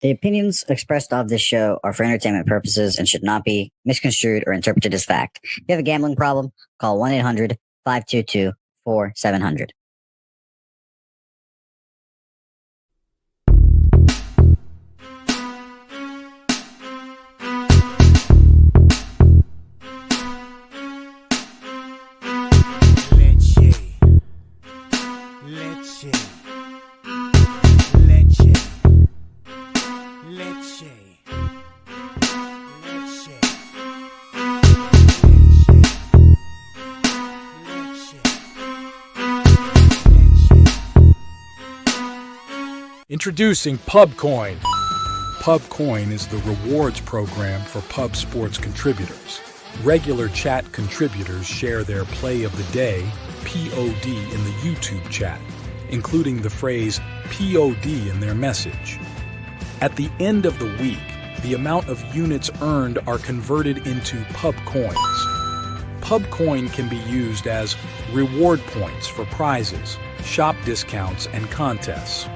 The opinions expressed of this show are for entertainment purposes and should not be misconstrued or interpreted as fact. If you have a gambling problem, call 1-800-522-4700. Introducing Pubcoin. Pubcoin is the rewards program for pub sports contributors. Regular chat contributors share their play of the day, POD, in the YouTube chat, including the phrase POD in their message. At the end of the week, the amount of units earned are converted into Pubcoins. Pubcoin can be used as reward points for prizes, shop discounts, and contests.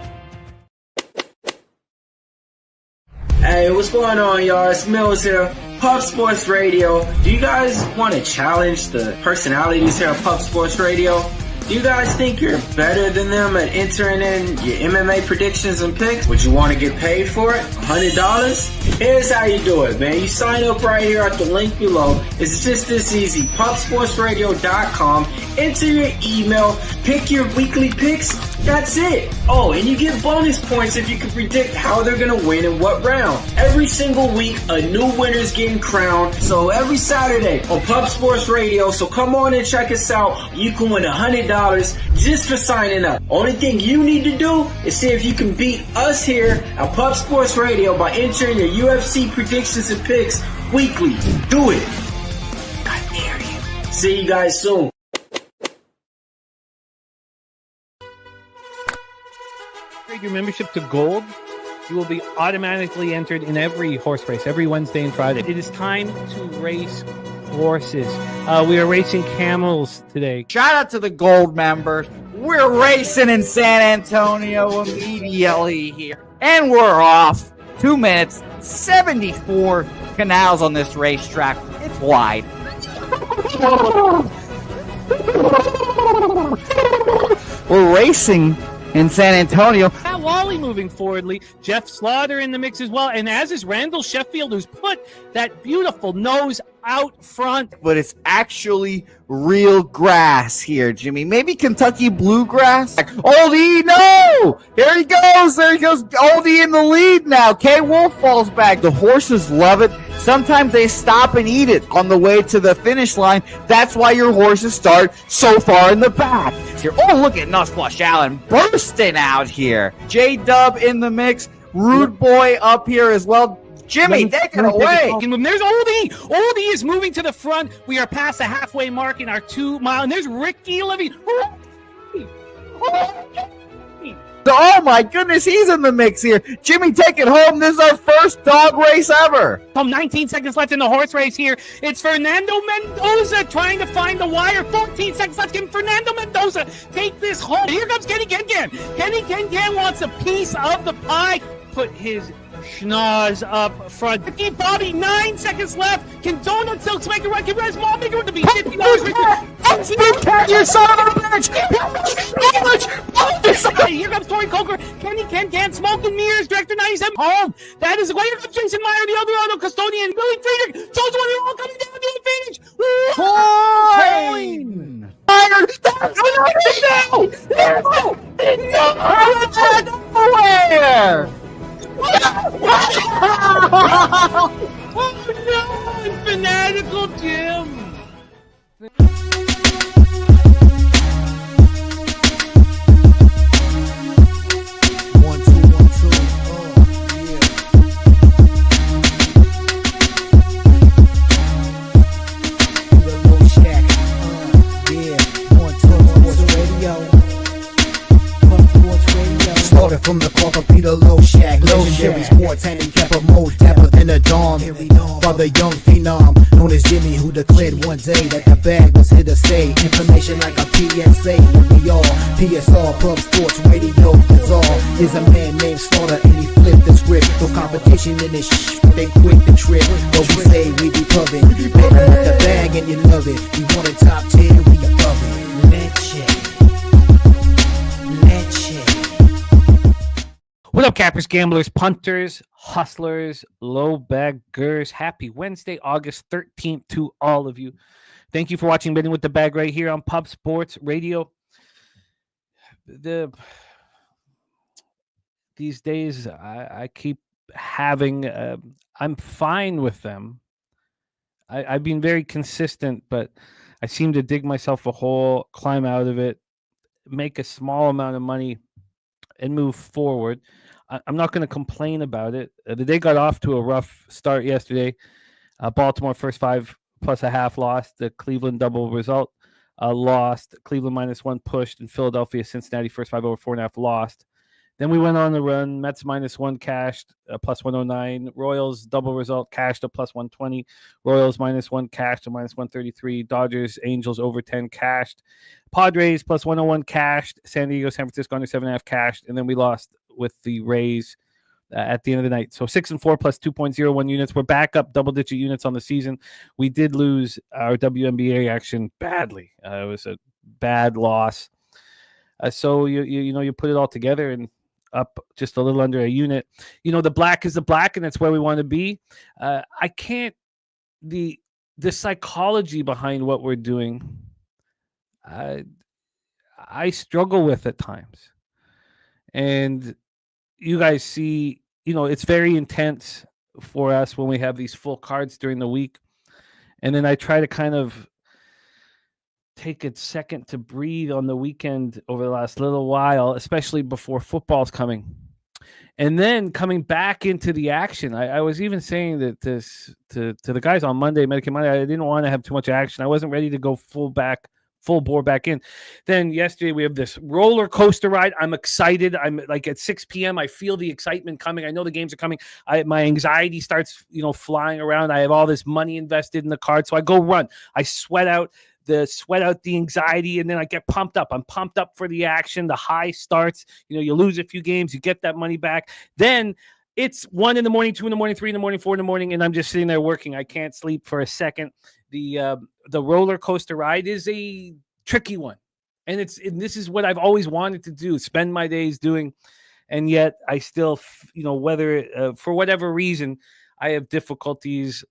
Hey, what's going on, y'all? It's Mills here, Pub Sports Radio. Do you guys want to challenge the personalities here at Pub Sports Radio? Do you guys think you're better than them at entering in your MMA predictions and picks? Would you want to get paid for it? $100? Here's how you do it, man. You sign up right here at the link below. It's just this easy. PubSportsRadio.com. Enter your email. Pick your weekly picks. That's it. Oh, and you get bonus points if you can predict how they're going to win in what round. Every single week, a new winner's getting crowned. So every Saturday on Pub Sports Radio. So come on and check us out. You can win $100 just for signing up. Only thing you need to do is see if you can beat us here at Pub Sports Radio by entering your UFC predictions and picks weekly. Do it. I dare you. See you guys soon. Your membership to Gold, you will be automatically entered in every horse race, every Wednesday and Friday. It is time to race horses. We are racing camels today. Shout out to the Gold members. We're racing in San Antonio immediately here. And we're off. 2 minutes, 74 canals on this racetrack. It's wide. We're racing in San Antonio. Matt Wally moving forwardly. Jeff Slaughter in the mix as well. And as is Randall Sheffield, who's put that beautiful nose out front. But it's actually real grass here, Jimmy. Maybe Kentucky bluegrass. Oldie, no! There he goes. There he goes. Oldie in the lead now. K. Wolf falls back. The horses love it. Sometimes they stop and eat it on the way to the finish line. That's why your horses start so far in the back. Here. Oh, look at Nussflush Allen bursting out here. J-Dub in the mix. Rude Boy up here as well. Jimmy, take it away. There's Oldie. Oldie is moving to the front. We are past the halfway mark in our 2 mile. And there's Ricky Levy. Oh my goodness, he's in the mix here. Jimmy, take it home. This is our first dog race ever. 19 seconds left in the horse race here. It's Fernando Mendoza trying to find the wire. 14 seconds left. Can Fernando Mendoza take this home? Here comes Kenny Can. Kenny Can wants a piece of the pie. Put his schnoz up front. Ricky Bobby, 9 seconds left. Can Donut Silks make a run? Can Res Mall make a run to be $50? You son of a bitch! Here comes Corey Coker. Kenny Can, Smoke and Mirrors, Director 97. Home. That is the way. Here comes Jason Meyer, the Eldorado custodian. Billy Friedrich. Jones one all coming down the advantage. Coin! Nowhere! Oh no! Fanatical Jim! From the corporate Peter Low Shack, legendary sports handicapper mode, dapper than the dawn. For the young phenom, known as Jimmy, who declared one day that the bag was here to stay. Information like a PSA, when we all PSR, Pub Sports Radio, bizarre. Is a man named Slaughter, and he flipped the script. No competition in this they quit the trip. But we say we be pubbing, better with the bag and you love it. We want a top 10, we above it. What up, cappers, gamblers, punters, hustlers, low baggers? Happy Wednesday, August 13th to all of you. Thank you for watching Betting with the Bag right here on Pub Sports Radio. These days, I keep having, I'm fine with them. I've been very consistent, but I seem to dig myself a hole, climb out of it, make a small amount of money, and move forward. I'm not going to complain about it. The day got off to a rough start yesterday. Baltimore first 5 plus a half lost. The Cleveland double result lost. Cleveland -1 pushed. And Philadelphia, Cincinnati first 5 over 4.5 lost. Then we went on the run. Mets -1 cashed plus 109. Royals double result cashed a plus 120. Royals -1 cashed a minus 133. Dodgers, Angels over 10 cashed. Padres plus 101 cashed. San Diego, San Francisco under 7.5 cashed. And then we lost with the Rays at the end of the night. So 6-4 plus 2.01 units. We're back up double-digit units on the season. We did lose our WNBA action badly. It was a bad loss. So you put it all together and up just a little under a unit. The black is the black, and that's where we want to be. I can't the psychology behind what we're doing. I struggle with at times, and you guys see, it's very intense for us when we have these full cards during the week. And then I try to kind of take a second to breathe on the weekend over the last little while, especially before football's coming. And then coming back into the action. I was even saying that this to the guys on Monday, Medicaid Monday, I didn't want to have too much action. I wasn't ready to go full bore back in. Then yesterday we have this roller coaster ride. I'm excited. I'm like at 6 p.m. I feel the excitement coming. I know the games are coming. My anxiety starts, flying around. I have all this money invested in the card. So I go run. I sweat out the anxiety, and then I get pumped up. I'm pumped up for the action. The high starts. You lose a few games, you get that money back. Then it's 1 in the morning, 2 in the morning, 3 in the morning, 4 in the morning, and I'm just sitting there working. I can't sleep for a second. The roller coaster ride is a tricky one, and this is what I've always wanted to do, spend my days doing, and yet I still, whether for whatever reason, I have difficulties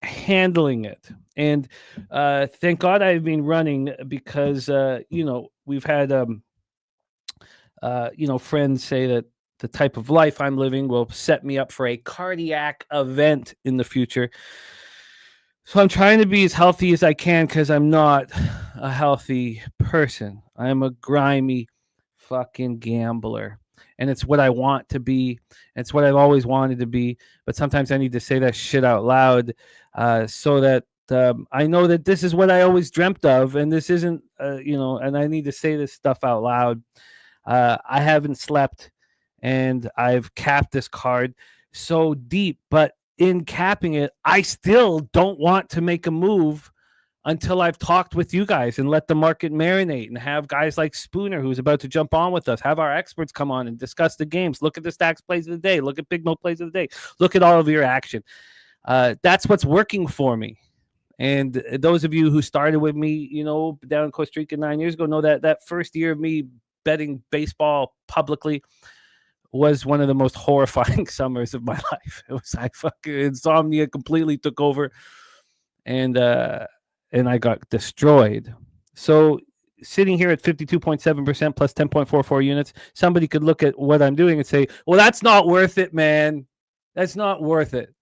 handling it. And thank God I've been running, because we've had friends say that the type of life I'm living will set me up for a cardiac event in the future. So I'm trying to be as healthy as I can, because I'm not a healthy person. I'm a grimy fucking gambler. And it's what I want to be. It's what I've always wanted to be. But sometimes I need to say that shit out loud, so that I know that this is what I always dreamt of. And this isn't, and I need to say this stuff out loud. I haven't slept, and I've capped this card so deep. But in capping it, I still don't want to make a move until I've talked with you guys and let the market marinate, and have guys like Spooner, who's about to jump on with us, have our experts come on and discuss the games. Look at the stacks plays of the day. Look at big note plays of the day. Look at all of your action. That's what's working for me. And those of you who started with me, down in Costa Rica 9 years ago, know that first year of me betting baseball publicly was one of the most horrifying summers of my life. It was fucking insomnia completely took over, and I got destroyed. So sitting here at 52.7% plus 10.44 units, somebody could look at what I'm doing and say, well, that's not worth it, man. That's not worth it.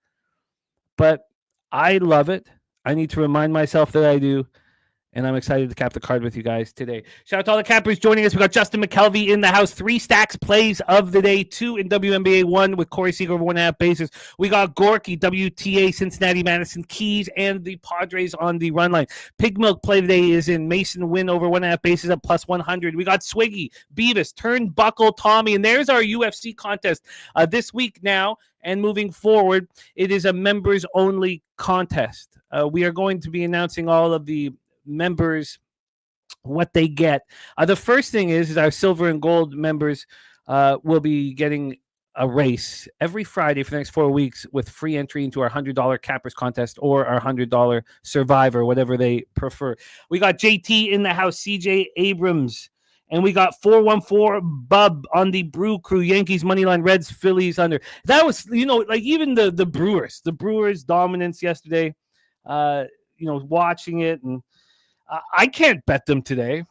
But I love it. I need to remind myself that I do. and I'm excited to cap the card with you guys today. Shout out to all the cappers joining us. We got Justin Mcelvy in the house. 3 stacks plays of the day. 2 in WNBA. 1 with Corey Seager over 1.5 bases. We got Gorky, WTA, Cincinnati, Madison, Keys, and the Padres on the run line. Pig Milk play today is in Mason Win over 1.5 bases at plus 100. We got Swiggy, Beavis, Turnbuckle, Tommy, and there's our UFC contest this week now. And moving forward, it is a members-only contest. We are going to be announcing all of the members, what they get. The first thing is our silver and gold members will be getting a race every Friday for the next 4 weeks with free entry into our $100 cappers contest or our $100 survivor, whatever they prefer. We got JT in the house, CJ Abrams. And we got 414 Bub on the Brew Crew, Yankees moneyline, Reds, Phillies under. That was, like even the Brewers dominance yesterday, watching it. And I can't bet them today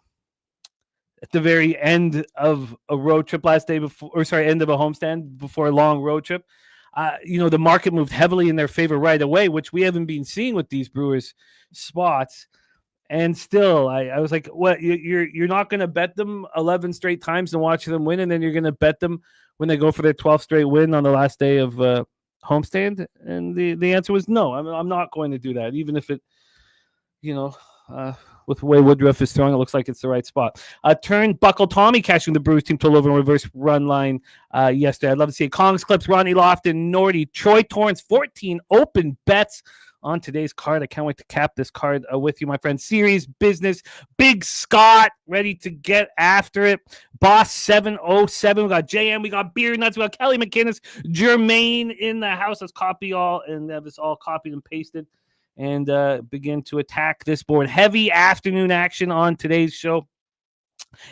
at the very end of a road trip end of a homestand before a long road trip. The market moved heavily in their favor right away, which we haven't been seeing with these Brewers spots. And still, I was like, "What? You're not going to bet them 11 straight times and watch them win, and then you're going to bet them when they go for their 12th straight win on the last day of homestand?" And the answer was no. I'm not going to do that, even if it, with the way Woodruff is throwing, it looks like it's the right spot. Turnbuckle Tommy cashing the Brewers team total over in reverse run line yesterday. I'd love to see it. Kongs Clips, Ronnie Lofton, Nordy, Troy Torrance, 14 open bets on today's card. I can't wait to cap this card with you, my friend. Series business. Big Scott ready to get after it. Boss 707. We got JM. We got Beer Nuts. We got Kelly McInnes. Jermaine in the house. Let's copy all and have this all copied and pasted and begin to attack this board. Heavy afternoon action on today's show.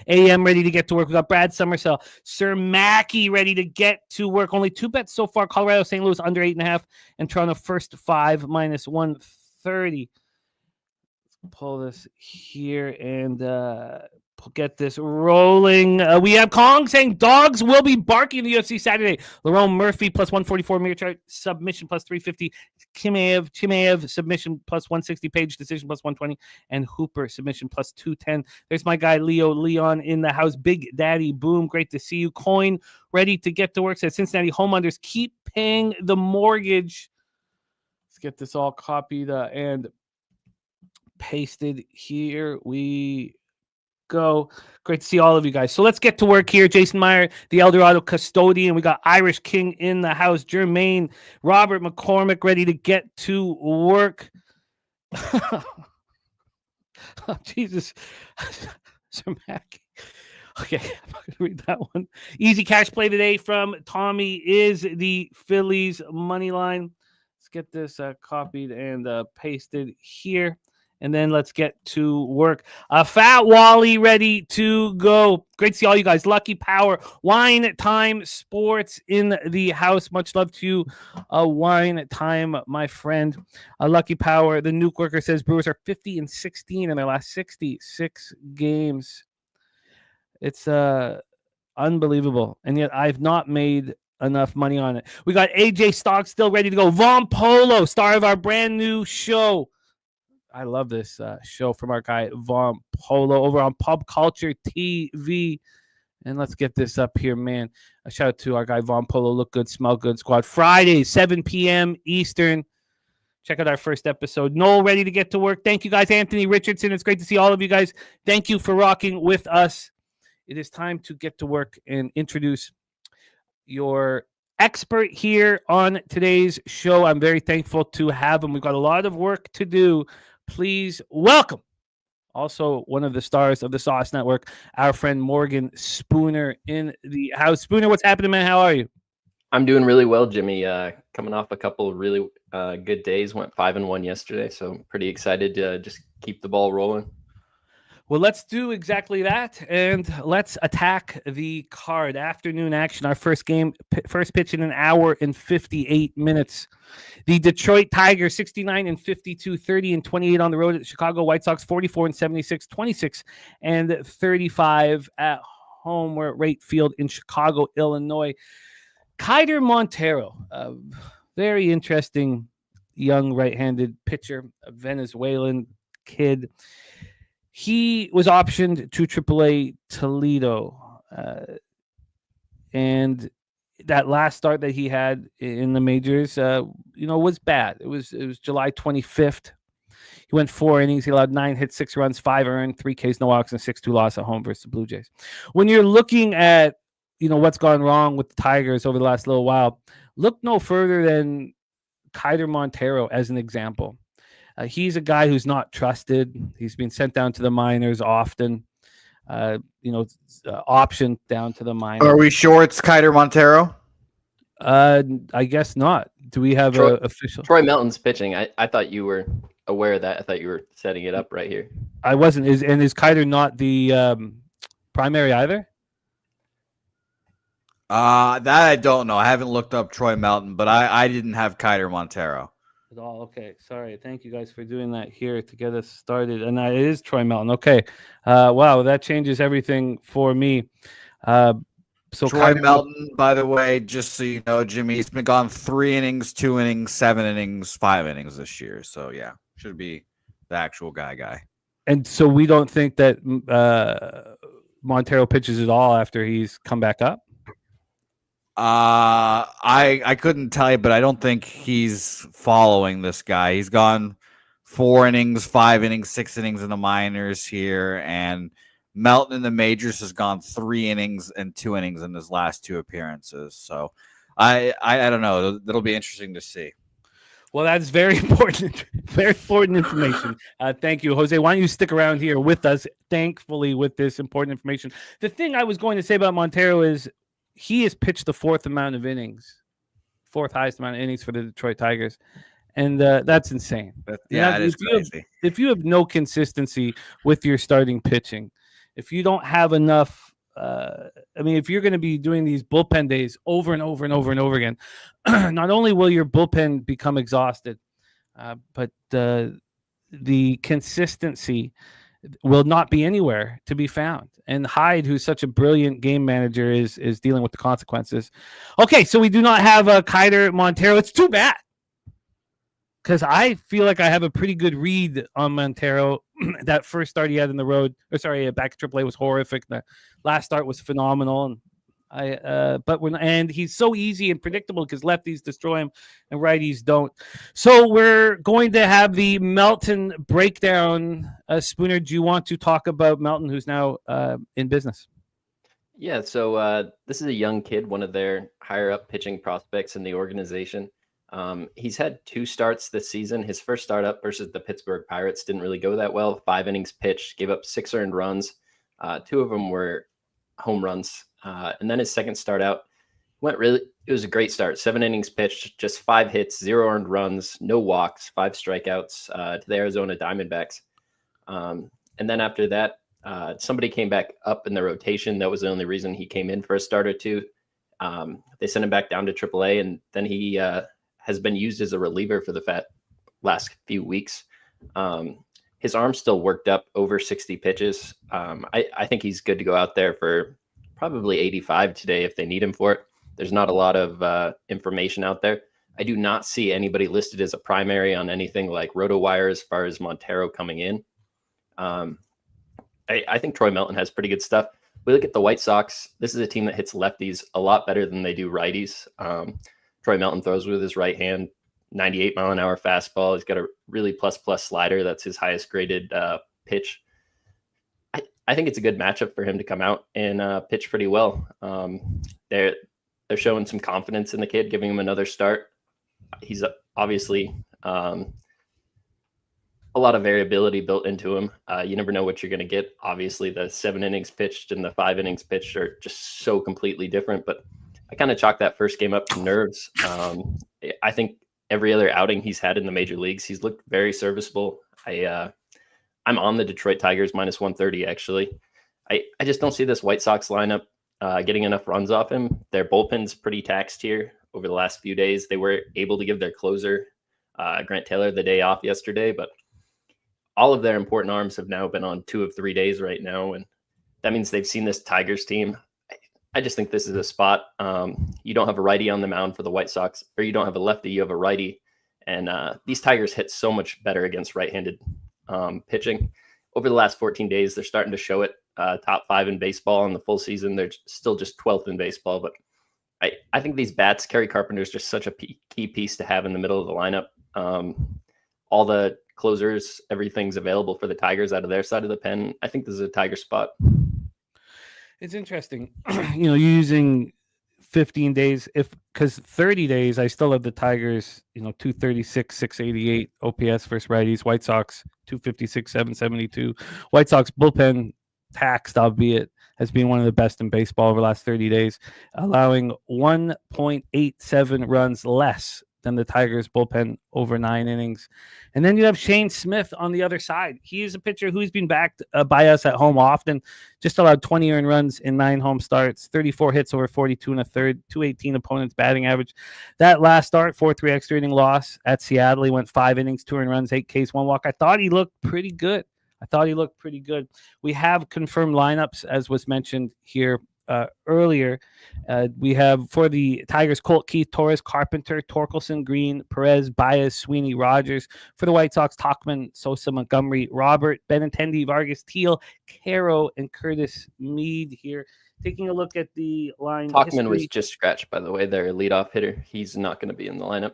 AM ready to get to work. We got Brad Summersell, Sir Mackey ready to get to work. Only 2 bets so far. Colorado, St. Louis under 8.5, and Toronto first 5 minus 130. Let's pull this here and get this rolling. We have Kong saying dogs will be barking in the UFC Saturday. Lerone Murphy plus 144, mirror chart submission plus 350. Chimaev submission plus 160, Page decision plus 120, and Hooper submission plus 210. There's my guy Leo Leon in the house. Big Daddy Boom, great to see you. Coin ready to get to work. Says Cincinnati home unders keep paying the mortgage. Let's get this all copied and pasted. Here we go. Great to see all of you guys. So let's get to work here. Jason Meyer, the Eldorado custodian. We got Irish King in the house. Jermaine, Robert McCormick ready to get to work. Oh, Jesus. Sir Mac. Okay, I'm not going to read that one. Easy cash play today from Tommy is the Phillies money line. Let's get this copied and pasted here. And then let's get to work. Fat Wally ready to go. Great to see all you guys. Lucky Power, Wine Time Sports in the house. Much love to you, Wine Time, my friend. Lucky Power, the nuke worker says Brewers are 50-16 in their last 66 games. It's unbelievable. And yet I've not made enough money on it. We got AJ Stock still ready to go. Von Polo, star of our brand new show. I love this show from our guy Von Polo over on Pub Culture TV. And let's get this up here, man. A shout out to our guy Von Polo. Look good, smell good squad. Friday, 7 p.m. Eastern. Check out our first episode. Noel ready to get to work. Thank you guys. Anthony Richardson. It's great to see all of you guys. Thank you for rocking with us. It is time to get to work and introduce your expert here on today's show. I'm very thankful to have him. We've got a lot of work to do. Please welcome also one of the stars of the Sauce Network, our friend Morgan Spooner in the house. Spooner, what's happening, man? How are you? I'm doing really well, Jimmy. Coming off a couple of really good days. Went 5-1 yesterday, so I'm pretty excited to just keep the ball rolling. Well, let's do exactly that, and let's attack the card. Afternoon action, our first pitch in an hour and 58 minutes. The Detroit Tigers, 69-52, 30-28 on the road at Chicago White Sox, 44-76, 26-35 at home. We're at Wright Field in Chicago, Illinois. Keider Montero, a very interesting young right-handed pitcher, a Venezuelan kid. he was optioned to AAA Toledo, and that last start that he had in the majors, was bad. It was July 25th. He went 4 innings. He allowed 9 hits, 6 runs, 5 earned, 3 Ks, no walks, and 6-2 loss at home versus the Blue Jays. When you're looking at, what's gone wrong with the Tigers over the last little while, look no further than Keider Montero as an example. He's a guy who's not trusted. He's been sent down to the minors often, optioned down to the minors. Are we sure it's Keider Montero? I guess not. Do we have an official? Troy Melton's pitching. I thought you were aware of that. I thought you were setting it up right here. I wasn't. Is Keider not the primary either? That I don't know. I haven't looked up Troy Melton, but I didn't have Keider Montero. Oh, okay. Sorry. Thank you guys for doing that here to get us started. And it is Troy Melton. Okay. Wow, that changes everything for me. So Troy Melton, by the way, just so you know, Jimmy, he's been gone 3 innings, 2 innings, 7 innings, 5 innings this year. So yeah, should be the actual guy. And so we don't think that Montero pitches at all after he's come back up? I couldn't tell you, but I don't think he's following this guy. He's gone 4 innings, 5 innings, 6 innings in the minors here, and Melton in the majors has gone 3 innings and 2 innings in his last 2 appearances. So I don't know. That'll be interesting to see. Well, that's very important information. Thank you, Jose. Why don't you stick around here with us, thankfully, with this important information. The thing I was going to say about Montero is he has pitched the 4th amount of innings, 4th highest amount of innings for the Detroit Tigers. And that's insane. It is crazy. If you have no consistency with your starting pitching, if you don't have enough, if you're going to be doing these bullpen days over and over and over and over again, not only will your bullpen become exhausted, but the consistency will not be anywhere to be found. And Hyde, who's such a brilliant game manager, is dealing with the consequences. Okay, so we do not have Keider Montero. It's too bad, because I feel like I have a pretty good read on Montero. That first start he had in the road, back at AAA was horrific. The last start was phenomenal, and he's so easy and predictable because lefties destroy him and righties don't. So we're going to have the Melton breakdown. Spooner, do you want to talk about Melton, who's now in business? Yeah. So this is a young kid, one of their higher up pitching prospects in the organization. He's had 2 starts this season. His first start up versus the Pittsburgh Pirates didn't really go that well. 5 innings pitched, gave up 6 earned runs. 2 of them were home runs. And then his second start out it was a great start. 7 innings pitched, just 5 hits, 0 earned runs, no walks, 5 strikeouts to the Arizona Diamondbacks. And then after that, somebody came back up in the rotation. That was the only reason he came in for a start or 2. They sent him back down to AAA, and then he has been used as a reliever for the last few weeks. His arm's still worked up over 60 pitches. I think he's good to go out there for probably 85 today if they need him for it. There's not a lot of information out there. I do not see anybody listed as a primary on anything like RotoWire as far as Montero coming in. I think Troy Melton has pretty good stuff. We look at the White Sox. This is a team that hits lefties a lot better than they do righties. Troy Melton throws with his right hand, 98-mile-an-hour fastball. He's got a really plus slider. That's his highest graded pitch. I think it's a good matchup for him to come out and pitch pretty well. They're showing some confidence in the kid, giving him another start. He's obviously a lot of variability built into him. You never know what you're going to get. Obviously, the 7 innings pitched and the 5 innings pitched are just so completely different, but I kind of chalk that first game up to nerves. I think every other outing he's had in the major leagues, he's looked very serviceable. I'm on the Detroit Tigers minus 130, actually. I just don't see this White Sox lineup getting enough runs off him. Their bullpen's pretty taxed here over the last few days. They were able to give their closer, Grant Taylor, the day off yesterday, but all of their important arms have now been on 2 of 3 days right now, and that means they've seen this Tigers team. I just think this is a spot. You don't have a righty on the mound for the White Sox, or you don't have a lefty, you have a righty. And these Tigers hit so much better against right-handed pitching. over the last 14 days, they're starting to show it. Top 5 in baseball in the full season. They're still just 12th in baseball, but I think these bats, Kerry Carpenter is just such a key piece to have in the middle of the lineup. All the closers, everything's available for the Tigers out of their side of the pen. I think this is a Tiger spot. It's interesting, you're using 15 days, because 30 days, I still have the Tigers, 236, 688 OPS versus righties. White Sox 256, 772. White Sox bullpen taxed, albeit, has been one of the best in baseball over the last 30 days, allowing 1.87 runs less than the Tigers bullpen over 9 innings. And then you have Shane Smith on the other side. He is a pitcher who's been backed by us at home often, just allowed 20 earned runs in 9 home starts, 34 hits over 42 and a third, 218 opponents batting average. That last start, 4-3 extra inning loss at Seattle, he went 5 innings, 2 earned runs, 8 Ks, 1 walk. I thought he looked pretty good. We have confirmed lineups, as was mentioned here earlier. We have for the Tigers, Colt, Keith, Torres, Carpenter, Torkelson, Green, Perez, Baez, Sweeney, Rogers. For the White Sox, Tauchman, Sosa, Montgomery, Robert, Benintendi, Vargas, Teal, Caro, and Curtis Mead here. Taking a look at the line. Tauchman was just scratched, by the way, their leadoff hitter. He's not going to be in the lineup.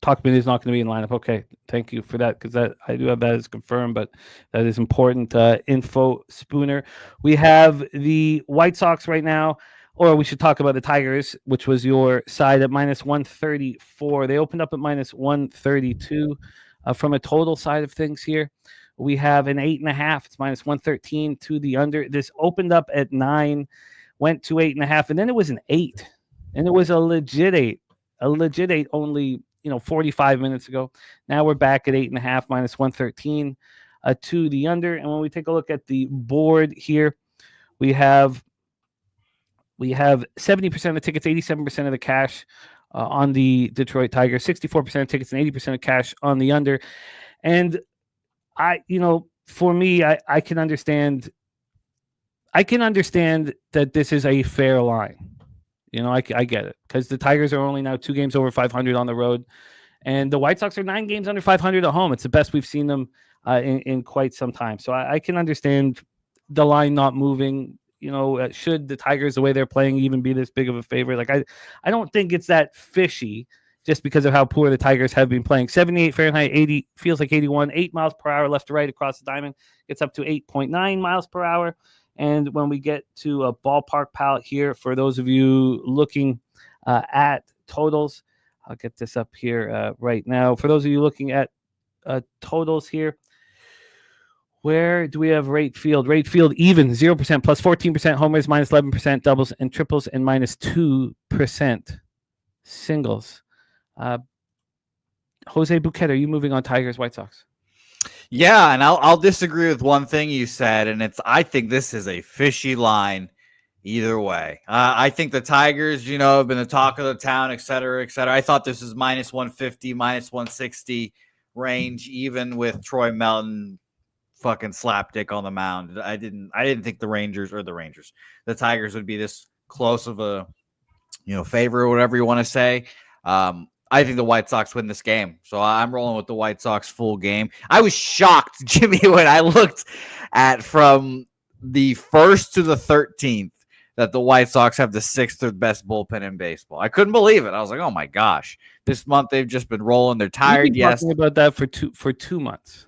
Tauchman is not going to be in lineup. Okay, thank you for that, because that I do have that as confirmed, but that is important info, Spooner. We have the White Sox right now, or we should talk about the Tigers, which was your side at minus 134. They opened up at minus 132. From a total side of things here, we have an 8.5. It's minus 113 to the under. This opened up at 9, went to 8.5, and then it was an 8, and it was a legit 8 only 45 minutes ago. Now we're back at 8.5, minus 113 to the under. And when we take a look at the board here, we have 70% of the tickets, 87% of the cash on the Detroit Tigers, 64% of tickets, and 80% of cash on the under. And for me, I can understand that this is a fair line. I get it, because the Tigers are only now 2 games over 500 on the road, and the White Sox are 9 games under 500 at home. It's the best we've seen them in quite some time. So I can understand the line not moving. Should the Tigers, the way they're playing, even be this big of a favorite? Like I don't think it's that fishy, just because of how poor the Tigers have been playing. 78 Fahrenheit, 80 feels like 81, 8 miles per hour left to right across the diamond. Gets up to 8.9 miles per hour. And when we get to a ballpark palette here, for those of you looking at totals, I'll get this up here right now. For those of you looking at totals here, where do we have rate field? Rate field even, 0%, plus 14% homers, minus 11% doubles and triples, and minus 2% singles. Jose Bouquet, are you moving on Tigers, White Sox? Yeah, and I'll disagree with one thing you said, and I think this is a fishy line either way. I think the Tigers, have been the talk of the town, et cetera, et cetera. I thought this was minus 150, minus 160 range, even with Troy Melton fucking slapdick on the mound. I didn't think the Tigers would be this close of a favor or whatever you want to say. I think the White Sox win this game. So I'm rolling with the White Sox full game. I was shocked, Jimmy, when I looked at from the 1st to the 13th that the White Sox have the 6th best bullpen in baseball. I couldn't believe it. I was like, oh my gosh. This month they've just been rolling. They're tired. You've been talking about that for 2 months.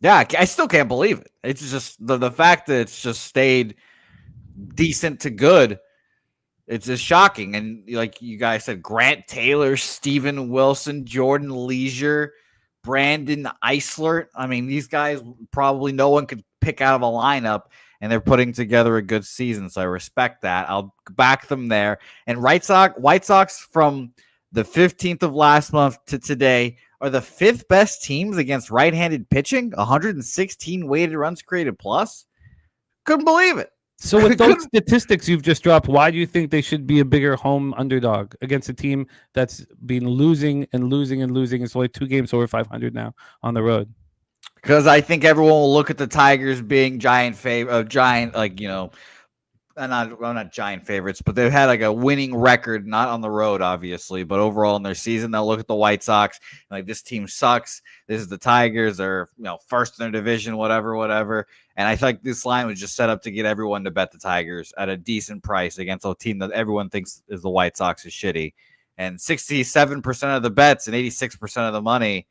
Yeah, I still can't believe it. It's just the fact that it's just stayed decent to good. It's just shocking. And like you guys said, Grant Taylor, Steven Wilson, Jordan Leisure, Brandon Eisler. I mean, these guys probably no one could pick out of a lineup, and they're putting together a good season. So I respect that. I'll back them there. And White Sox from the 15th of last month to today are the 5th best teams against right-handed pitching, 116 weighted runs created plus. Couldn't believe it. So with those statistics you've just dropped, why do you think they should be a bigger home underdog against a team that's been losing and losing and losing? It's only 2 games over 500 now on the road. Because I think everyone will look at the Tigers being not giant favorites, but they've had like a winning record, not on the road, obviously, but overall in their season. They'll look at the White Sox like, this team sucks. This is the Tigers. They're first in their division, whatever. And I think this line was just set up to get everyone to bet the Tigers at a decent price against a team that everyone thinks is the White Sox is shitty. And 67% of the bets and 86% of the money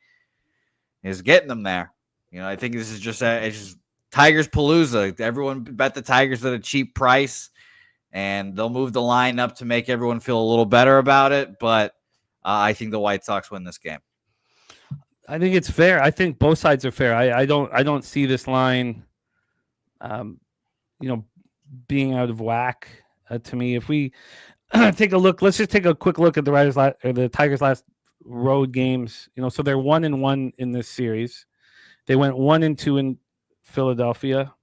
is getting them there. I think this is just it's just Tigers Palooza. Everyone bet the Tigers at a cheap price, and they'll move the line up to make everyone feel a little better about it. But I think the White Sox win this game. I think it's fair. I think both sides are fair. I don't see this line, being out of whack. To me, if we take a look, let's just take a quick look at the Tigers' last road games. So they're 1-1 in this series. They went 1-2 in Philadelphia.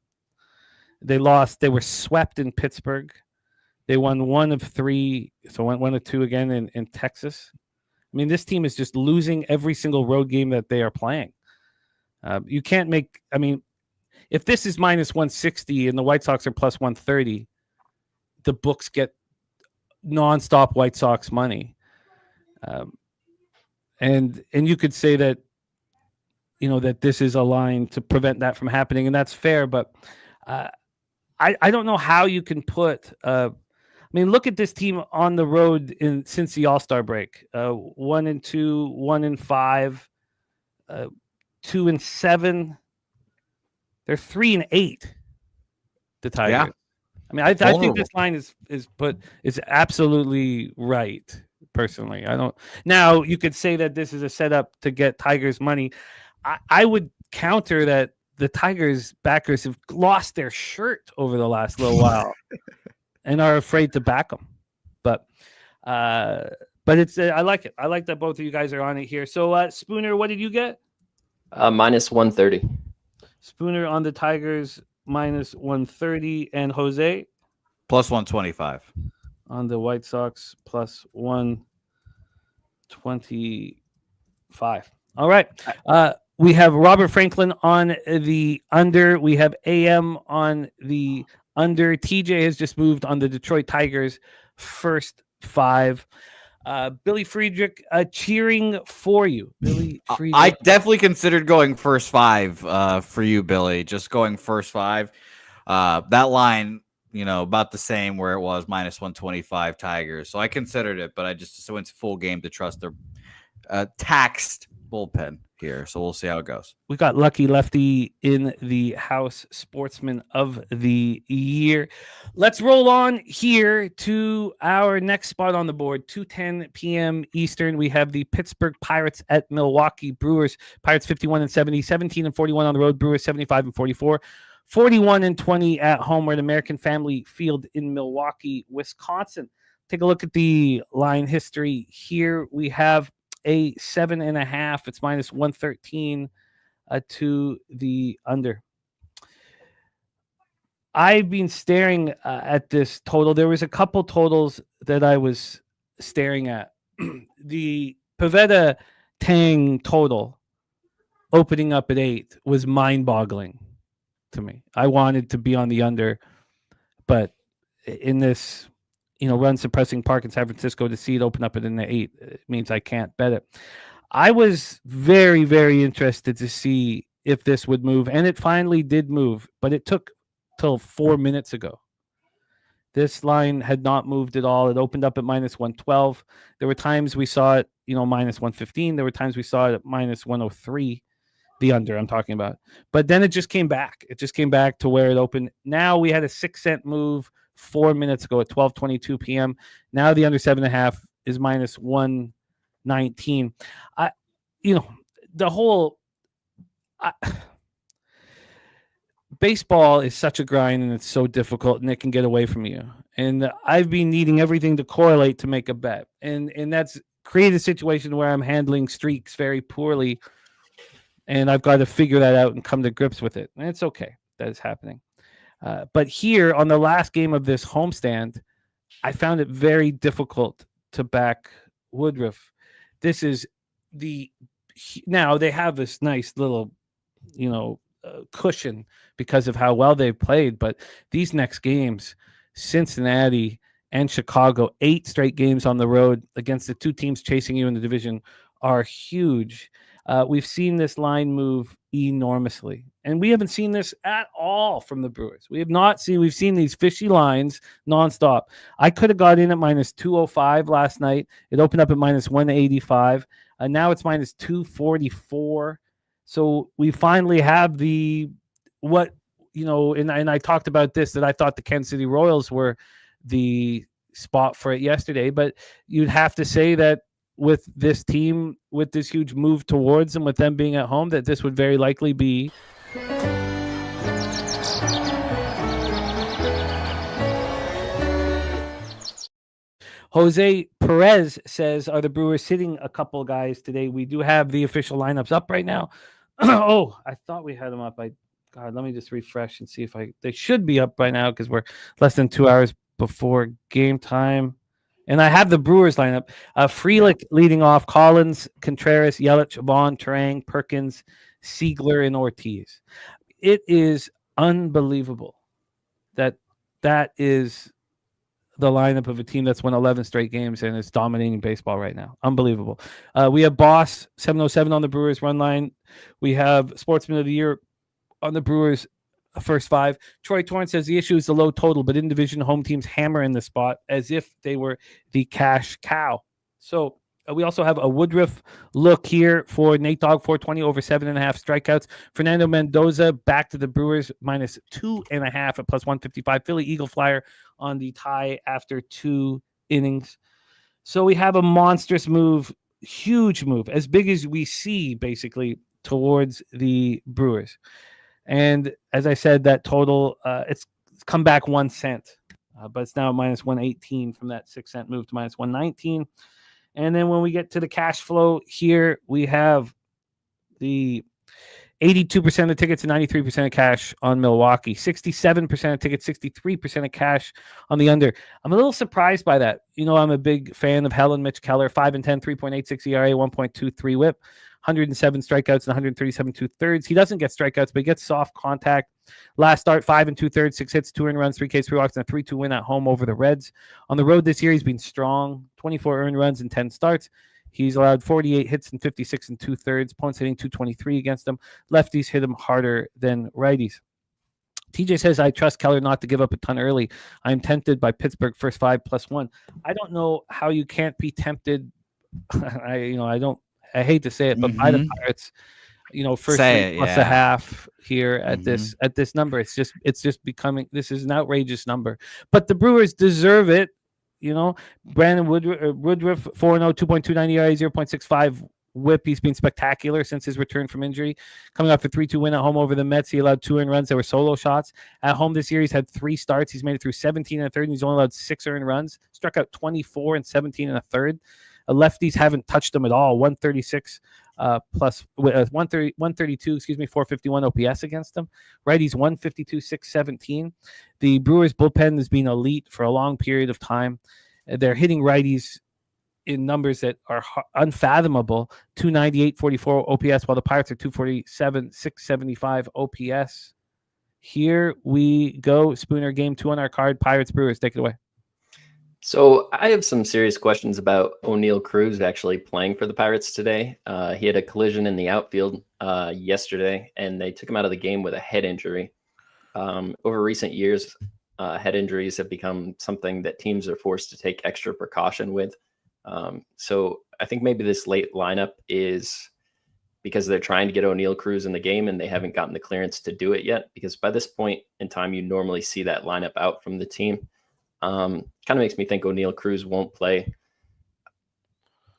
They lost. They were swept in Pittsburgh. They won 1 of 3, so went 1 of 2 again in Texas. I mean, this team is just losing every single road game that they are playing. You can't make. I mean, if this is minus 160 and the White Sox are plus 130, the books get nonstop White Sox money. And you could say that, that this is a line to prevent that from happening, and that's fair. But I don't know how you can put. Look at this team on the road since the All-Star break. 1-2, 1-5, 2-7. They're 3-8. The Tigers. Yeah. I think this line is absolutely right. Personally, I don't. Now you could say that this is a setup to get Tigers money. I would counter that the Tigers backers have lost their shirt over the last little while and are afraid to back them. But it's I like it. I like that both of you guys are on it here. So Spooner, what did you get? Minus 130. Spooner on the Tigers minus 130, and Jose plus 125 on the White Sox plus 125. All right. We have Robert Franklin on the under. We have AM on the under. TJ has just moved on the Detroit Tigers first 5. Billy Friedrich cheering for you. Billy Friedrich. I definitely considered going first 5 for you, Billy. Just going first 5. That line, about the same where it was minus 125 Tigers. So I considered it, but I just went full game to trust their taxed bullpen here. So we'll see how it goes. We got Lucky Lefty in the house, Sportsman of the Year. Let's roll on here to our next spot on the board. 2:10 p.m. Eastern. We have the Pittsburgh Pirates at Milwaukee Brewers. Pirates 51-70, 17-41 on the road. Brewers 75-44. 41-20 at home. We're at American Family Field in Milwaukee, Wisconsin. Take a look at the line history here. We have a 7.5. It's minus 113 to the under. I've been staring at this total. There was a couple totals that I was staring at. The Pavetta Tang total opening up at 8 was mind-boggling to me. I wanted to be on the under, but in this run suppressing park in San Francisco, to see it open up at an 8 it means I can't bet it. I was very, very interested to see if this would move, and it finally did move, but it took till 4 minutes ago. This line had not moved at all. It opened up at minus 112. There were times we saw it, minus 115. There were times we saw it at minus 103, the under I'm talking about. But then it just came back. It just came back to where it opened. Now we had a 6-cent move 4 minutes ago at 12:22 p.m. Now the under 7.5 is minus 119. The whole baseball is such a grind, and it's so difficult, and it can get away from you. And I've been needing everything to correlate to make a bet, and that's created a situation where I'm handling streaks very poorly, and I've got to figure that out and come to grips with it. And it's okay that it's happening. But here on the last game of this homestand, I found it very difficult to back Woodruff. This is now they have this nice little, cushion because of how well they've played. But these next games, Cincinnati and Chicago. 8 straight games on the road against the 2 teams chasing you in the division are huge. We've seen this line move enormously, and we haven't seen this at all from the Brewers. We've seen these fishy lines nonstop. I could have got in at minus 205 last night. It opened up at minus 185. Now it's minus 244. So we finally have and I talked about this, that I thought the Kansas City Royals were the spot for it yesterday, but you'd have to say that with this team, with this huge move towards them, with them being at home, that this would very likely be Jose Perez says, are the Brewers sitting a couple guys today? We do have the official lineups up right now. Oh, I thought we had them up. God, let me just refresh and see if they should be up by now, because we're less than 2 hours before game time. And I have the Brewers lineup. Frelick leading off, Collins, Contreras, Yelich, Vaughn, Turang, Perkins, Siegler, and Ortiz. It is unbelievable that is the lineup of a team that's won 11 straight games and is dominating baseball right now. Unbelievable. We have Boss 707 on the Brewers run line. We have Sportsman of the Year on the Brewers first 5. Troy Torrance says the issue is the low total, but in division home teams hammer in the spot as if they were the cash cow. So we also have a Woodruff look here for Nate Dogg, 420 over 7.5 strikeouts. Fernando Mendoza back to the Brewers minus 2.5 at plus 155. Philly Eagle Flyer on the tie after 2 innings. So we have a monstrous move, huge move, as big as we see basically towards the Brewers. And as I said, that total, it's come back 1 cent, but it's now minus 118 from that 6 cent move to minus 119. And then when we get to the cash flow here, we have the 82% of tickets and 93% of cash on Milwaukee, 67% of tickets, 63% of cash on the under. I'm a little surprised by that. I'm a big fan of Helen Mitch Keller, 5-10, 3.86 ERA, 1.23 whip. 107 strikeouts and 137 2/3. He doesn't get strikeouts, but he gets soft contact. Last start, 5 2/3, 6 hits, 2 earned runs, 3 Ks, 3 walks, and a 3-2 win at home over the Reds. On the road this year, he's been strong. 24 earned runs and 10 starts. He's allowed 48 hits and 56 2/3. Opponents hitting 223 against him. Lefties hit him harder than righties. TJ says, I trust Keller not to give up a ton early. I'm tempted by Pittsburgh first 5 plus 1. I don't know how you can't be tempted. I hate to say it, but by the Pirates, first 3 plus a half here at this number. It's just becoming, this is an outrageous number. But the Brewers deserve it. Brandon Woodruff, 4-0, 2.29 ERA, 0.65 whip. He's been spectacular since his return from injury. Coming off a 3-2 win at home over the Mets, he allowed 2 earned runs. There were solo shots. At home this year, he's had 3 starts. He's made it through 17 1/3, and he's only allowed 6 earned runs. Struck out 24 and 17 1/3. Lefties haven't touched them at all. 136 plus 132, 451 OPS against them. Righties 152, 617. The Brewers bullpen has been elite for a long period of time. They're hitting righties in numbers that are unfathomable. 298, 44 OPS, while the Pirates are 247, 675 OPS. Here we go. Spooner, game 2 on our card. Pirates, Brewers, take it away. So I have some serious questions about O'Neal Cruz actually playing for the Pirates today. He had a collision in the outfield yesterday, and they took him out of the game with a head injury. Over recent years, head injuries have become something that teams are forced to take extra precaution with. So I think maybe this late lineup is because they're trying to get O'Neal Cruz in the game, and they haven't gotten the clearance to do it yet, because by this point in time, you normally see that lineup out from the team. Kind of makes me think O'Neal Cruz won't play.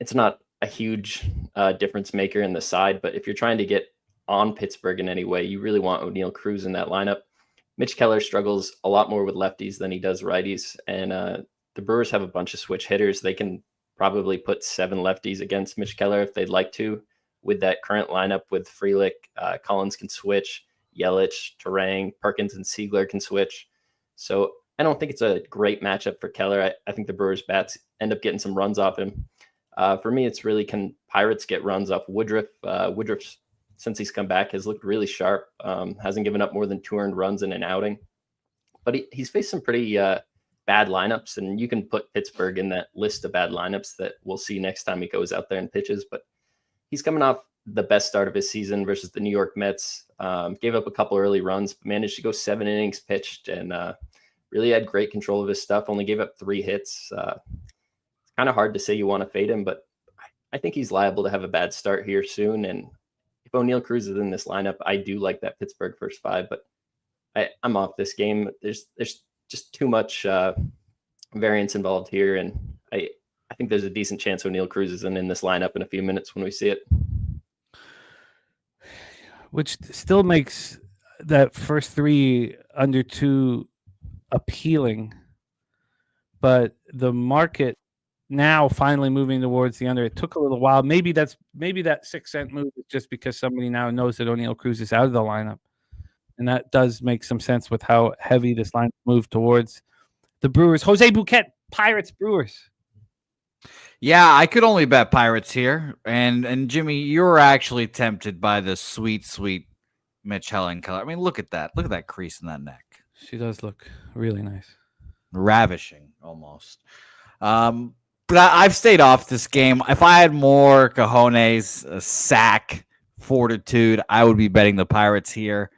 It's not a huge difference maker in the side, but if you're trying to get on Pittsburgh in any way, you really want O'Neal Cruz in that lineup. Mitch Keller struggles a lot more with lefties than he does righties, and the Brewers have a bunch of switch hitters. They can probably put 7 lefties against Mitch Keller if they'd like to. With that current lineup with Frelick, Collins can switch, Yelich, Turang, Perkins, and Siegler can switch. So I don't think it's a great matchup for Keller. I think the Brewers bats end up getting some runs off him. For me, it's really, can Pirates get runs off Woodruff? Woodruff, since he's come back, has looked really sharp. Hasn't given up more than 2 earned runs in an outing. But he's faced some pretty bad lineups, and you can put Pittsburgh in that list of bad lineups that we'll see next time he goes out there and pitches. But he's coming off the best start of his season versus the New York Mets. Gave up a couple early runs, but managed to go 7 innings pitched, and really had great control of his stuff. Only gave up 3 hits. It's kind of hard to say you want to fade him, but I think he's liable to have a bad start here soon. And if O'Neill Cruz is in this lineup, I do like that Pittsburgh first 5, but I'm off this game. There's just too much variance involved here, and I think there's a decent chance O'Neill Cruz is in this lineup in a few minutes when we see it. Which still makes that first 3 under 2 appealing, but the market now finally moving towards the under. It took a little while. Maybe that 6-cent move is just because somebody now knows that O'Neill Cruz is out of the lineup. And that does make some sense with how heavy this line moved towards the Brewers. Jose Bouquet, Pirates, Brewers. Yeah, I could only bet Pirates here. And Jimmy, you're actually tempted by the sweet, sweet Mitch Helen color. I mean, look at that. Look at that crease in that neck. She does look really nice. Ravishing, almost. But I've stayed off this game. If I had more cojones, sack, fortitude, I would be betting the Pirates here.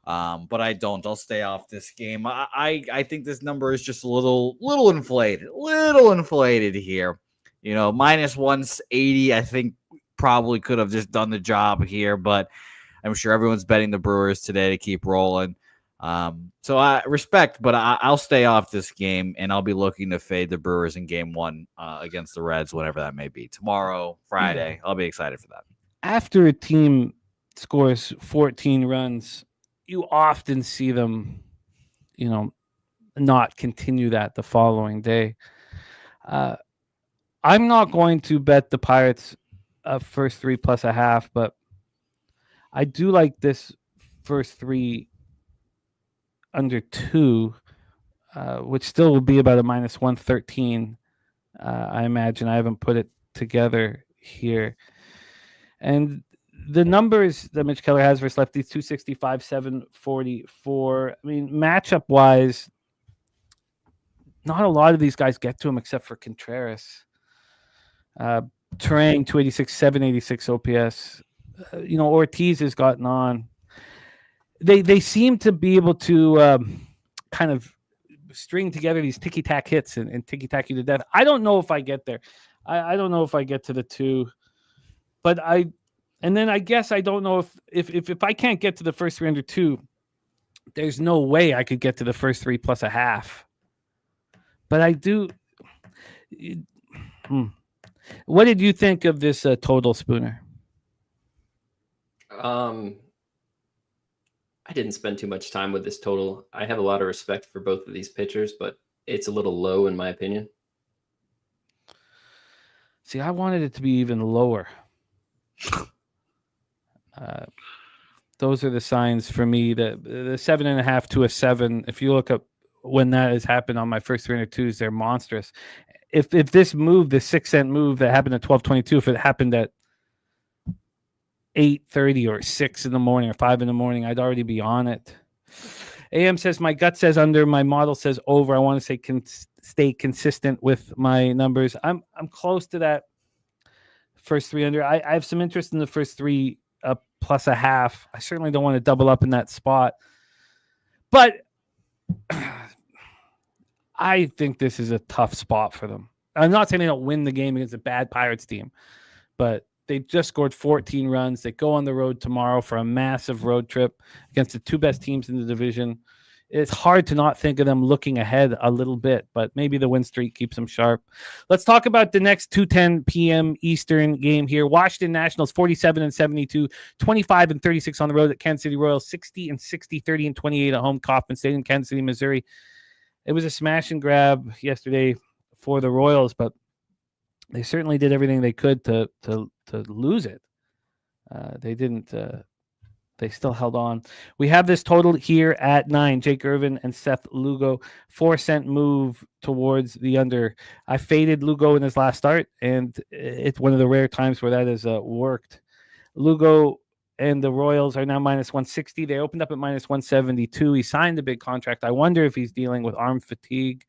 But I don't. I'll stay off this game. I think this number is just a little inflated here. You know, minus 180, I think probably could have just done the job here, but I'm sure everyone's betting the Brewers today to keep rolling. So I respect, but I'll stay off this game, and I'll be looking to fade the Brewers in game 1 against the Reds, whatever that may be. Tomorrow, Friday, I'll be excited for that. After a team scores 14 runs, you often see them, not continue that the following day. I'm not going to bet the Pirates first 3 plus a half, but I do like this first 3 under 2, which still will be about a minus 113. I imagine. I haven't put it together here. And the numbers that Mitch Keller has versus lefties, 265, 744. I mean, matchup-wise, not a lot of these guys get to him except for Contreras. Turang, 286, 786 OPS. Ortiz has gotten on. They seem to be able to kind of string together these ticky-tack hits and ticky-tack you to death. I don't know if I get there. I don't know if I get to the 2. But I guess I don't know if I can't get to the first 3 under 2, there's no way I could get to the first 3 plus a half. But I do. What did you think of this total, Spooner? I didn't spend too much time with this total. I have a lot of respect for both of these pitchers, but it's a little low in my opinion. See, I wanted it to be even lower. Those are the signs for me that the 7.5 to a 7. If you look up when that has happened on my first 3 under 2s, they're monstrous. If this move, the 6-cent move that happened at 12:22, if it happened at 8:30 or 6 in the morning or 5 in the morning, I'd already be on it. AM says my gut says under, my model says over. I want to say stay consistent with my numbers. I'm close to that first 3 under. I have some interest in the first 3 plus a half. I certainly don't want to double up in that spot, but I think this is a tough spot for them. I'm not saying they don't win the game against a bad Pirates team, but they just scored 14 runs. They go on the road tomorrow for a massive road trip against the 2 best teams in the division. It's hard to not think of them looking ahead a little bit, but maybe the win streak keeps them sharp. Let's talk about the next 2:10 p.m. Eastern game here. Washington Nationals 47-72, 25-36 on the road at Kansas City Royals, 60-60, 30-28 at home, Kauffman Stadium, Kansas City, Missouri. It was a smash and grab yesterday for the Royals, but they certainly did everything they could to lose it. They didn't. They still held on. We have this total here at 9. Jake Irvin and Seth Lugo, 4-cent move towards the under. I faded Lugo in his last start, and it's one of the rare times where that has worked. Lugo and the Royals are now minus 160. They opened up at minus 172. He signed a big contract. I wonder if he's dealing with arm fatigue.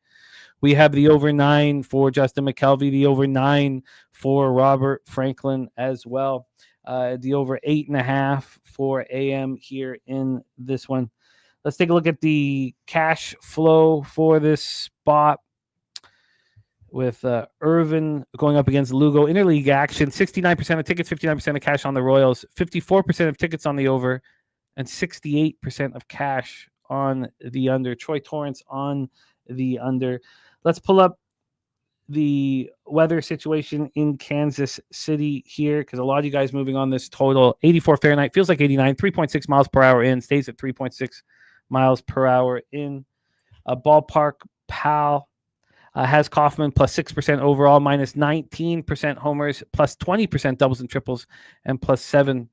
We have the over 9 for Justin McKelvey, the over 9 for Robert Franklin as well. The over 8.5 for AM here in this one. Let's take a look at the cash flow for this spot with Irvin going up against Lugo. Interleague action, 69% of tickets, 59% of cash on the Royals, 54% of tickets on the over, and 68% of cash on the under. Troy Torrance on the under. Let's pull up the weather situation in Kansas City here, because a lot of you guys moving on this total. 84 Fahrenheit, feels like 89, 3.6 miles per hour in, stays at 3.6 miles per hour in. Ballpark Pal has Kaufman plus 6% overall, minus 19% homers, plus 20% doubles and triples, and plus 7%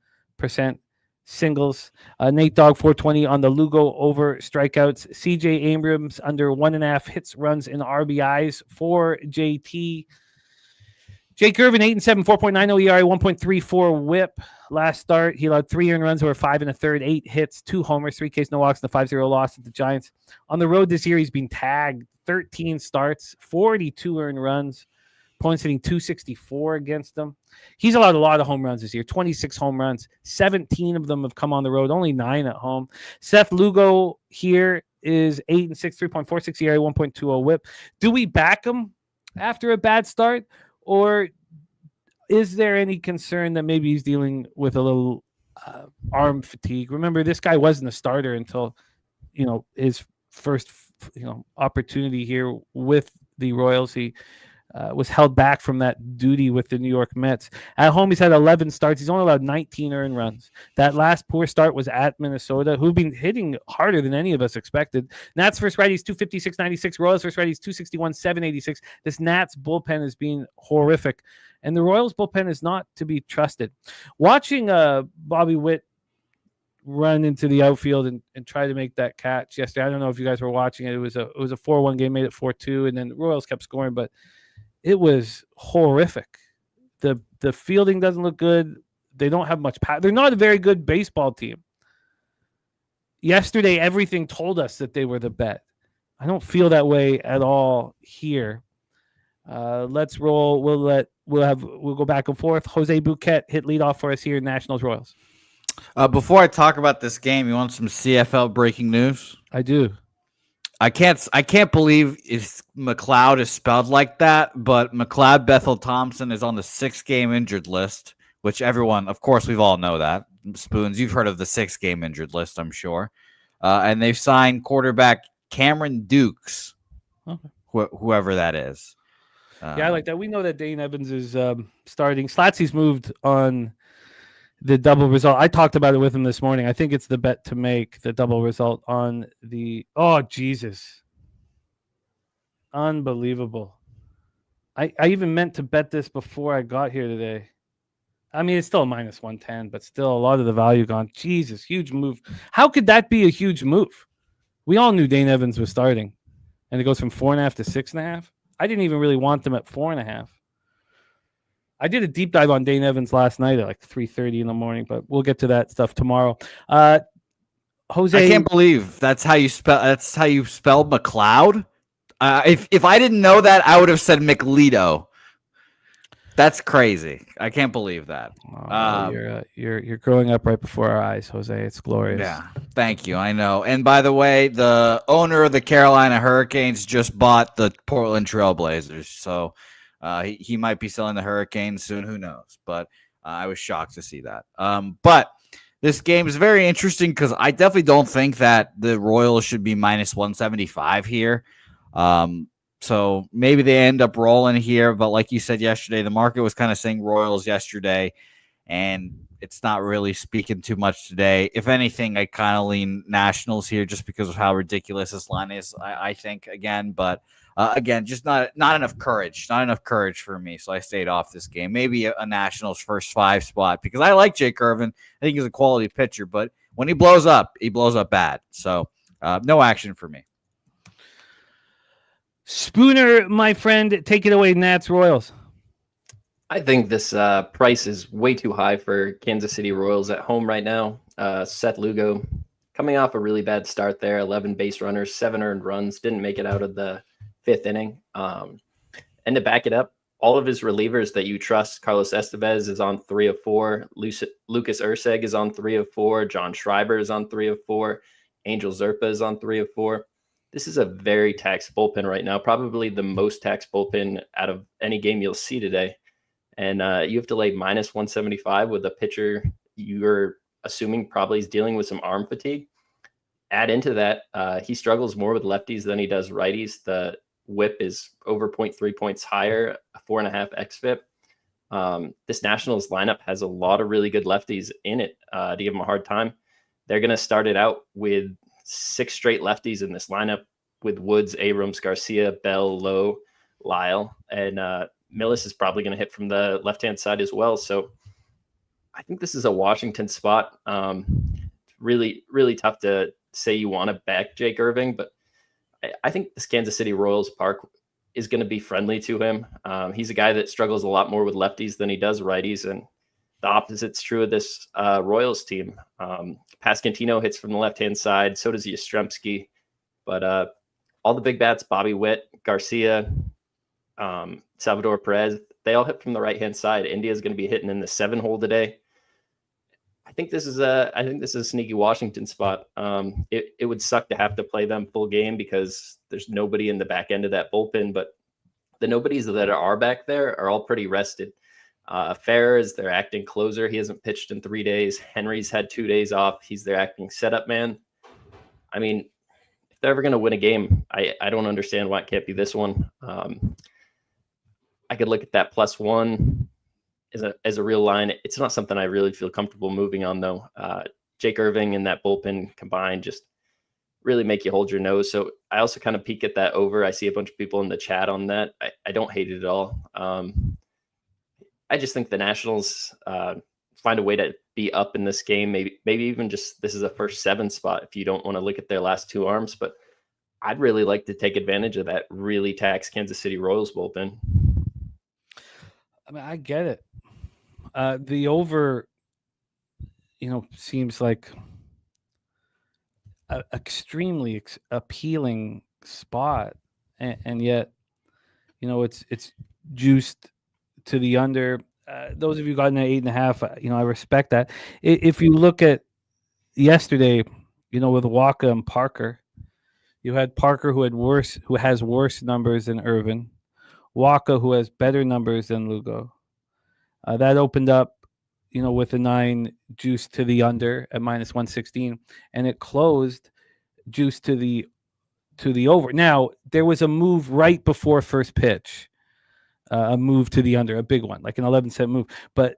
singles. Nate Dogg 420 on the Lugo over strikeouts. CJ Abrams under 1.5 hits, runs, and RBIs for JT. Jake Irvin 8-7, 4.90 ERA, 1.34 WHIP. Last start, he allowed 3 earned runs over 5 1/3, 8 hits, 2 homers, 3 Ks, no walks, and a 5-0 loss at the Giants. On the road this year, he's been tagged 13 starts, 42 earned runs, points hitting 264 against them. He's allowed a lot of home runs this year, 26 home runs. 17 of them have come on the road, only 9 at home. Seth Lugo here is 8-6, 3.46 ERA, 1.20 WHIP. Do we back him after a bad start, or is there any concern that maybe he's dealing with a little arm fatigue? Remember, this guy wasn't a starter until, his first, opportunity here with the Royals. He was held back from that duty with the New York Mets. At home, he's had 11 starts. He's only allowed 19 earned runs. That last poor start was at Minnesota, who've been hitting harder than any of us expected. Nats first righties, 256.96. Royals first righties, 261.786. This Nats bullpen has been horrific, and the Royals bullpen is not to be trusted. Watching Bobby Witt run into the outfield and try to make that catch yesterday. I don't know if you guys were watching it. It was a 4-1 game, made it 4-2, and then the Royals kept scoring, but it was horrific. The fielding doesn't look good. They don't have much power. They're not a very good baseball team. Yesterday, everything told us that they were the bet. I don't feel that way at all here. Let's roll. We'll go back and forth. Jose Bouquet hit leadoff for us here in Nationals Royals. Before I talk about this game, you want some CFL breaking news? I do. I can't believe McLeod is spelled like that, but McLeod Bethel Thompson is on the 6-game injured list, which everyone, of course, we've all know that. Spoons, you've heard of the 6-game injured list, I'm sure. And they've signed quarterback Cameron Dukes, Okay. Whoever that is. Yeah, I like that. We know that Dane Evans is starting. Slatsy's moved on the double result. I talked about it with him this morning. I think it's the bet to make, the double result on the... Oh, Jesus. Unbelievable. I even meant to bet this before I got here today. I mean, it's still a minus 110, but still a lot of the value gone. Jesus, huge move. How could that be a huge move? We all knew Dane Evans was starting, and it goes from 4.5 to 6.5. I didn't even really want them at 4.5. I did a deep dive on Dane Evans last night at like 3:30 in the morning, but we'll get to that stuff tomorrow. Jose, I can't believe that's how you spell McLeod. If I didn't know that, I would have said McLedo. That's crazy. I can't believe that. You're growing up right before our eyes, Jose. It's glorious. Yeah, thank you. I know. And by the way, the owner of the Carolina Hurricanes just bought the Portland Trailblazers, so he might be selling the Hurricanes soon. Who knows? But I was shocked to see that. But this game is very interesting because I definitely don't think that the Royals should be minus 175 here. So maybe they end up rolling here. But like you said yesterday, the market was kind of saying Royals yesterday, and it's not really speaking too much today. If anything, I kind of lean Nationals here just because of how ridiculous this line is, I think, again. But again, just not enough courage. Not enough courage for me, so I stayed off this game. Maybe a Nationals first 5 spot because I like Jake Irvin. I think he's a quality pitcher, but when he blows up bad. So no action for me. Spooner, my friend, take it away, Nats Royals. I think this price is way too high for Kansas City Royals at home right now. Seth Lugo coming off a really bad start there, 11 base runners, 7 earned runs, didn't make it out of the fifth inning. And to back it up, all of his relievers that you trust, Carlos Estevez is on 3 of 4. Lucas Urseg is on 3 of 4. John Schreiber is on 3 of 4. Angel Zerpa is on 3 of 4. This is a very taxed bullpen right now, probably the most taxed bullpen out of any game you'll see today. And you have to lay minus 175 with a pitcher you're assuming probably is dealing with some arm fatigue. Add into that, he struggles more with lefties than he does righties. The whip is over 0.3 points higher, a 4.5 xFIP. This Nationals lineup has a lot of really good lefties in it to give them a hard time. They're going to start it out with 6 straight lefties in this lineup with Woods, Abrams, Garcia, Bell, Lowe, Lyle, and Millis is probably going to hit from the left-hand side as well. So I think this is a Washington spot. Really, really tough to say you want to back Jake Irving, but I think this Kansas City Royals park is going to be friendly to him. He's a guy that struggles a lot more with lefties than he does righties, and the opposite's true of this Royals team. Pascantino hits from the left-hand side, so does Yastrzemski, but all the big bats, Bobby Witt, Garcia, Salvador Perez, they all hit from the right-hand side. India's going to be hitting in the 7-hole today. I think this is a sneaky Washington spot. It would suck to have to play them full game because there's nobody in the back end of that bullpen, but the nobodies that are back there are all pretty rested. Farrer is their acting closer. He hasn't pitched in 3 days. Henry's had 2 days off. He's their acting setup man. I mean, if they're ever going to win a game, I don't understand why it can't be this one. I could look at that +1 as a real line. It's not something I really feel comfortable moving on, though. Jake Irving and that bullpen combined just really make you hold your nose. So I also kind of peek at that over. I see a bunch of people in the chat on that. I don't hate it at all. I just think the Nationals find a way to be up in this game. Maybe even just this is a first 7 spot if you don't want to look at their last 2 arms. But I'd really like to take advantage of that really taxed Kansas City Royals bullpen. I mean, I get it. The over, seems like an extremely appealing spot, and yet, it's juiced to the under. Those of you got in at 8.5, I respect that. If you look at yesterday, with Waka and Parker, you had Parker who has worse numbers than Irvin, Waka who has better numbers than Lugo. That opened up, with a 9 juice to the under at -116, and it closed juice to the over. Now there was a move right before first pitch, a move to the under, a big one, like an 11-cent move. But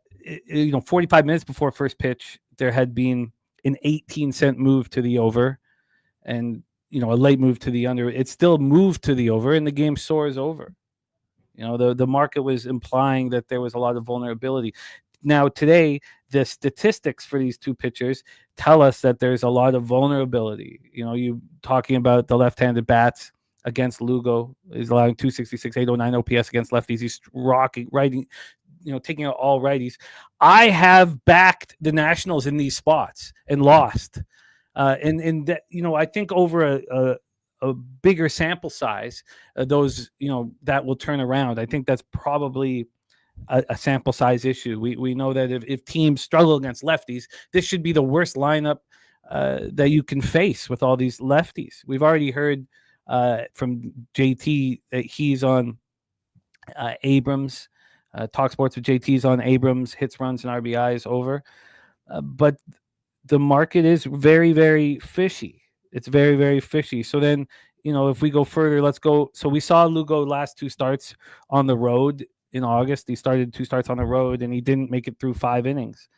45 minutes before first pitch, there had been an 18-cent move to the over, and a late move to the under. It still moved to the over, and the game soars over. The market was implying that there was a lot of vulnerability. Now, today, the statistics for these 2 pitchers tell us that there's a lot of vulnerability. You talking about the left-handed bats against Lugo. He's allowing 266, 809 OPS against lefties. He's taking out all righties. I have backed the Nationals in these spots and lost. And that, I think over a bigger sample size, those, that will turn around. I think that's probably a sample size issue. We know that if teams struggle against lefties, this should be the worst lineup that you can face with all these lefties. We've already heard from JT that he's on Abrams. Talk Sports with JT's on Abrams, hits, runs, and RBIs over. But the market is very, very fishy. It's very, very fishy. So then, if we go further, let's go. So we saw Lugo last 2 starts on the road in August. He started 2 starts on the road, and he didn't make it through 5 innings.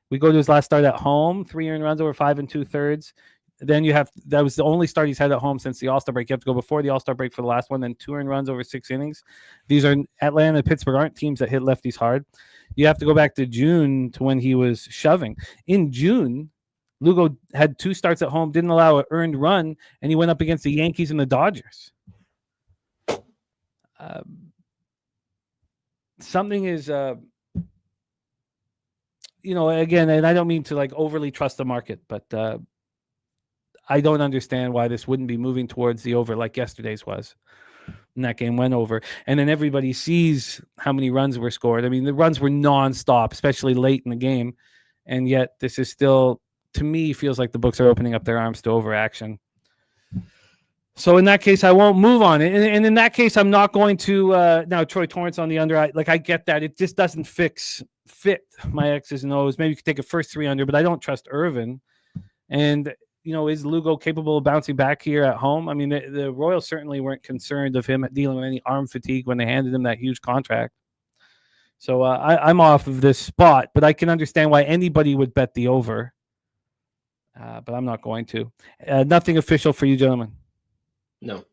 We go to his last start at home, 3 earned runs over 5 2/3. Then that was the only start he's had at home since the All-Star break. You have to go before the All-Star break for the last one, then 2 earned runs over 6 innings. These are Atlanta and Pittsburgh aren't teams that hit lefties hard. You have to go back to June to when he was shoving. In June, Lugo had 2 starts at home, didn't allow an earned run, and he went up against the Yankees and the Dodgers. Something is, again, and I don't mean to overly trust the market, but I don't understand why this wouldn't be moving towards the over like yesterday's was. And that game went over. And then everybody sees how many runs were scored. I mean, the runs were nonstop, especially late in the game. And yet this is still, to me, feels like the books are opening up their arms to overaction. So in that case, I won't move on it. And in that case, I'm not going to now Troy Torrance on the under. I get that. It just doesn't fit my X's and O's. Maybe you could take a first 3 under, but I don't trust Irvin. And is Lugo capable of bouncing back here at home? I mean, the Royals certainly weren't concerned of him dealing with any arm fatigue when they handed him that huge contract. So I'm off of this spot, but I can understand why anybody would bet the over. But I'm not going to. Nothing official for you, gentlemen. No.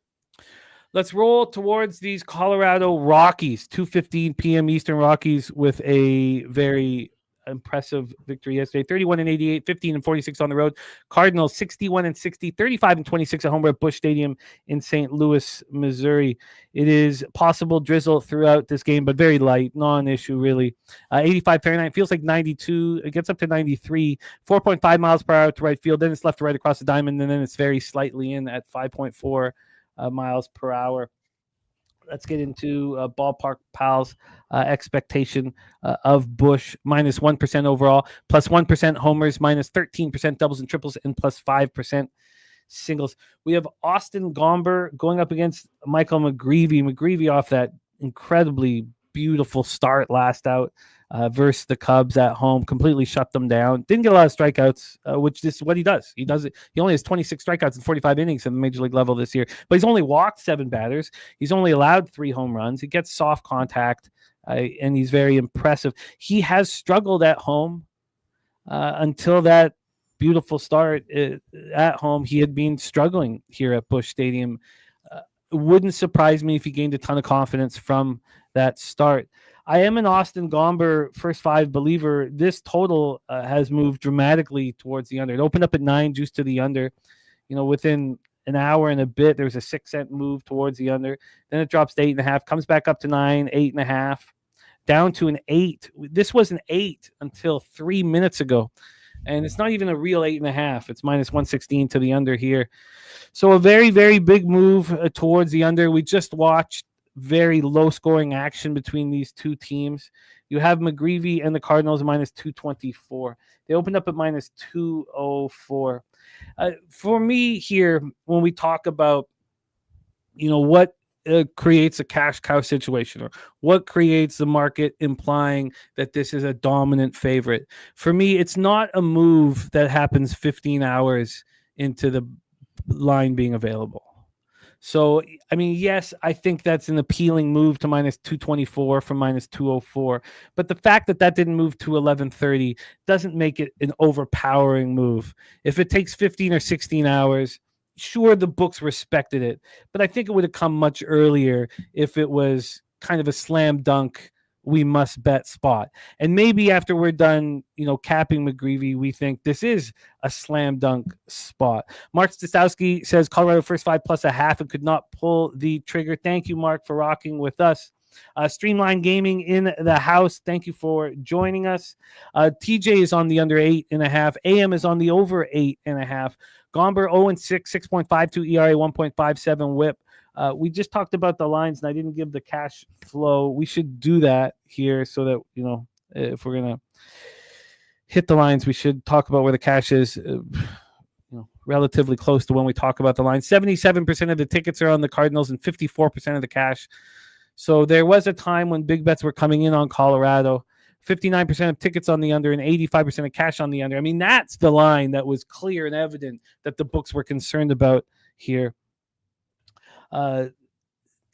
Let's roll towards these Colorado Rockies. 2:15 p.m. Eastern. Rockies with a very impressive victory yesterday. 31-88, 15-46 on the road. Cardinals 61-60, 35-26 at home at Busch Stadium in St. Louis, Missouri. It is possible drizzle throughout this game, but very light, non-issue really. 85 Fahrenheit, feels like 92. It gets up to 93. 4.5 miles per hour to right field. Then it's left to right across the diamond, and then it's very slightly in at 5.4 miles per hour. Let's get into Ballpark Pals expectation of Busch. Minus 1% overall, plus 1% homers, minus 13% doubles and triples, and plus 5% singles. We have Austin Gomber going up against Michael McGreevy. McGreevy off that incredibly beautiful start last out versus the Cubs at home, completely shut them down. Didn't get a lot of strikeouts, which is what he does. He does it. He only has 26 strikeouts in 45 innings at the major league level this year, but he's only walked 7 batters. He's only allowed 3 home runs. He gets soft contact, and he's very impressive. He has struggled at home until that beautiful start at home. He had been struggling here at Busch Stadium. It wouldn't surprise me if he gained a ton of confidence from that start. I am an Austin Gomber first 5 believer. This total has moved dramatically towards the under. It opened up at 9, juice to the under. Within an hour and a bit, there's a 6-cent move towards the under. Then it drops to 8.5, comes back up to 9, 8.5, down to an 8. This was an 8 until 3 minutes ago. And it's not even a real 8.5. It's minus 116 to the under here. So a very, very big move towards the under. We just watched very low scoring action between these two teams. You have McGreevy and the Cardinals minus 224. They opened up at minus 204. For me here, when we talk about, what creates a cash cow situation, or what creates the market implying that this is a dominant favorite, for me, it's not a move that happens 15 hours into the line being available. So, I mean, yes, I think that's an appealing move to minus 224 from minus 204. But the fact that that didn't move to 11:30 doesn't make it an overpowering move. If it takes 15 or 16 hours, sure, the books respected it. But I think it would have come much earlier if it was kind of a slam dunk, we must bet spot. And maybe after we're done, capping McGreevy, we think this is a slam dunk spot. Mark Stastowski says Colorado first 5 plus a half and could not pull the trigger. Thank you, Mark, for rocking with us. Streamline Gaming in the house. Thank you for joining us. TJ is on the under 8.5. AM is on the over 8.5. Gomber 0-6, 6.52 ERA, 1.57 WHIP. We just talked about the lines, and I didn't give the cash flow. We should do that here so that, if we're going to hit the lines, we should talk about where the cash is, relatively close to when we talk about the lines. 77% of the tickets are on the Cardinals and 54% of the cash. So there was a time when big bets were coming in on Colorado. 59% of tickets on the under and 85% of cash on the under. I mean, that's the line that was clear and evident that the books were concerned about here.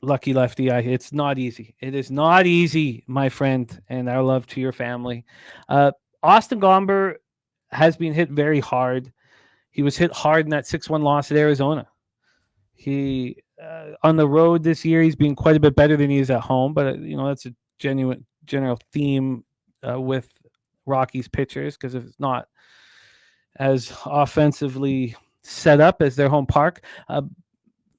Lucky Lefty, it's not easy. It is not easy, my friend, and our love to your family. Austin Gomber has been hit very hard. He was hit hard in that 6-1 loss at Arizona. He on the road this year, he's been quite a bit better than he is at home, but that's a general theme with Rockies pitchers, because if it's not as offensively set up as their home park.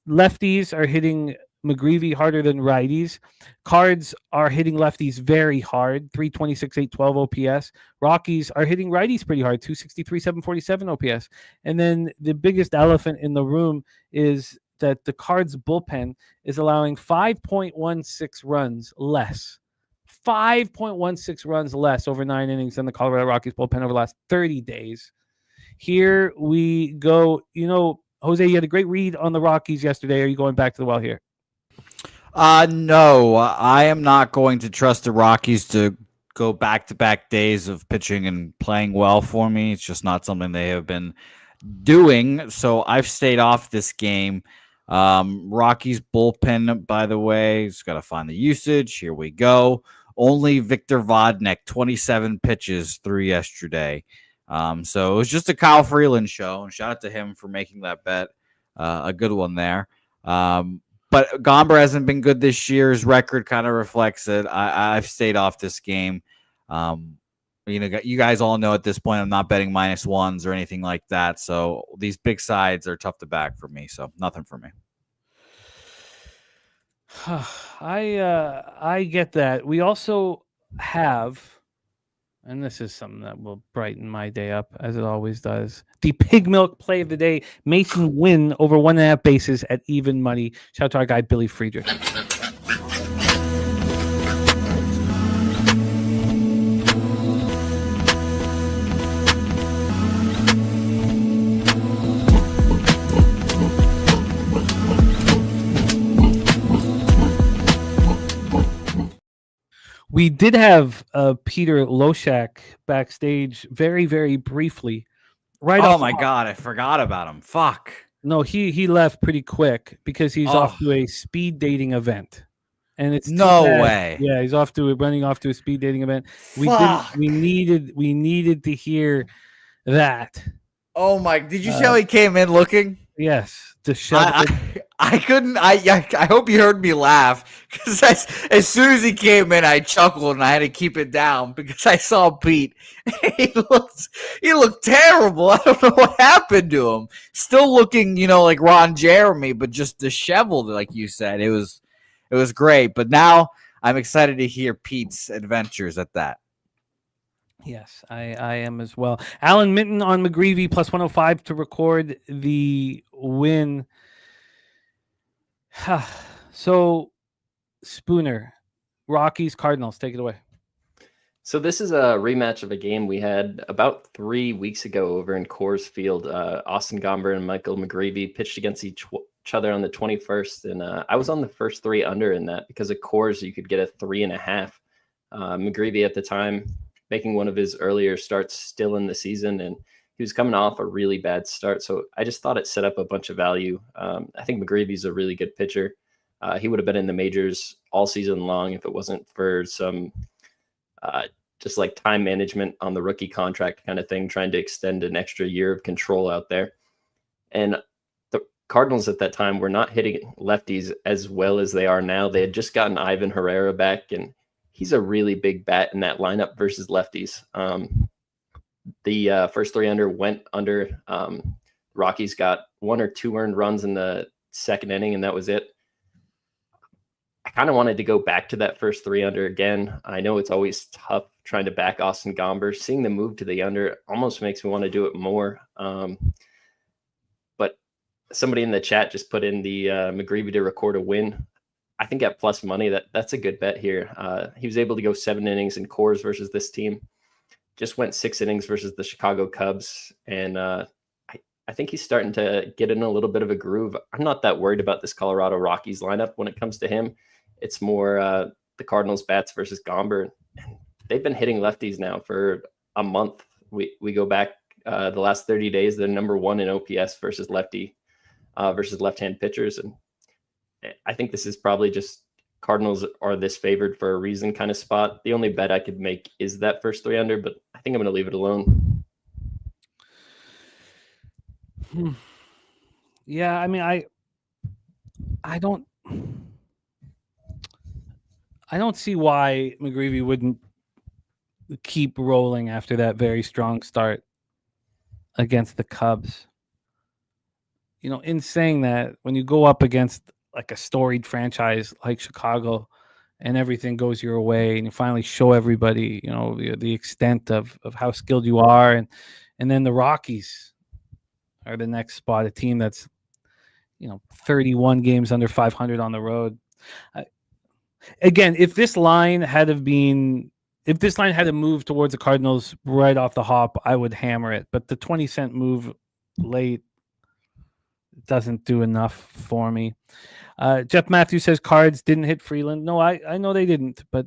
Lefties are hitting McGreevy harder than righties. Cards are hitting lefties very hard, 326, 812 OPS. Rockies are hitting righties pretty hard, 263, 747 OPS. And then the biggest elephant in the room is that the Cards bullpen is allowing 5.16 runs less. 5.16 runs less over 9 innings than the Colorado Rockies bullpen over the last 30 days. Here we go. Jose, you had a great read on the Rockies yesterday. Are you going back to the well here? No, I am not going to trust the Rockies to go back-to-back days of pitching and playing well for me. It's just not something they have been doing. So I've stayed off this game. Rockies bullpen, by the way, just got to find the usage. Here we go. Only Victor Vodnik, 27 pitches through yesterday. So it was just a Kyle Freeland show. And shout out to him for making that bet. A good one there. But Gomber hasn't been good this year. His record kind of reflects it. I've stayed off this game. You guys all know at this point I'm not betting -1s or anything like that. So these big sides are tough to back for me. So nothing for me. I get that. We also have, and this is something that will brighten my day up as it always does, the pig milk play of the day. Mason Wynn over 1.5 bases at even money. Shout out to our guy Billy Friedrich. We did have Peter Loshak backstage very, very briefly. Right. Oh my God, I forgot about him. Fuck. No, he left pretty quick because he's off to a speed dating event, and it's no way. Yeah, he's running off to a speed dating event. We needed to hear that. Oh my! Did you see how he came in looking? Yes. I couldn't. I hope you heard me laugh because as soon as he came in, I chuckled and I had to keep it down because I saw Pete. He looked terrible. I don't know what happened to him. Still looking, like Ron Jeremy, but just disheveled, like you said. It was great. But now I'm excited to hear Pete's adventures at that. Yes, I am as well. Alan Minton on McGreevy +105 to record the win. So, Spooner, Rockies, Cardinals, take it away. So this is a rematch of a game we had about 3 weeks ago over in Coors Field. Austin Gomber and Michael McGreevy pitched against each other on the 21st, and I was on the first 3 under in that because of Coors you could get a 3.5. McGreevy at the time making one of his earlier starts still in the season, and he was coming off a really bad start. So I just thought it set up a bunch of value. I think McGreevy's a really good pitcher. He would have been in the majors all season long if it wasn't for some just like time management on the rookie contract kind of thing, trying to extend an extra year of control out there. And the Cardinals at that time were not hitting lefties as well as they are now. They had just gotten Ivan Herrera back, and he's a really big bat in that lineup versus lefties. The first 3 under went under. Rockies got 1 or 2 earned runs in the second inning, and that was it. I kind of wanted to go back to that first 3 under again. I know it's always tough trying to back Austin Gomber. Seeing the move to the under almost makes me want to do it more. But somebody in the chat just put in the McGreevy to record a win. I think at plus money, that's a good bet here. He was able to go 7 innings in Coors versus this team. Just went 6 innings versus the Chicago Cubs. And I think he's starting to get in a little bit of a groove. I'm not that worried about this Colorado Rockies lineup when it comes to him. It's more the Cardinals bats versus Gomber. They've been hitting lefties now for a month. We go back the last 30 days. They're number 1 in OPS versus lefty versus left-hand pitchers. And I think this is probably just Cardinals are this favored for a reason kind of spot. The only bet I could make is that first 3 under, but I think I'm going to leave it alone. Yeah, I mean, I don't see why McGreevy wouldn't keep rolling after that very strong start against the Cubs. In saying that, when you go up against like a storied franchise like Chicago and everything goes your way and you finally show everybody, the extent of how skilled you are. And then the Rockies are the next spot, a team that's 31 games under 500 on the road. Again, if this line had to move towards the Cardinals right off the hop, I would hammer it. But the 20-cent move late doesn't do enough for me. Jeff Matthews says Cards didn't hit Freeland. No, I know they didn't, but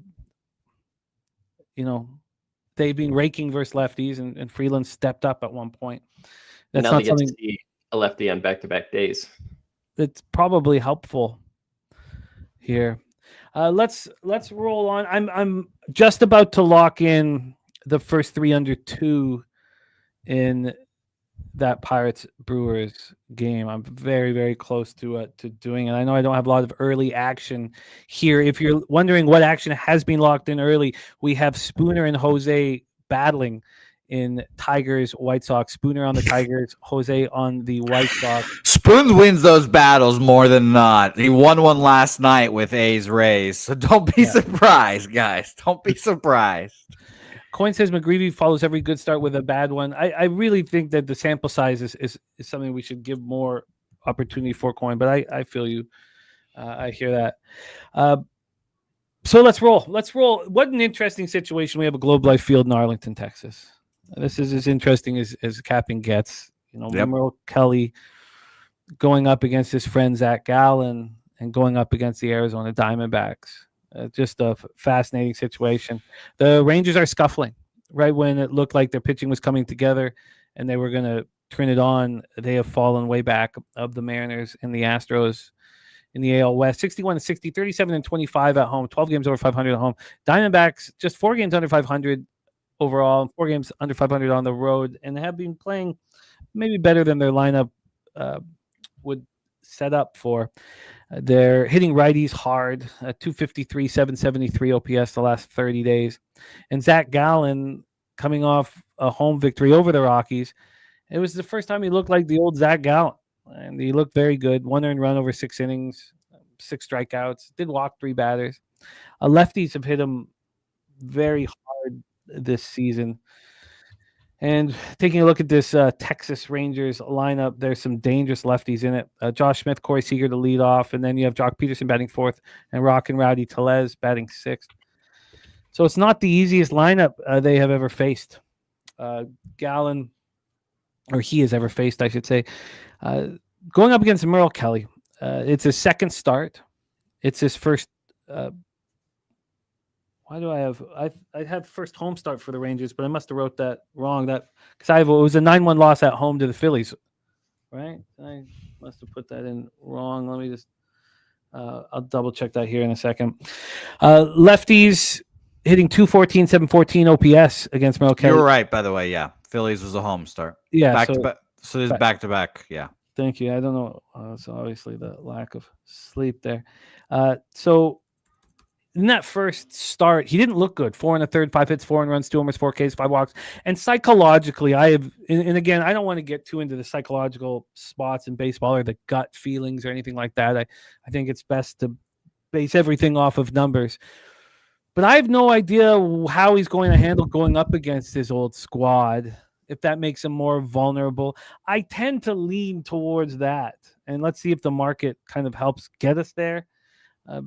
they've been raking versus lefties, and Freeland stepped up at one point. That's now not they get something. to see a lefty on back-to-back days. It's probably helpful here. Let's roll on. I'm just about to lock in the first 3 under 2 in that Pirates Brewers game. I'm very, very close to doing it. I know I don't have a lot of early action here. If you're wondering what action has been locked in early, we have Spooner and Jose battling in Tigers White Sox. Spooner on the Tigers, Jose on the White Sox. Spoons wins those battles more than not. He won one last night with A's Rays, so don't be surprised, guys. Don't be surprised. Coin says McGreevy follows every good start with a bad one. I really think that the sample size is something we should give more opportunity for, Coin, but I feel you. I hear that. So let's roll. What an interesting situation. We have a Globe Life Field in Arlington, Texas. This is as interesting as capping gets. Merrill Kelly going up against his friend Zach Gallen and going up against the Arizona Diamondbacks. Just a fascinating situation. The Rangers are scuffling right when it looked like their pitching was coming together and they were going to turn it on. They have fallen way back of the Mariners and the Astros in the AL West. 61-60, 37-25 at home, 12 games over 500 at home. Diamondbacks just 4 games under 500 overall, 4 games under 500 on the road, and have been playing maybe better than their lineup would set up for. They're hitting righties hard, 253, 773 OPS the last 30 days. And Zach Gallen coming off a home victory over the Rockies. It was the first time he looked like the old Zach Gallen, and he looked very good. 1 earned run over 6 innings, 6 strikeouts, did walk 3 batters. Lefties have hit him very hard this season. And taking a look at this Texas Rangers lineup, there's some dangerous lefties in it. Josh Smith, Corey Seager to lead off, and then you have Jock Peterson batting 4th, and Rock and Rowdy Tellez batting 6th. So it's not the easiest lineup they have ever faced. Gallen, or he has ever faced, I should say. Going up against Merrill Kelly, it's his second start. It's his first. Why do I have first home start for the Rangers, but I must have wrote that wrong. That because it was a 9-1 loss at home to the Phillies, right? I must have put that in wrong. Let me just I'll double check that here in a second. Lefties hitting 214, 714 OPS against Merrill Kelly. You're right, by the way. Yeah, Phillies was a home start. Yeah, back to back. So there's back to back. Yeah. Thank you. I don't know. So obviously the lack of sleep there. So in that first start, he didn't look good. 4 1/3, 5 hits, 4 runs, 2 homers, 4 Ks, 5 walks. And psychologically, and again, I don't want to get too into the psychological spots in baseball or the gut feelings or anything like that. I think it's best to base everything off of numbers. But I have no idea how he's going to handle going up against his old squad, if that makes him more vulnerable. I tend to lean towards that. And let's see if the market kind of helps get us there.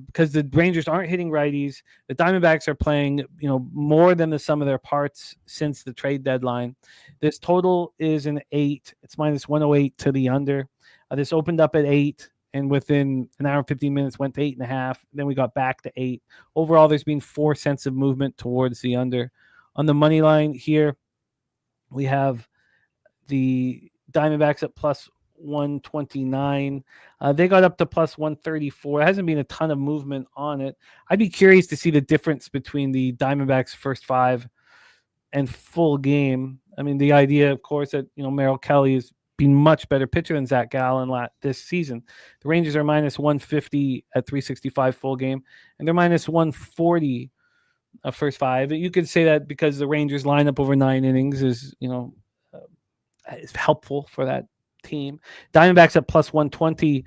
Because the Rangers aren't hitting righties. The Diamondbacks are playing, more than the sum of their parts since the trade deadline. This total is an 8. It's minus 108 to the under. This opened up at 8, and within an hour and 15 minutes went to 8.5. Then we got back to 8. Overall, there's been 4 cents of movement towards the under. On the money line here, we have the Diamondbacks at plus 129. They got up to plus 134. There hasn't been a ton of movement on it. I'd be curious to see the difference between the Diamondbacks first 5 and full game. I mean, the idea, of course, that Merrill Kelly has been much better pitcher than Zach Gallen this season. The Rangers are minus 150 at 365 full game, and they're minus 140 first 5. You could say that because the Rangers lineup over 9 innings is is helpful for that team. Diamondbacks at plus 120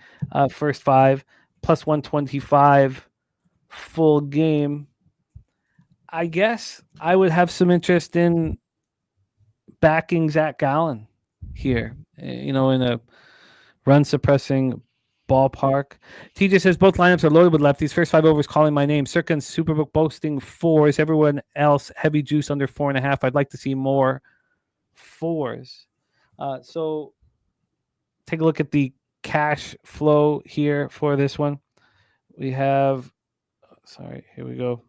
first 5, plus 125 full game. I guess I would have some interest in backing Zach Gallen here, in a run suppressing ballpark. TJ says both lineups are loaded with lefties. First 5 overs calling my name. Circa and Superbook boasting 4s. Everyone else heavy juice under 4.5. I'd like to see more 4s. So take a look at the cash flow here for this one. We have, here we go.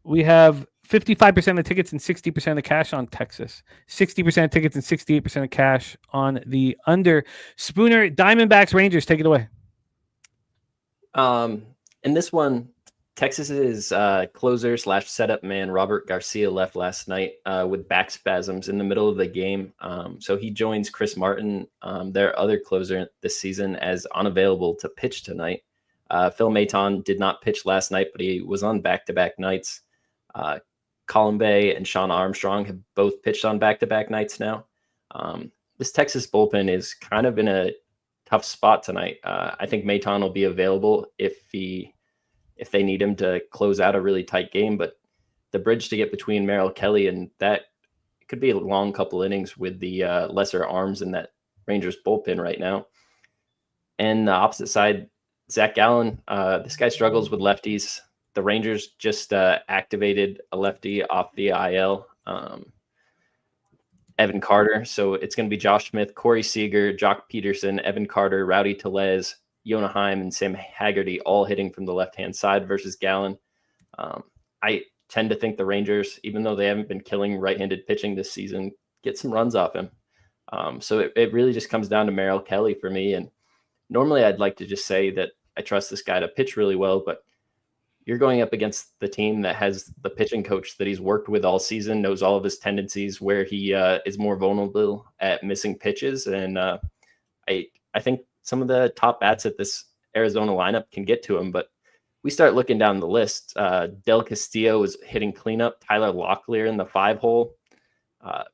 We have 55% of tickets and 60% of cash on Texas. 60% of tickets and 68% of cash on the under. Spooner, Diamondbacks, Rangers, take it away. In this one, Texas's closer / setup man Robert Garcia left last night with back spasms in the middle of the game. So he joins Chris Martin, their other closer this season, as unavailable to pitch tonight. Phil Maton did not pitch last night, but he was on back-to-back nights. Colin Bay and Sean Armstrong have both pitched on back-to-back nights now. This Texas bullpen is kind of in a tough spot tonight. I think Maton will be available if they need him to close out a really tight game, but the bridge to get between Merrill Kelly and that could be a long couple innings with the lesser arms in that Rangers bullpen right now. And the opposite side, Zach Gallen, this guy struggles with lefties. The Rangers just activated a lefty off the IL, Evan Carter. So it's going to be Josh Smith, Corey Seager, Jock Peterson, Evan Carter, Rowdy Tellez, Yona Heim, and Sam Haggerty all hitting from the left-hand side versus Gallen. I tend to think the Rangers, even though they haven't been killing right-handed pitching this season, get some runs off him. So it really just comes down to Merrill Kelly for me. And normally I'd like to just say that I trust this guy to pitch really well, but you're going up against the team that has the pitching coach that he's worked with all season, knows all of his tendencies, where he is more vulnerable at missing pitches. And I think some of the top bats at this Arizona lineup can get to him, but we start looking down the list. Del Castillo is hitting cleanup. Tyler Locklear in the 5-hole.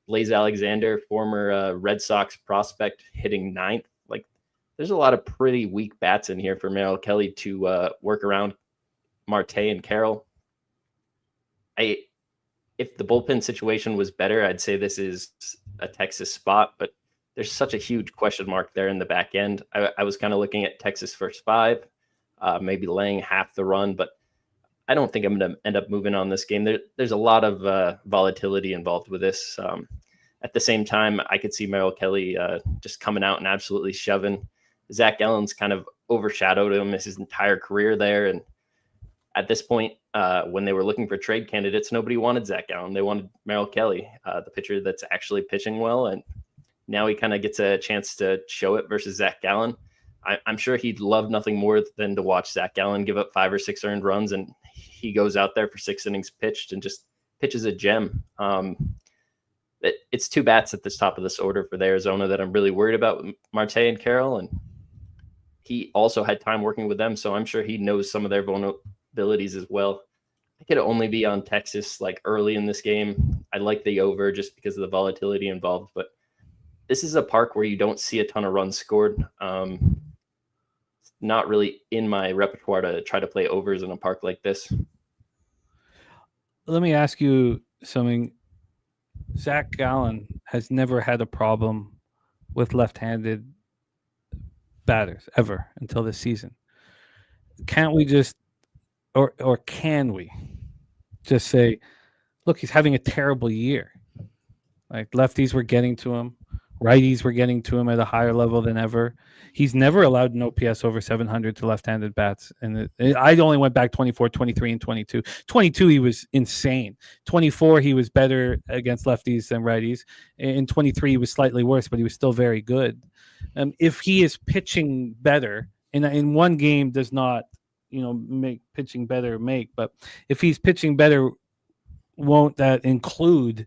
Blaze Alexander, former Red Sox prospect, hitting 9th. Like, there's a lot of pretty weak bats in here for Merrill Kelly to work around Marte and Carroll. If the bullpen situation was better, I'd say this is a Texas spot, but there's such a huge question mark there in the back end. I was kind of looking at Texas first 5, maybe laying half the run, but I don't think I'm going to end up moving on this game. There's a lot of volatility involved with this. At the same time, I could see Merrill Kelly just coming out and absolutely shoving. Zach Gallen's kind of overshadowed him his entire career there, and at this point, when they were looking for trade candidates, nobody wanted Zach Gallen. They wanted Merrill Kelly, the pitcher that's actually pitching well. And now he kind of gets a chance to show it versus Zach Gallen. I'm sure he'd love nothing more than to watch Zach Gallen give up 5 or 6 earned runs, and he goes out there for 6 innings pitched and just pitches a gem. It's 2 bats at the top of this order for the Arizona that I'm really worried about, Marte and Carroll. And he also had time working with them, so I'm sure he knows some of their vulnerabilities as well. I could only be on Texas like early in this game. I like the over just because of the volatility involved, but this is a park where you don't see a ton of runs scored. Not really in my repertoire to try to play overs in a park like this. Let me ask you something. Zach Gallen has never had a problem with left-handed batters ever until this season. Can't we just or can we just say, look, he's having a terrible year. Like, lefties were getting to him. Righties were getting to him at a higher level than ever. He's never allowed an OPS over 700 to left-handed bats. And I only went back 24, 23, and 22. 22, he was insane. 24, he was better against lefties than righties. In 23, he was slightly worse, but he was still very good. If he is pitching better, and in one game does not, make pitching better but if he's pitching better, won't that include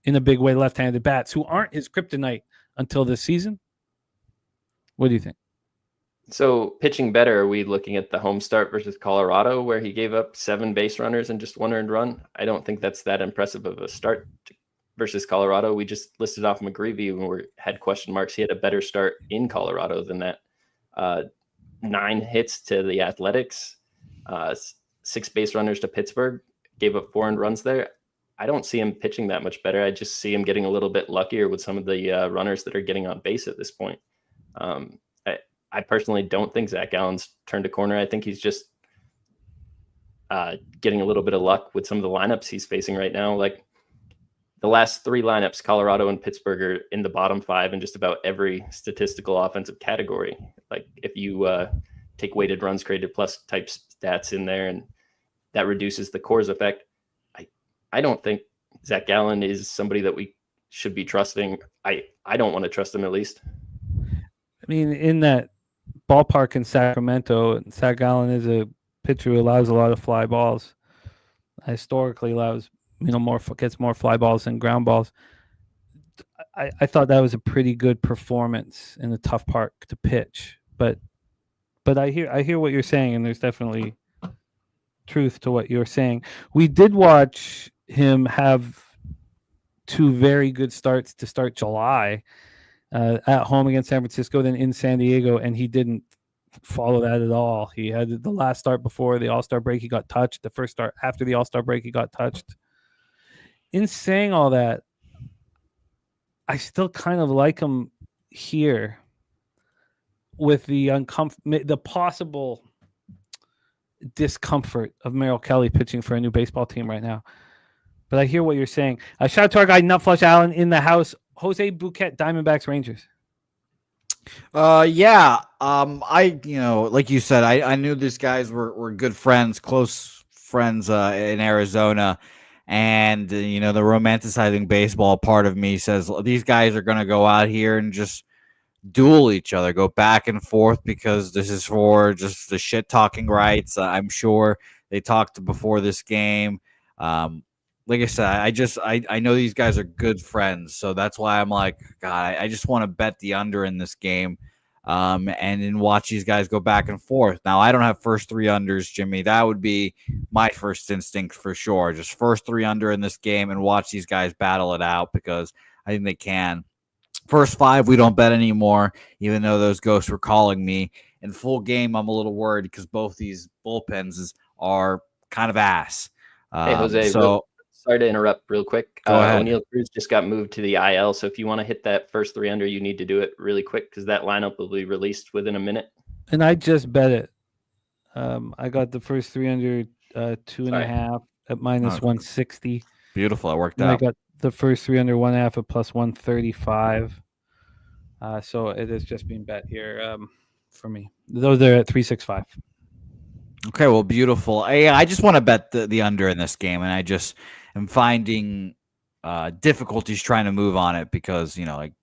in a big way left-handed bats who aren't his kryptonite until this season? What do you think? So pitching better, are we looking at the home start versus Colorado where he gave up 7 base runners and just 1 earned run? I don't think that's that impressive of a start versus Colorado. We just listed off McGreevy when we had question marks. He had a better start in Colorado than that. 9 hits to the Athletics, 6 base runners to Pittsburgh, gave up 4 earned runs there. I don't see him pitching that much better. I just see him getting a little bit luckier with some of the runners that are getting on base at this point. I personally don't think Zach Gallen's turned a corner. I think he's just getting a little bit of luck with some of the lineups he's facing right now. Like the last 3 lineups, Colorado and Pittsburgh are in the bottom 5 in just about every statistical offensive category. Like if you take weighted runs created plus type stats in there, and that reduces the Coors effect. I don't think Zach Gallen is somebody that we should be trusting. I don't want to trust him, at least. I mean, in that ballpark in Sacramento, Zach Gallen is a pitcher who allows a lot of fly balls. Historically allows, gets more fly balls than ground balls. I thought that was a pretty good performance in a tough park to pitch. But I hear what you're saying, and there's definitely truth to what you're saying. We did watch him have 2 very good starts to start July, at home against San Francisco, then in San Diego, and he didn't follow that at all. He had the last start before the All-Star break, he got touched. The first start after the All-Star break, he got touched. In saying all that, I still kind of like him here with the possible discomfort of Merrill Kelly pitching for a new baseball team right now. But I hear what you're saying. Shout out to our guy Nutflush Allen in the house. Jose Bouquet, Diamondbacks, Rangers. Yeah. Like you said, I knew these guys were good friends, close friends in Arizona. And, the romanticizing baseball part of me says these guys are going to go out here and just duel each other, go back and forth, because this is for just the shit talking rights. I'm sure they talked before this game. Like I said, I know these guys are good friends, so that's why I'm like, God, I just want to bet the under in this game, and then watch these guys go back and forth. Now, I don't have first 3 unders, Jimmy. That would be my first instinct for sure. Just first 3 under in this game and watch these guys battle it out, because I think they can. First 5, we don't bet anymore, even though those ghosts were calling me. In full game, I'm a little worried because both these bullpens are kind of ass. Hey, Jose, sorry to interrupt real quick. O'Neal Cruz just got moved to the IL, so if you want to hit that first 3 under, you need to do it really quick, because that lineup will be released within a minute. And I just bet it. I got the first 3 under 2.5 at minus 160. Beautiful. It worked and out. I got the first 3 under 1.5 at plus 135. So it has just been bet here for me. Those are at 365. Okay, well, beautiful. I just want to bet the under in this game, and I just am finding difficulties trying to move on it because,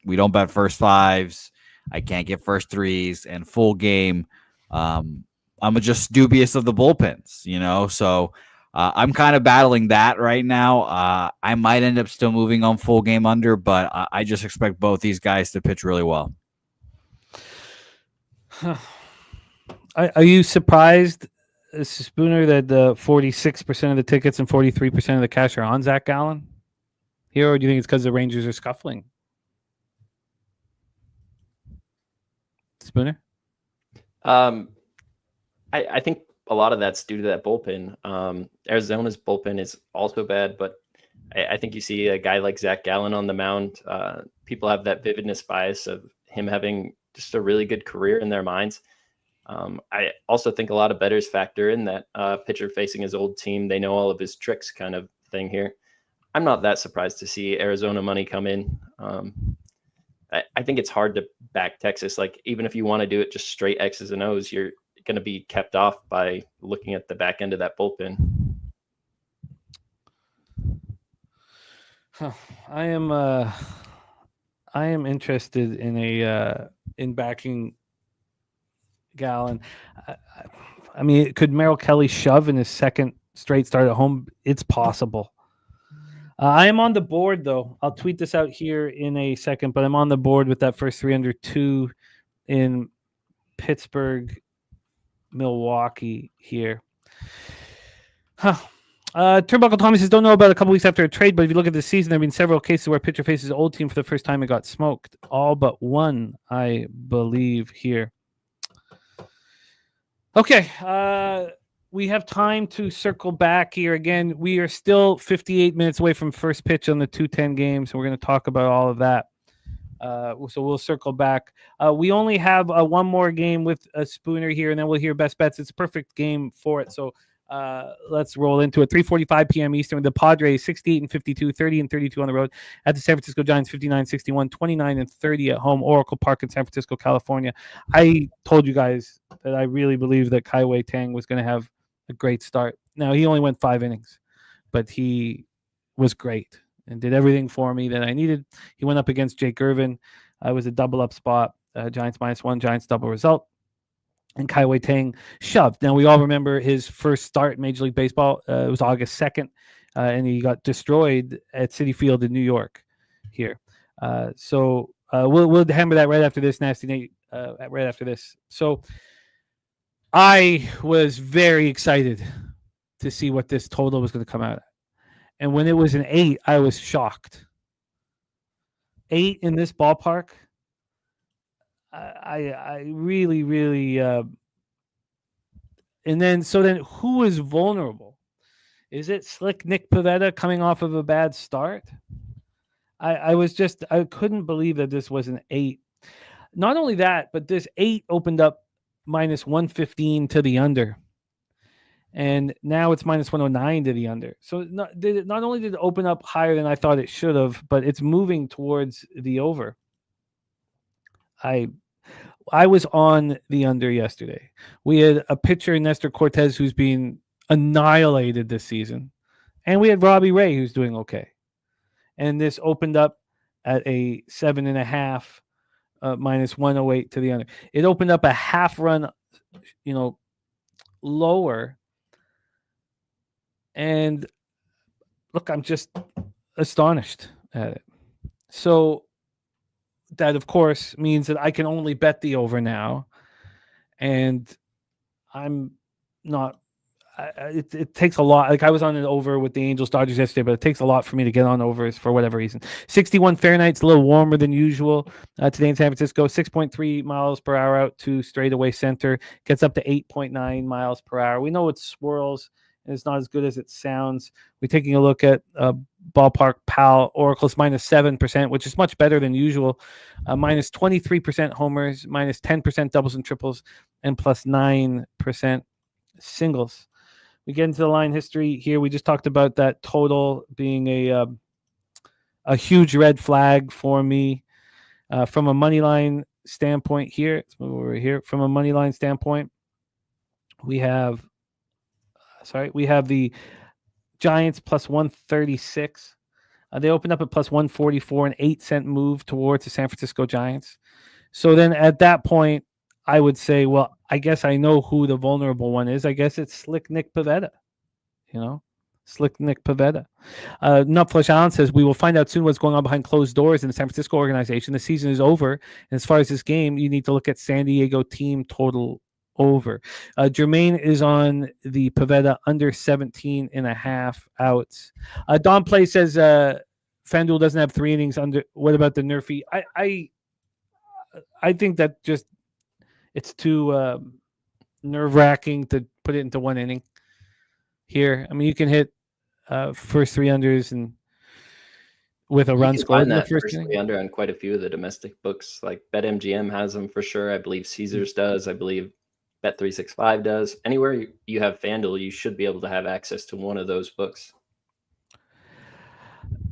we don't bet first 5s. I can't get first 3s, and full game. I'm just dubious of the bullpens, so I'm kind of battling that right now. I might end up still moving on full game under, but I just expect both these guys to pitch really well. Are you surprised, Spooner, that the 46% of the tickets and 43% of the cash are on Zach Gallen here, or do you think it's because the Rangers are scuffling? Spooner? I think a lot of that's due to that bullpen. Arizona's bullpen is also bad, but I think you see a guy like Zach Gallen on the mound. People have that vividness bias of him having just a really good career in their minds. I also think a lot of bettors factor in that pitcher facing his old team. They know all of his tricks kind of thing here. I'm not that surprised to see Arizona money come in. I think it's hard to back Texas. Like, even if you want to do it just straight X's and O's, you're going to be kept off by looking at the back end of that bullpen. I am interested in backing Gallen. I mean, could Merrill Kelly shove in his second straight start at home? It's possible. I am on the board, though. I'll tweet this out here in a second, but I'm on the board with that first 3 under 2 in Pittsburgh, Milwaukee here. Turnbuckle Tommy says, don't know about a couple weeks after a trade, but if you look at the season, there have been several cases where pitcher faces old team for the first time and got smoked. All but one, I believe, here. Okay, we have time to circle back here again. We are still 58 minutes away from first pitch on the 2:10 games, so we're going to talk about all of that So we'll circle back. We only have one more game with a Spooner here, and then we'll hear best bets. It's a perfect game for it. So let's roll into it. 3:45 p.m. Eastern. The Padres 68-52, 30-32 on the road at the San Francisco Giants 59-61, 29-30 at home. Oracle Park in San Francisco, California. I told you guys that I really believe that Kai Tang was going to have a great start. Now he only went 5 innings, but he was great and did everything for me that I needed. He went up against Jake Irvin. It was a double up spot. Giants -1, Giants double result. And Kai Tang shoved. Now, we all remember his first start in Major League Baseball. It was August 2nd, and he got destroyed at Citi Field in New York here. So we'll hammer that right after this, Nasty Nate, right after this. So I was very excited to see what this total was going to come out at. And when it was an 8, I was shocked. 8 in this ballpark. I really, really. And then who is vulnerable? Is it Slick Nick Pivetta coming off of a bad start? I couldn't believe that this was an 8. Not only that, but this 8 opened up -115 to the under. And now it's -109 to the under. So not only did it open up higher than I thought it should have, but it's moving towards the over. I was on the under yesterday. We had a pitcher, Nestor Cortez, who's been annihilated this season. And we had Robbie Ray, who's doing okay. And this opened up at a 7.5, -108 to the under. It opened up a half run, lower. And look, I'm just astonished at it. So that, of course, means that I can only bet the over now. And I'm not, it takes a lot. Like, I was on an over with the Angels Dodgers yesterday, but it takes a lot for me to get on overs for whatever reason. 61 Fahrenheit's a little warmer than usual today in San Francisco. 6.3 miles per hour out to straightaway center. Gets up to 8.9 miles per hour. We know it swirls. And it's not as good as it sounds. We're taking a look at Ballpark Pal. Oracle's -7%, which is much better than usual. -23% homers, -10% doubles and triples, and +9% singles. We get into the line history here. We just talked about that total being a huge red flag for me. From a money line standpoint here, let's move over here. From a money line standpoint, we have the Giants +136. They opened up at +144, an 8-cent move towards the San Francisco Giants. So then at that point, I would say, well, I guess I know who the vulnerable one is. I guess it's Slick Nick Pivetta. Slick Nick Pivetta. Nutflesh Allen says, we will find out soon what's going on behind closed doors in the San Francisco organization. The season is over. And as far as this game, you need to look at San Diego team total over. Jermaine is on the Pivetta under 17.5 outs. Don Play says FanDuel doesn't have 3 innings under. What about the Nerfy? I think that just it's too nerve-wracking to put it into 1 inning here. I mean, you can hit first 3 unders and with a run scored in the first inning. 3 under on quite a few of the domestic books. Like BetMGM has them for sure. I believe Caesars does. I believe Bet365 does. Anywhere you have FanDuel, you should be able to have access to one of those books.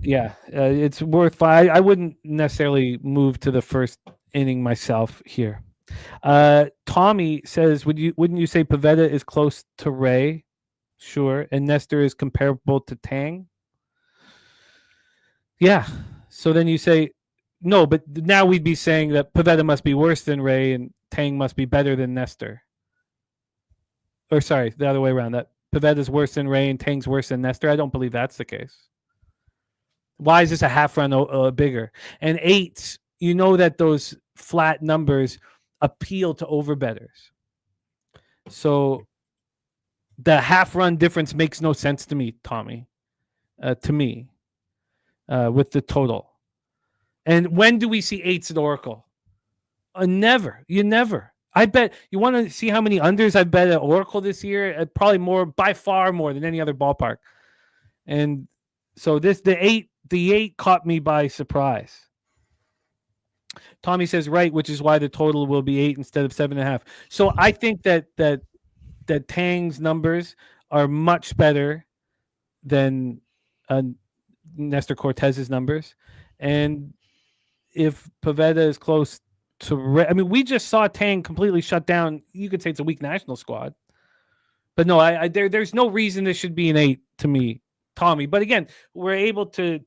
Yeah, it's worth. I wouldn't necessarily move to the first inning myself here. Tommy says, wouldn't you say Pivetta is close to Ray? Sure. And Nestor is comparable to Tang? Yeah. So then you say, no, but now we'd be saying that Pivetta must be worse than Ray and Tang must be better than Nestor. Or sorry, the other way around. That Pivetta's worse than Ray and Tang's worse than Nestor. I don't believe that's the case. Why is this a half run bigger? And 8, you know that those flat numbers appeal to overbettors. So the half run difference makes no sense to me, Tommy. To me, with the total. And when do we see 8s at Oracle? Never. You never. I bet you want to see how many unders I bet at Oracle this year. Probably more, by far more than any other ballpark. And so the 8 caught me by surprise. Tommy says right, which is why the total will be 8 instead of 7.5. So I think that Tang's numbers are much better than Nestor Cortez's numbers, and if Pivetta is close to, I mean, we just saw Tang completely shut down. You could say it's a weak national squad, but no, there's no reason this should be an 8 to me, Tommy. But again, we're able to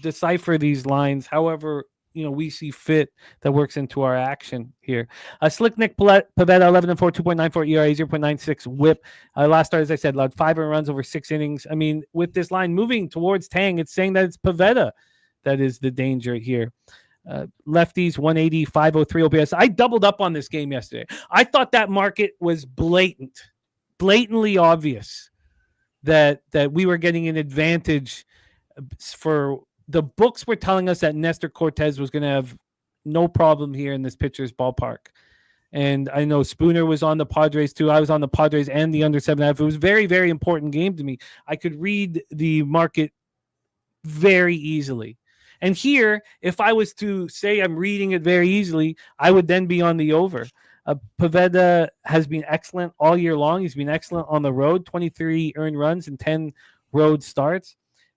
decipher these lines however we see fit that works into our action here. Slick Nick Pivetta, 11-4, 2.94 ERA, 0.96 WHIP. Last start, as I said, allowed 5 runs over 6 innings. I mean, with this line moving towards Tang, it's saying that it's Pivetta that is the danger here. Lefties 180, 503 OPS. I doubled up on this game yesterday. I thought that market was blatantly obvious that we were getting an advantage. For the books were telling us that Nestor Cortez was going to have no problem here in this pitcher's ballpark. And I know Spooner was on the Padres too. I was on the Padres and the under 7.5. It was a very, very important game to me. I could read the market very easily. And here, if I was to say I'm reading it very easily, I would then be on the over. Pivetta has been excellent all year long. He's been excellent on the road, 23 earned runs and 10 road starts.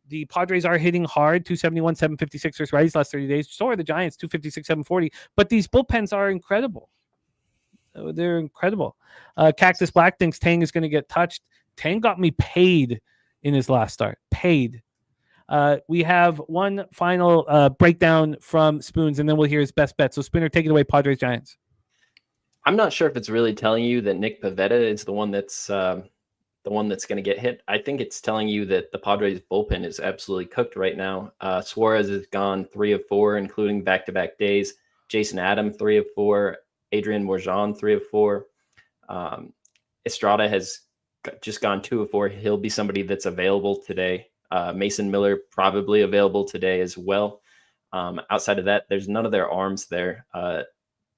The Padres are hitting hard, 271, 756 versus righties last 30 days. So are the Giants, 256, 740. But these bullpens are incredible. They're incredible. Cactus Black thinks Tang is going to get touched. Tang got me paid in his last start. Paid. We have one final breakdown from Spoons, and then we'll hear his best bet. So, Spooner, take it away, Padres Giants. I'm not sure if it's really telling you that Nick Pivetta is the one that's going to get hit. I think it's telling you that the Padres bullpen is absolutely cooked right now. Suarez has gone 3 of 4, including back-to-back days. Jason Adam, 3 of 4. Adrian Morjan, 3 of 4. Estrada has just gone 2 of 4. He'll be somebody that's available today. Mason Miller probably available today as well. Outside of that, there's none of their arms there.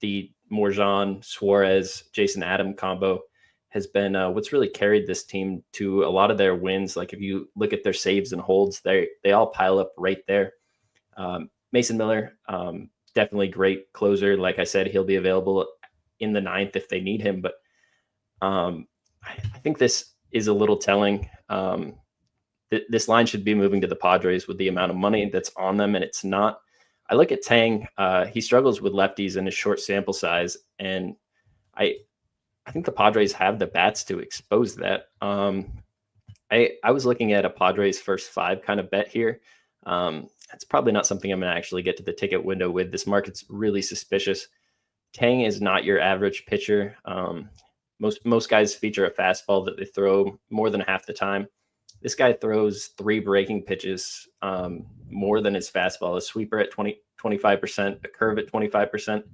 The Morjan, Suarez, Jason Adam combo has been what's really carried this team to a lot of their wins. Like if you look at their saves and holds, they all pile up right there. Mason Miller, definitely great closer. Like I said, he'll be available in the 9th if they need him. But I think this is a little telling. This line should be moving to the Padres with the amount of money that's on them, and it's not. I look at Tang. He struggles with lefties in a short sample size, and I think the Padres have the bats to expose that. I was looking at a Padres first 5 kind of bet here. It's probably not something I'm going to actually get to the ticket window with. This market's really suspicious. Tang is not your average pitcher. Most guys feature a fastball that they throw more than half the time. This guy throws 3 breaking pitches more than his fastball, a sweeper at 25%, a curve at 25%, and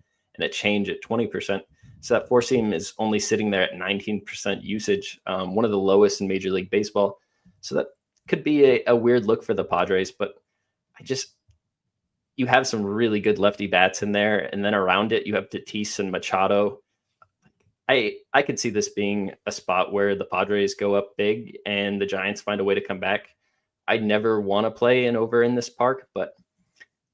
a change at 20%. So that 4-seam is only sitting there at 19% usage, one of the lowest in Major League Baseball. So that could be a weird look for the Padres, but you have some really good lefty bats in there, and then around it you have Tatis and Machado. I could see this being a spot where the Padres go up big and the Giants find a way to come back. I never want to play an over in this park, but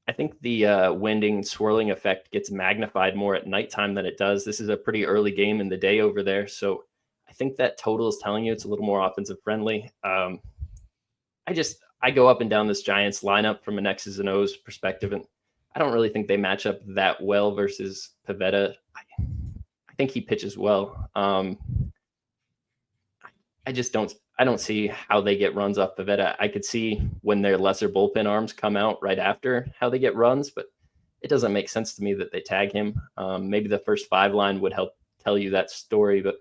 I think the winding, swirling effect gets magnified more at nighttime than it does. This is a pretty early game in the day over there, so I think that total is telling you it's a little more offensive friendly. I go up and down this Giants lineup from an X's and O's perspective, and I don't really think they match up that well versus Pivetta. I think he pitches well. I don't see how they get runs off Pivetta. I could see when their lesser bullpen arms come out right after how they get runs, but it doesn't make sense to me that they tag him. Maybe the first 5 line would help tell you that story, but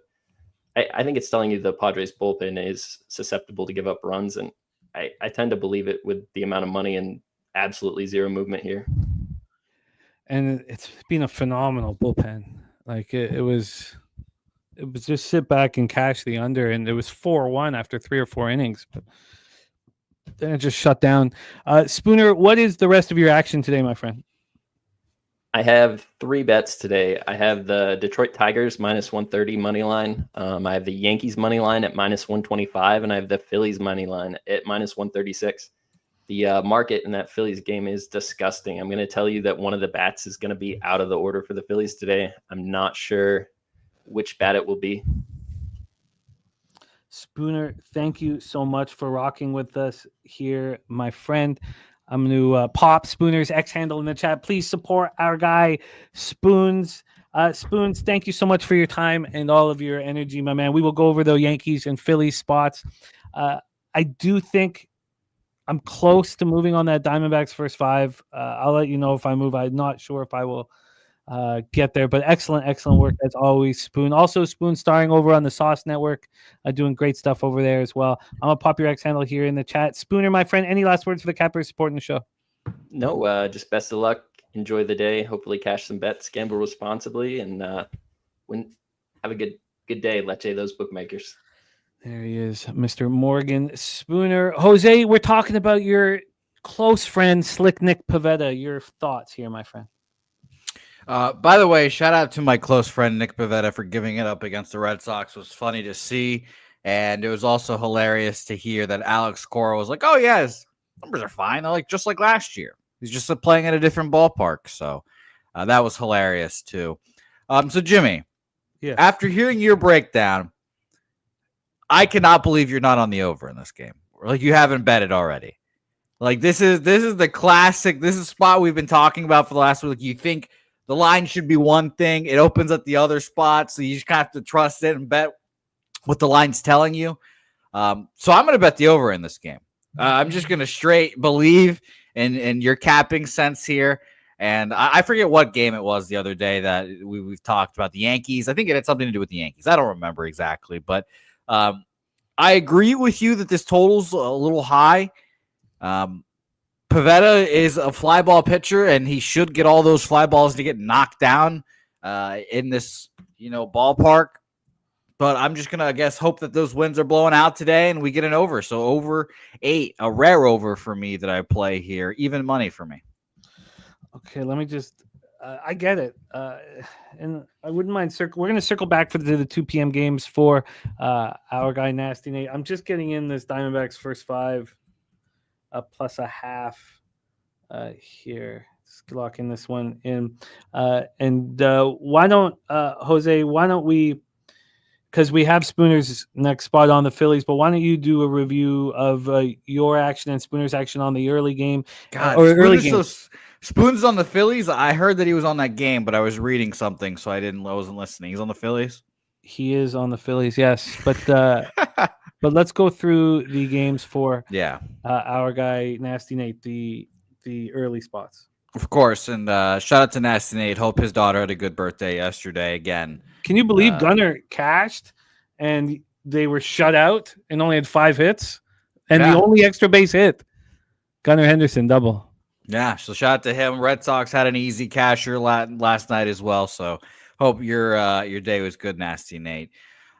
I think it's telling you the Padres bullpen is susceptible to give up runs, and I tend to believe it with the amount of money and absolutely zero movement here. And it's been a phenomenal bullpen. Like it was just sit back and cash the under, and it was 4-1 after 3 or 4 innings, but then it just shut down. Spooner, what is the rest of your action today, my friend? I have 3 bets today. I have the Detroit Tigers -130 money line. I have the Yankees money line at -125, and I have the Phillies money line at -136. The market in that Phillies game is disgusting. I'm going to tell you that one of the bats is going to be out of the order for the Phillies today. I'm not sure which bat it will be. Spooner, thank you so much for rocking with us here, my friend. I'm going to pop Spooner's X handle in the chat. Please support our guy, Spoons. Spoons, thank you so much for your time and all of your energy, my man. We will go over the Yankees and Phillies spots. I do think I'm close to moving on that Diamondbacks first 5. I'll let you know if I move. I'm not sure if I will get there, but excellent work as always, Spoon. Also, Spoon starring over on the Sauce Network, doing great stuff over there as well. I'm gonna pop your X handle here in the chat. Spooner, my friend, any last words for the cappers supporting the show? No, just best of luck. Enjoy the day. Hopefully cash some bets, gamble responsibly, and have a good day. Leche those bookmakers. There he is, Mr. Morgan Spooner. Jose, we're talking about your close friend, Slick Nick Pivetta. Your thoughts here, my friend. By the way, shout out to my close friend Nick Pivetta for giving it up against the Red Sox. It was funny to see, and it was also hilarious to hear that Alex Cora was like, "Oh yeah, his numbers are fine. They're like just like last year. He's just playing at a different ballpark." So that was hilarious too. So Jimmy, yeah, after hearing your breakdown, I cannot believe you're not on the over in this game. Like you haven't bet it already. Like this is the classic. This is a spot we've been talking about for the last week. You think the line should be one thing. It opens up the other spot, so you just kind of have to trust it and bet what the line's telling you. So I'm going to bet the over in this game. I'm just going to straight believe in your capping sense here. And I forget what game it was the other day that we've talked about the Yankees. I think it had something to do with the Yankees. I don't remember exactly, but I agree with you that this total's a little high. Pivetta is a fly ball pitcher, and he should get all those fly balls to get knocked down in this, ballpark. But I'm just going to, I guess, hope that those winds are blowing out today and we get an over. So over 8, a rare over for me that I play here, even money for me. Okay, let me just I get it. And I wouldn't mind we're going to circle back for the 2 p.m. games for our guy, Nasty Nate. I'm just getting in this Diamondbacks first 5 plus a half here. Let's lock in this one in. And why don't, Jose, because we have Spooner's next spot on the Phillies, but why don't you do a review of your action and Spooner's action on the early game? Spoon's on the Phillies. I heard that he was on that game, but I was reading something, so I wasn't listening. He's on the Phillies? He is on the Phillies, yes. But but let's go through the games for our guy, Nasty Nate, the early spots. Of course, and shout out to Nasty Nate. Hope his daughter had a good birthday yesterday again. Can you believe Gunnar cashed and they were shut out and only had 5 hits? And the only extra base hit, Gunnar Henderson double. Yeah, so shout out to him. Red Sox had an easy casher last night as well. So hope your day was good, Nasty Nate.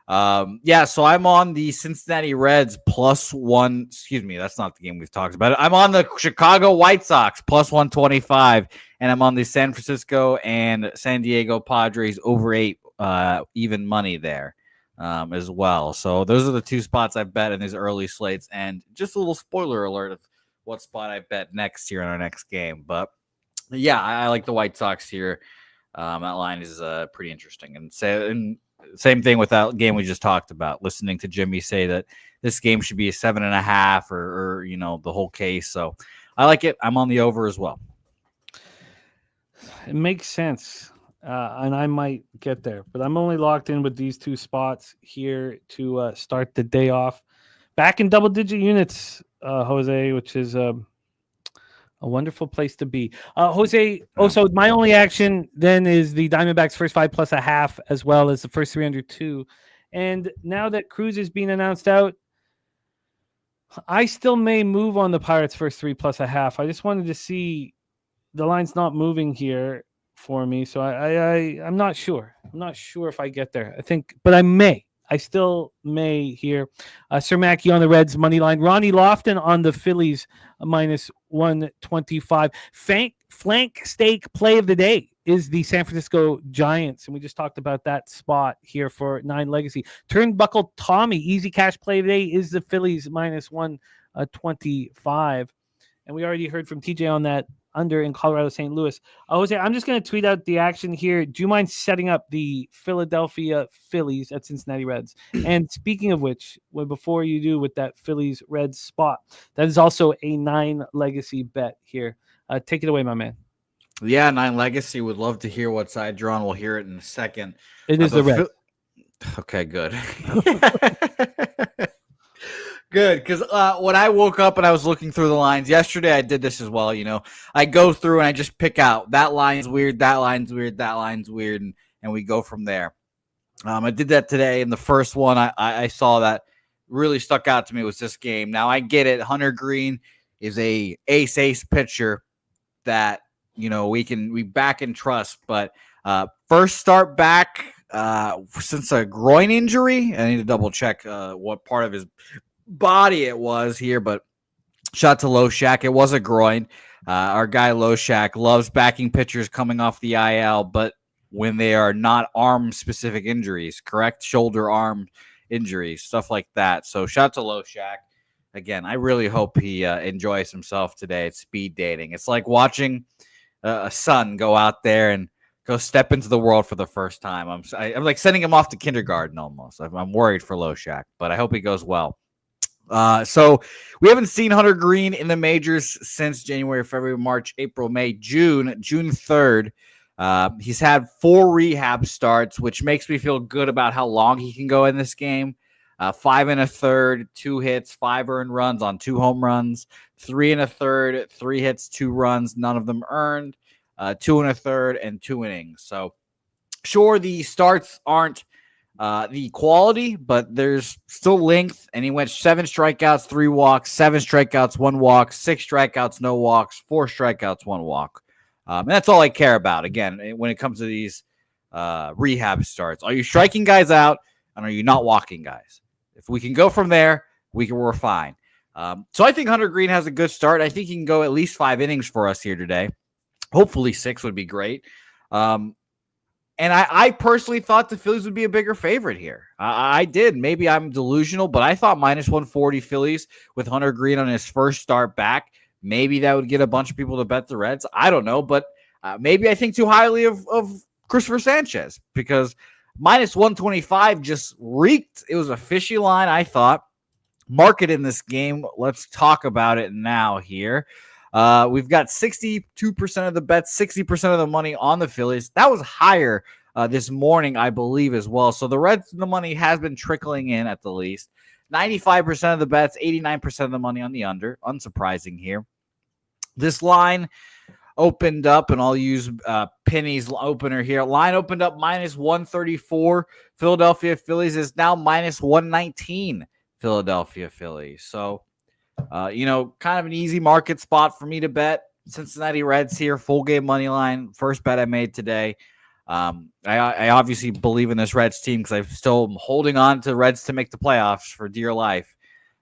So I'm on the Cincinnati Reds +1. Excuse me, that's not the game we've talked about. I'm on the Chicago White Sox +125, and I'm on the San Francisco and San Diego Padres over 8 even money there as well. So those are the 2 spots I bet in these early slates, and just a little spoiler alert of what spot I bet next here in our next game. But yeah, I like the White Sox here. That line is pretty interesting, and same thing with that game we just talked about. Listening to Jimmy say that this game should be a 7.5 or the whole case. So I like it. I'm on the over as well. It makes sense. And I might get there, but I'm only locked in with these 2 spots here to start the day off. Back in double-digit units, Jose, which is a wonderful place to be. Jose, so my only action then is the Diamondbacks first 5 plus a half, as well as the first 302. And now that Cruz is being announced out, I still may move on the Pirates first 3 plus a half. I just wanted to see the line's not moving here for me, so I'm not sure. I'm not sure if I get there. But I may. I still may here. Sir Mackey on the Reds money line. Ronnie Lofton on the Phillies -125. Flank stake play of the day is the San Francisco Giants, and we just talked about that spot here for 9 legacy. Turnbuckle Tommy easy cash play of the day is the Phillies -125. And we already heard from TJ on that under in Colorado, St. Louis. Jose, I'm just going to tweet out the action here. Do you mind setting up the Philadelphia Phillies at Cincinnati Reds? And speaking of which, before you do with that Phillies Reds spot, that is also a 9 legacy bet here. Take it away, my man. Yeah, 9 legacy. Would love to hear what side you're on. We'll hear it in a second. It is the Reds. Okay, good. Good, because when I woke up and I was looking through the lines yesterday, I did this as well. I go through and I just pick out that line's weird, that line's weird, that line's weird, and we go from there. I did that today, and the first one I saw that really stuck out to me was this game. Now I get it. Hunter Green is a ace pitcher that we back and trust, but first start back since a groin injury. I need to double check what part of his body it was here, but shout to Loshak. It was a groin. Our guy Loshak loves backing pitchers coming off the IL, but when they are not arm specific injuries, correct? Shoulder, arm injuries, stuff like that. So shout to Loshak. Again, I really hope he enjoys himself today at speed dating. It's like watching a son go out there and go step into the world for the first time. I'm like sending him off to kindergarten almost. I'm worried for Loshak, but I hope he goes well. So we haven't seen Hunter Green in the majors since January, February, March, April, May, June 3rd. He's had 4 rehab starts, which makes me feel good about how long he can go in this game. 5 1/3, 2 hits, 5 earned runs on 2 home runs, 3 1/3, 3 hits, 2 runs, none of them earned, 2 1/3, and 2 innings. So sure, the starts aren't the quality, but there's still length, and he went 7 strikeouts, 3 walks, 7 strikeouts, 1 walk, 6 strikeouts, no walks, 4 strikeouts, 1 walk. And that's all I care about, again, when it comes to these rehab starts. Are you striking guys out, and are you not walking guys? If we can go from there, we're fine. So I think Hunter Green has a good start. I think he can go at least 5 innings for us here today. Hopefully 6 would be great. And I personally thought the Phillies would be a bigger favorite here. I did. Maybe I'm delusional, but I thought -140 Phillies with Hunter Green on his first start back. Maybe that would get a bunch of people to bet the Reds. I don't know, but maybe I think too highly of Christopher Sanchez because -125 just reeked. It was a fishy line, I thought. Market in this game. Let's talk about it now here. We've got 62% of the bets, 60% of the money on the Phillies. That was higher this morning, I believe, as well. So the Reds, the money has been trickling in at the least. 95% of the bets, 89% of the money on the under. Unsurprising here. This line opened up, and I'll use Penny's opener here. Line opened up -134. Philadelphia Phillies is now -119 Philadelphia Phillies. So kind of an easy market spot for me to bet. Cincinnati Reds here, full game money line. First bet I made today. I obviously believe in this Reds team because I'm still holding on to Reds to make the playoffs for dear life.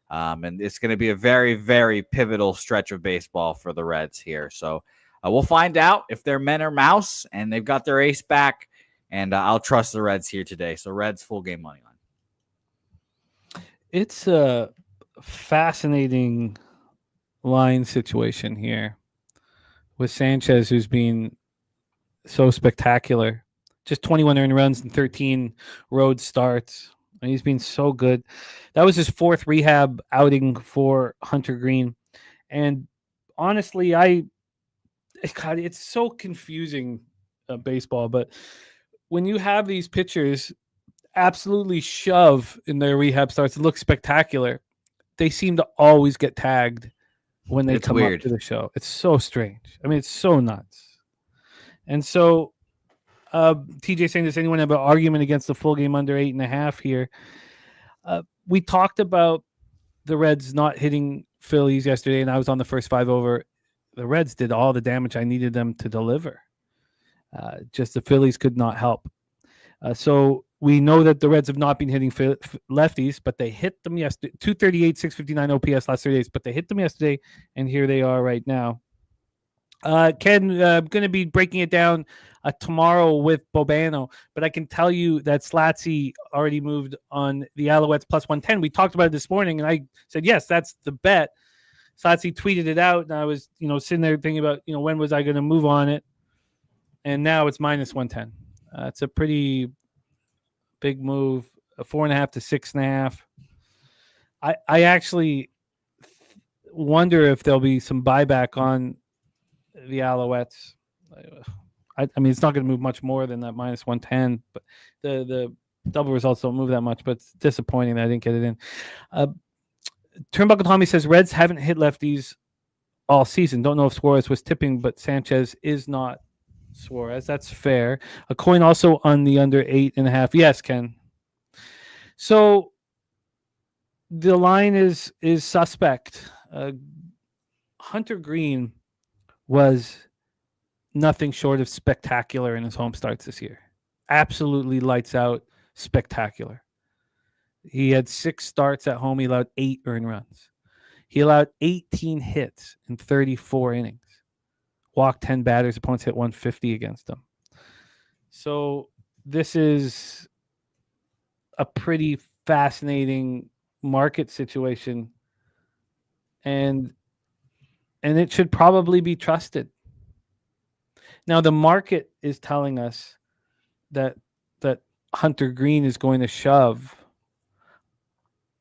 And it's going to be a very, very pivotal stretch of baseball for the Reds here. So we'll find out if they're men or mouse, and they've got their ace back. And I'll trust the Reds here today. So Reds full game money line. It's a fascinating line situation here with Sanchez, who's been so spectacular. Just 21 earned runs and 13 road starts. And he's been so good. That was his 4th rehab outing for Hunter Green. And honestly, it's so confusing, baseball. But when you have these pitchers absolutely shove in their rehab starts and look spectacular, they seem to always get tagged when they come up to the show. It's so strange. I mean, it's so nuts. And so TJ saying, does anyone have an argument against the full game under 8.5 here? We talked about the Reds not hitting Phillies yesterday, and I was on the first 5 over. The Reds did all the damage I needed them to deliver. Just the Phillies could not help. So we know that the Reds have not been hitting lefties, but they hit them yesterday. 238, 659 OPS last 3 days, but they hit them yesterday, and here they are right now. Ken, I'm going to be breaking it down tomorrow with Bobano, but I can tell you that Slatsy already moved on the Alouettes +110. We talked about it this morning, and I said, yes, that's the bet. Satsi tweeted it out, and I was, sitting there thinking about, when was I going to move on it? And now it's minus 110. It's a pretty big move, a 4.5 to 6.5. I actually wonder if there'll be some buyback on the Alouettes. I mean, it's not going to move much more than that minus 110, but the double results don't move that much, but it's disappointing that I didn't get it in. Turnbuckle Tommy says Reds haven't hit lefties all season. Don't know if Suarez was tipping, but Sanchez is not Suarez. That's fair. A coin also on the under 8.5. Yes, Ken. So the line is suspect. Hunter Green was nothing short of spectacular in his home starts this year. Absolutely lights out, spectacular. He had 6 starts at home. He allowed 8 earned runs. He allowed 18 hits in 34 innings. Walked 10 batters. Opponents hit 150 against him. So this is a pretty fascinating market situation, and it should probably be trusted. Now the market is telling us that Hunter Green is going to shove.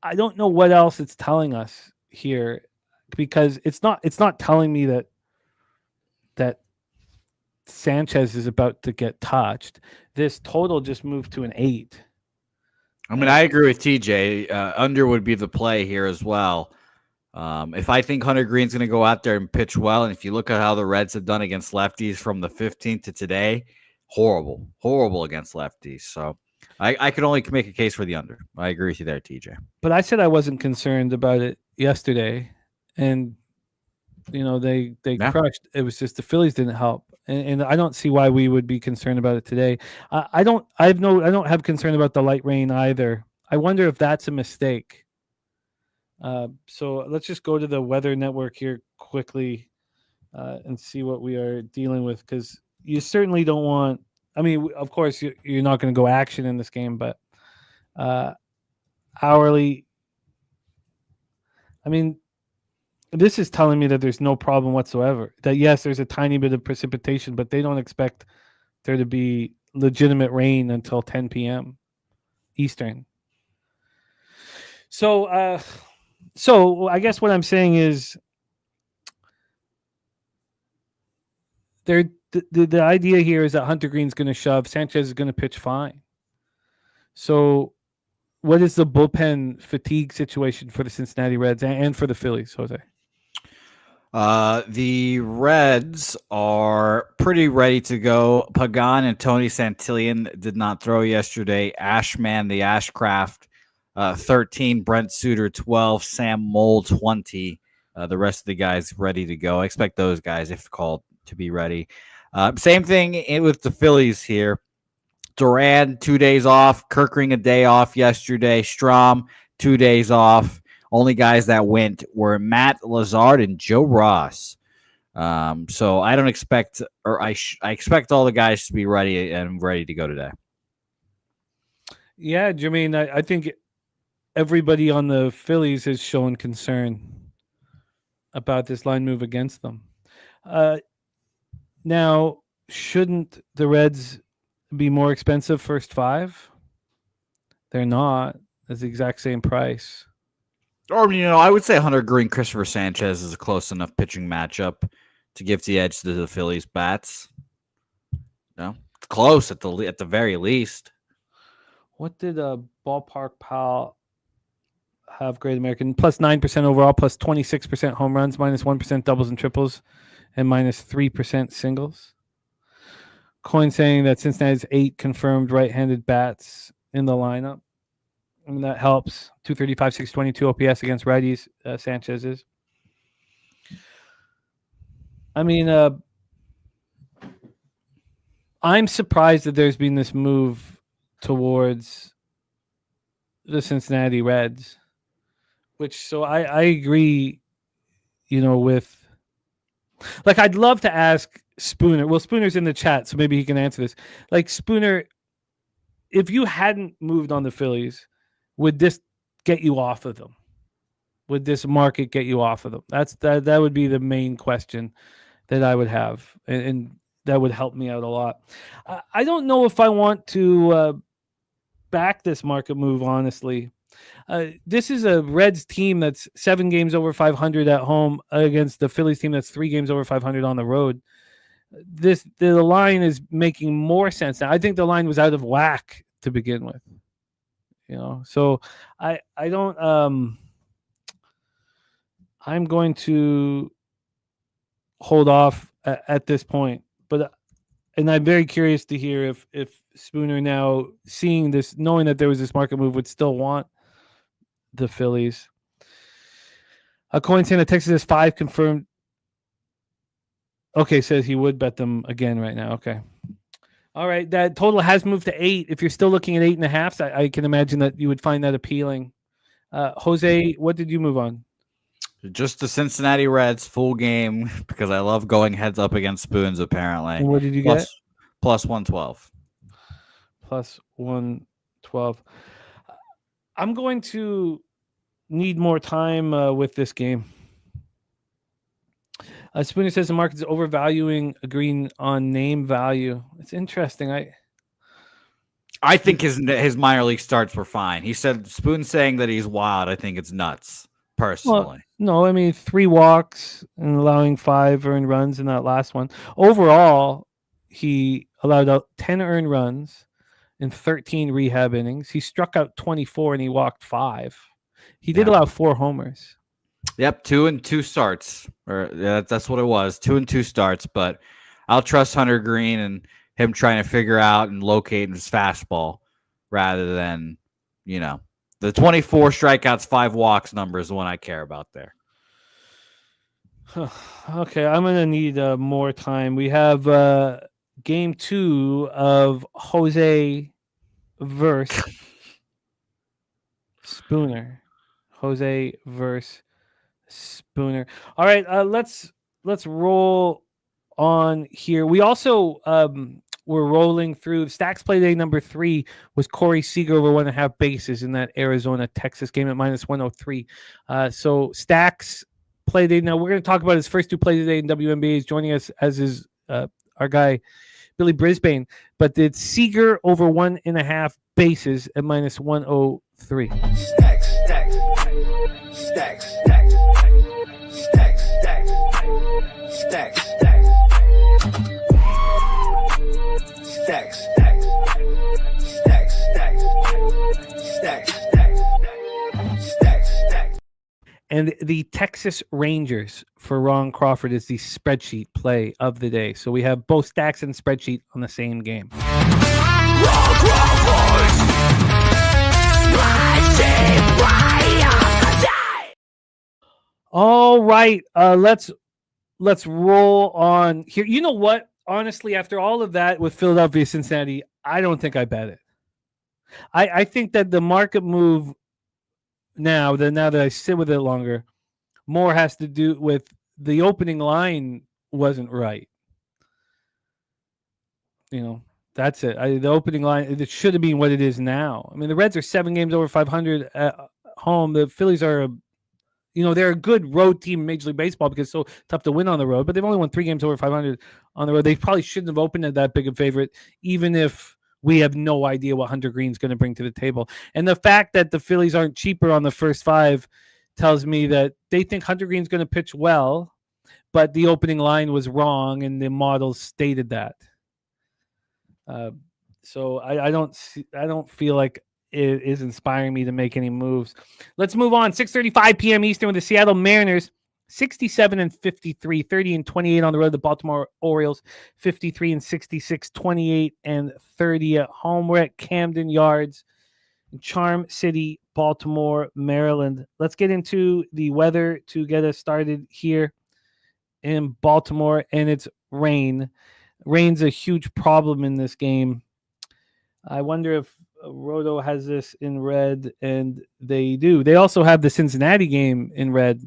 I don't know what else it's telling us here, because it's not telling me that Sanchez is about to get touched. This total just moved to an 8. I mean, I agree with TJ. Under would be the play here as well. If I think Hunter Green's going to go out there and pitch well, and if you look at how the Reds have done against lefties from the 15th to today, horrible against lefties. So I could only make a case for the under. I agree with you there, TJ. But I said I wasn't concerned about it yesterday, and they crushed. It was just the Phillies didn't help, and I don't see why we would be concerned about it today. I don't have concern about the light rain either. I wonder if that's a mistake. So let's just go to the Weather Network here quickly and see what we are dealing with, because you certainly don't want. I mean, of course, you're not going to go action in this game, but hourly. I mean, this is telling me that there's no problem whatsoever. That yes, there's a tiny bit of precipitation, but they don't expect there to be legitimate rain until 10 p.m. Eastern. So I guess what I'm saying is the idea here is that Hunter Green's going to shove. Sanchez is going to pitch fine. So what is the bullpen fatigue situation for the Cincinnati Reds and for the Phillies, Jose? The Reds are pretty ready to go. Pagan and Tony Santillan did not throw yesterday. Ashman, the Ashcraft, 13. Brent Suter, 12. Sam Moll, 20. The rest of the guys ready to go. I expect those guys, if called, to be ready. Same thing with the Phillies here. Duran, 2 days off. Kirkring, a day off yesterday. Strahm, 2 days off. Only guys that went were Matt Lazard and Joe Ross. So I don't expect, or I expect all the guys to be ready to go today. Yeah, Jermaine, I think everybody on the Phillies has shown concern about this line move against them. Now, shouldn't the Reds be more expensive first 5? They're not. It's the exact same price. Or, I would say Hunter Green, Christopher Sanchez is a close enough pitching matchup to give the edge to the Phillies bats. It's close at the very least. What did a Ballpark Pal have? Great American plus 9% overall, plus 26% home runs, minus 1% doubles and triples, and minus 3% singles. Coin saying that Cincinnati's 8 confirmed right-handed bats in the lineup. I mean, that helps. 235, 622 OPS against righties. Sanchez is. I mean, I'm surprised that there's been this move towards the Cincinnati Reds, so I agree, with, like, I'd love to ask Spooner. Well, Spooner's in the chat, so maybe he can answer this. Like, Spooner, if you hadn't moved on the Phillies, would this get you off of them? would this market get you off of them? That would be the main question that I would have, and that would help me out a lot. I don't know if I want to back this market move, honestly. This is a Reds team that's 7 games over 500 at home against the Phillies team that's 3 games over 500 on the road. The line is making more sense now. I think the line was out of whack to begin with. So I don't. I'm going to hold off at this point, and I'm very curious to hear if Spooner, now seeing this, knowing that there was this market move, would still want the Phillies. A coin saying that Texas has 5 confirmed. Okay, says he would bet them again right now. Okay. All right. That total has moved to 8. If you're still looking at 8.5, I can imagine that you would find that appealing. Jose, what did you move on? Just the Cincinnati Reds full game, because I love going heads up against Spoons, apparently. And what did you get? Plus 112. Plus 112. I'm going to need more time with this game. Spooner says the market is overvaluing agreeing on name value. It's interesting. I think his minor league starts were fine. He said Spoon saying that he's wild. I think it's nuts, personally. Well, no, I mean 3 walks and allowing 5 earned runs in that last one. Overall, he allowed out 10 earned runs in 13 rehab innings. He struck out 24 and he walked 5. He did allow 4 homers. Yep, 2 and 2 starts. That's what it was, 2 and 2 starts. But I'll trust Hunter Green and him trying to figure out and locate his fastball rather than, the 24 strikeouts, 5 walks number is the one I care about there. Okay, I'm going to need more time. We have game 2 of Jose versus Spooner. Jose versus Spooner. All right, let's roll on here. We also were rolling through Stacks play day number 3 was Corey Seager over 1.5 bases in that Arizona-Texas game at -103. So Stacks play day. Now we're going to talk about his first 2 plays today in WNBA. He's joining us as is our guy Billy Brisbane, but it's Seager over 1.5 bases at -103. Stacks. And the Texas Rangers for Ron Crawford is the spreadsheet play of the day. So we have both Stacks and spreadsheet on the same game. All right, let's roll on here. You know what? Honestly, after all of that with Philadelphia, Cincinnati, I don't think I bet it. I think that the market move now that I sit with it longer, more has to do with the opening line wasn't right. That's it. The opening line, it should have been what it is now. I mean, the Reds are 7 games over 500 at home. The Phillies are, they're a good road team in Major League Baseball because it's so tough to win on the road, but they've only won 3 games over 500 on the road. They probably shouldn't have opened at that big a favorite, even if we have no idea what Hunter Green's going to bring to the table. And the fact that the Phillies aren't cheaper on the first 5 tells me that they think Hunter Green's going to pitch well, but the opening line was wrong, and the models stated that. So I don't feel like it is inspiring me to make any moves. Let's move on. 6:35 p.m. Eastern with the Seattle Mariners. 67-53, 30-28 on the road. The Baltimore Orioles, 53-66, 28-30 at home. We're at Camden Yards, Charm City, Baltimore, Maryland. Let's get into the weather to get us started here in Baltimore, and it's rain. Rain's a huge problem in this game. I wonder if Roto has this in red, and they do. They also have the Cincinnati game in red.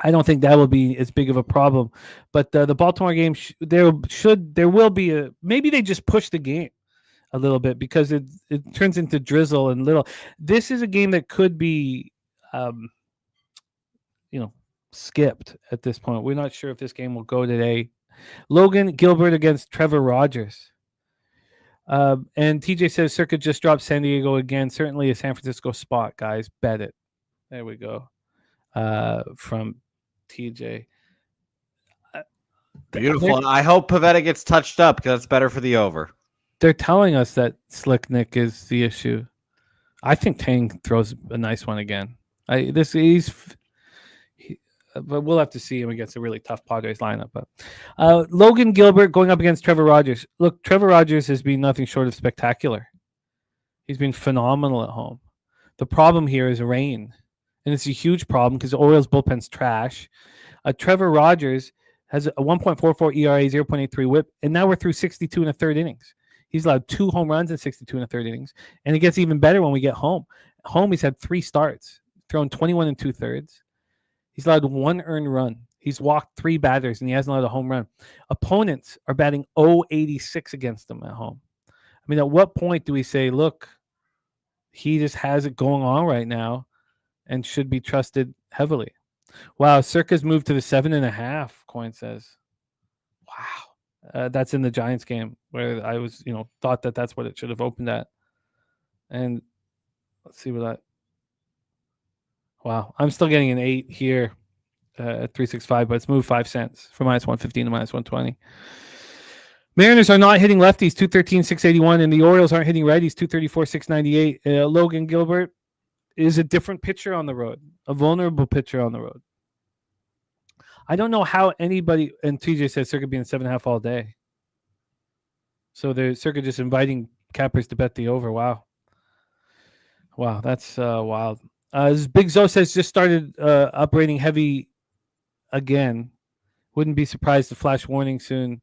I don't think that will be as big of a problem, but the Baltimore game there will be maybe they just push the game a little bit because it turns into drizzle and little. This is a game that could be skipped at this point. We're not sure if this game will go today. Logan Gilbert against Trevor Rogers. And TJ says Circuit just dropped San Diego again. Certainly a San Francisco spot, guys. Bet it. There we go. From TJ. Beautiful. I hope Pavetta gets touched up because it's better for the over. They're telling us that Slick Nick is the issue. I think Tang throws a nice one again. But we'll have to see him against a really tough Padres lineup. But Logan Gilbert going up against Trevor Rogers. Look, Trevor Rogers has been nothing short of spectacular. He's been phenomenal at home. The problem here is rain, and it's a huge problem because the Orioles bullpen's trash. Trevor Rogers has a 1.44 ERA, 0.83 WHIP, and now we're through 62 and a third innings. He's allowed 2 home runs in 62 and a third innings, and it gets even better when we get home. Home, he's had 3 starts, thrown 21 and 2/3. He's allowed 1 earned run. He's walked 3 batters, and he hasn't allowed a home run. Opponents are batting .086 against him at home. I mean, at what point do we say, look, he just has it going on right now and should be trusted heavily? Wow, Circa's moved to the 7.5, Coin says. Wow. That's in the Giants game where I was, thought that that's what it should have opened at. And let's see what that. Wow, I'm still getting an 8 here at 365, but it's moved 5 cents from -115 to -120. Mariners are not hitting lefties, 213, 681, and the Orioles aren't hitting righties, 234, 698. Logan Gilbert is a different pitcher on the road, a vulnerable pitcher on the road. I don't know how anybody, and TJ says Circuit being 7.5 all day. So the Circuit just inviting cappers to bet the over. Wow, that's wild. Big Zo says just started uprating heavy again. Wouldn't be surprised to flash warning soon.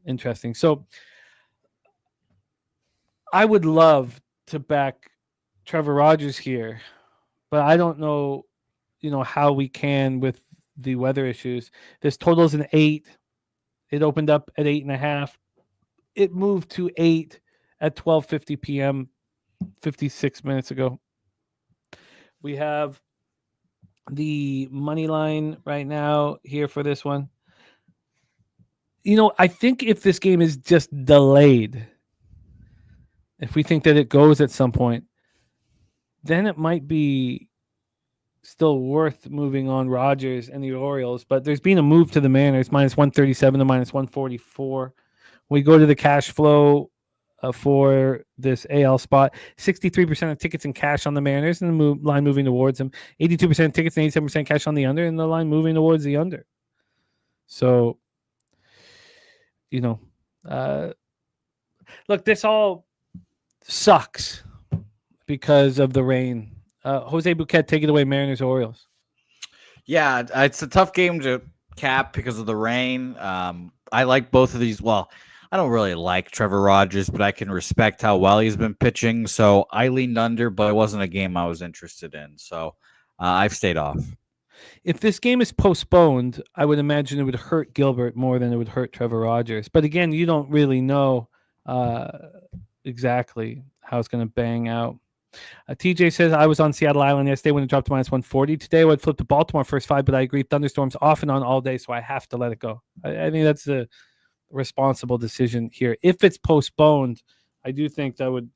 Interesting. So I would love to back Trevor Rogers here, but I don't know, how we can with the weather issues. This total's an 8. It opened up at 8.5. It moved to 8 at 12:50 p.m. 56 minutes ago. We have the money line right now here for this one. I think if this game is just delayed, if we think that it goes at some point, then it might be still worth moving on Rogers and the Orioles. But there's been a move to the Mariners, -137 to -144. We go to the cash flow for this AL spot. 63% of tickets in cash on the Mariners and the line moving towards them. 82% tickets and 87% cash on the under, and the line moving towards the under. So, look, this all sucks because of the rain. Jose Bouquet, take it away, Mariners, Orioles. Yeah, it's a tough game to cap because of the rain. I like both of these. Well, I don't really like Trevor Rogers, but I can respect how well he's been pitching. So I leaned under, but it wasn't a game I was interested in. So I've stayed off. If this game is postponed, I would imagine it would hurt Gilbert more than it would hurt Trevor Rogers. But again, you don't really know exactly how it's going to bang out. TJ says, I was on Seattle Island yesterday when it dropped to -140. Today I would flip to Baltimore first 5, but I agree thunderstorms off and on all day, so I have to let it go. I think that's a responsible decision here. If it's postponed, I do think that would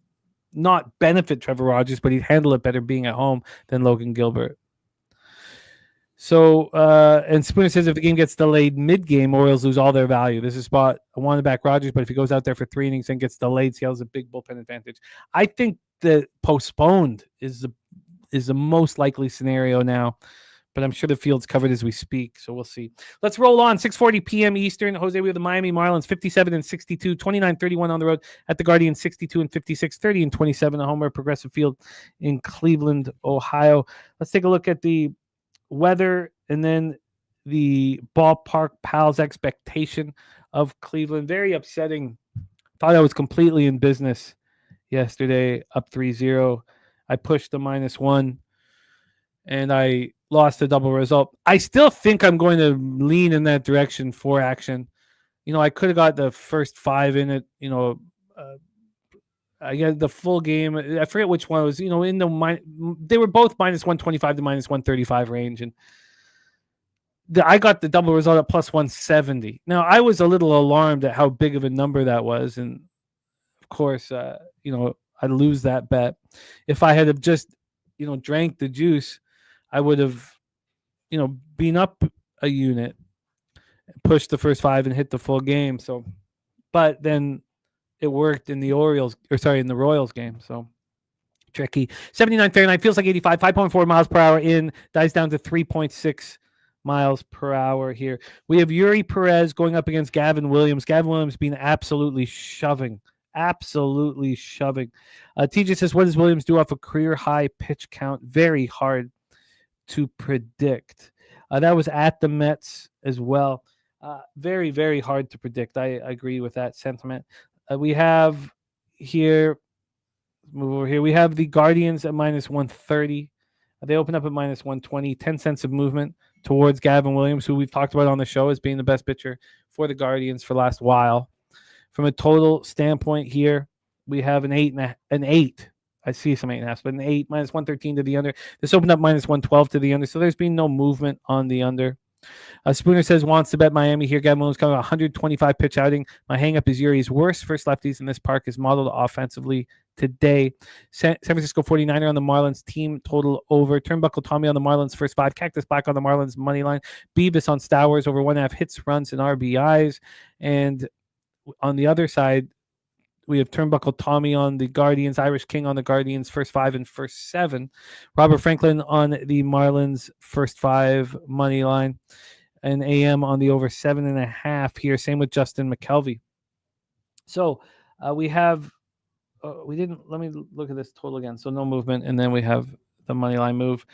not benefit Trevor Rogers, but he'd handle it better being at home than Logan Gilbert. So, and Spooner says if the game gets delayed mid-game, Orioles lose all their value. This is a spot I want to back Rogers, but if he goes out there for 3 innings and gets delayed, Seattle's a big bullpen advantage. I think that postponed is the most likely scenario now, but I'm sure the field's covered as we speak, so we'll see. Let's roll on. 6:40 p.m. Eastern. Jose, we have the Miami Marlins 57 and 62, 29-31 on the road at the Guardian, 62 and 56, 30 and 27 at Homer Progressive Field in Cleveland, Ohio. Let's take a look at the weather and then the ballpark pals expectation of Cleveland. Very upsetting. Thought I was completely in business yesterday, up 3-0. I pushed the -1 and I lost a double result. I still think I'm going to lean in that direction for action. I could have got the first 5 in it, I got the full game. I forget which one it was. In the they were both minus 125 to minus 135 range, and I got the double result at plus 170. Now I was a little alarmed at how big of a number that was, and of course, I lose that bet. If I had have just, drank the juice, I would have, been up a unit, pushed the first 5 and hit the full game. So, but then it worked in the in the Royals game. So tricky. 79 Fahrenheit feels like 85, 5.4 miles per hour in, dies down to 3.6 miles per hour here. We have Yuri Perez going up against Gavin Williams. Gavin Williams being absolutely shoving. TJ says, what does Williams do off a career high pitch count? Very hard to predict. That was at the Mets as well. Very, very hard to predict. I agree with that sentiment. We have here, move over here. We have the Guardians at minus 130. They open up at minus 120, 10 cents of movement towards Gavin Williams, who we've talked about on the show as being the best pitcher for the Guardians for the last while. From a total standpoint here, we have an 8. I see some 8.5, but an 8, minus 113 to the under. This opened up minus 112 to the under, so there's been no movement on the under. Spooner says wants to bet Miami here. Gavin Williams coming 125 pitch outing. My hang-up is Yuri's worst first lefties in this park is modeled offensively today. San Francisco 49er on the Marlins team total over. Turnbuckle Tommy on the Marlins first 5. Cactus Black on the Marlins money line. Beavis on Stowers over 1.5 hits, runs, and RBIs. And on the other side, we have Turnbuckle Tommy on the Guardians, Irish King on the Guardians first 5 and first 7. Robert Franklin on the Marlins first 5 money line, and AM on the over 7.5 here. Same with Justin McKelvey. So we have let me look at this total again. So no movement, and then we have the money line move.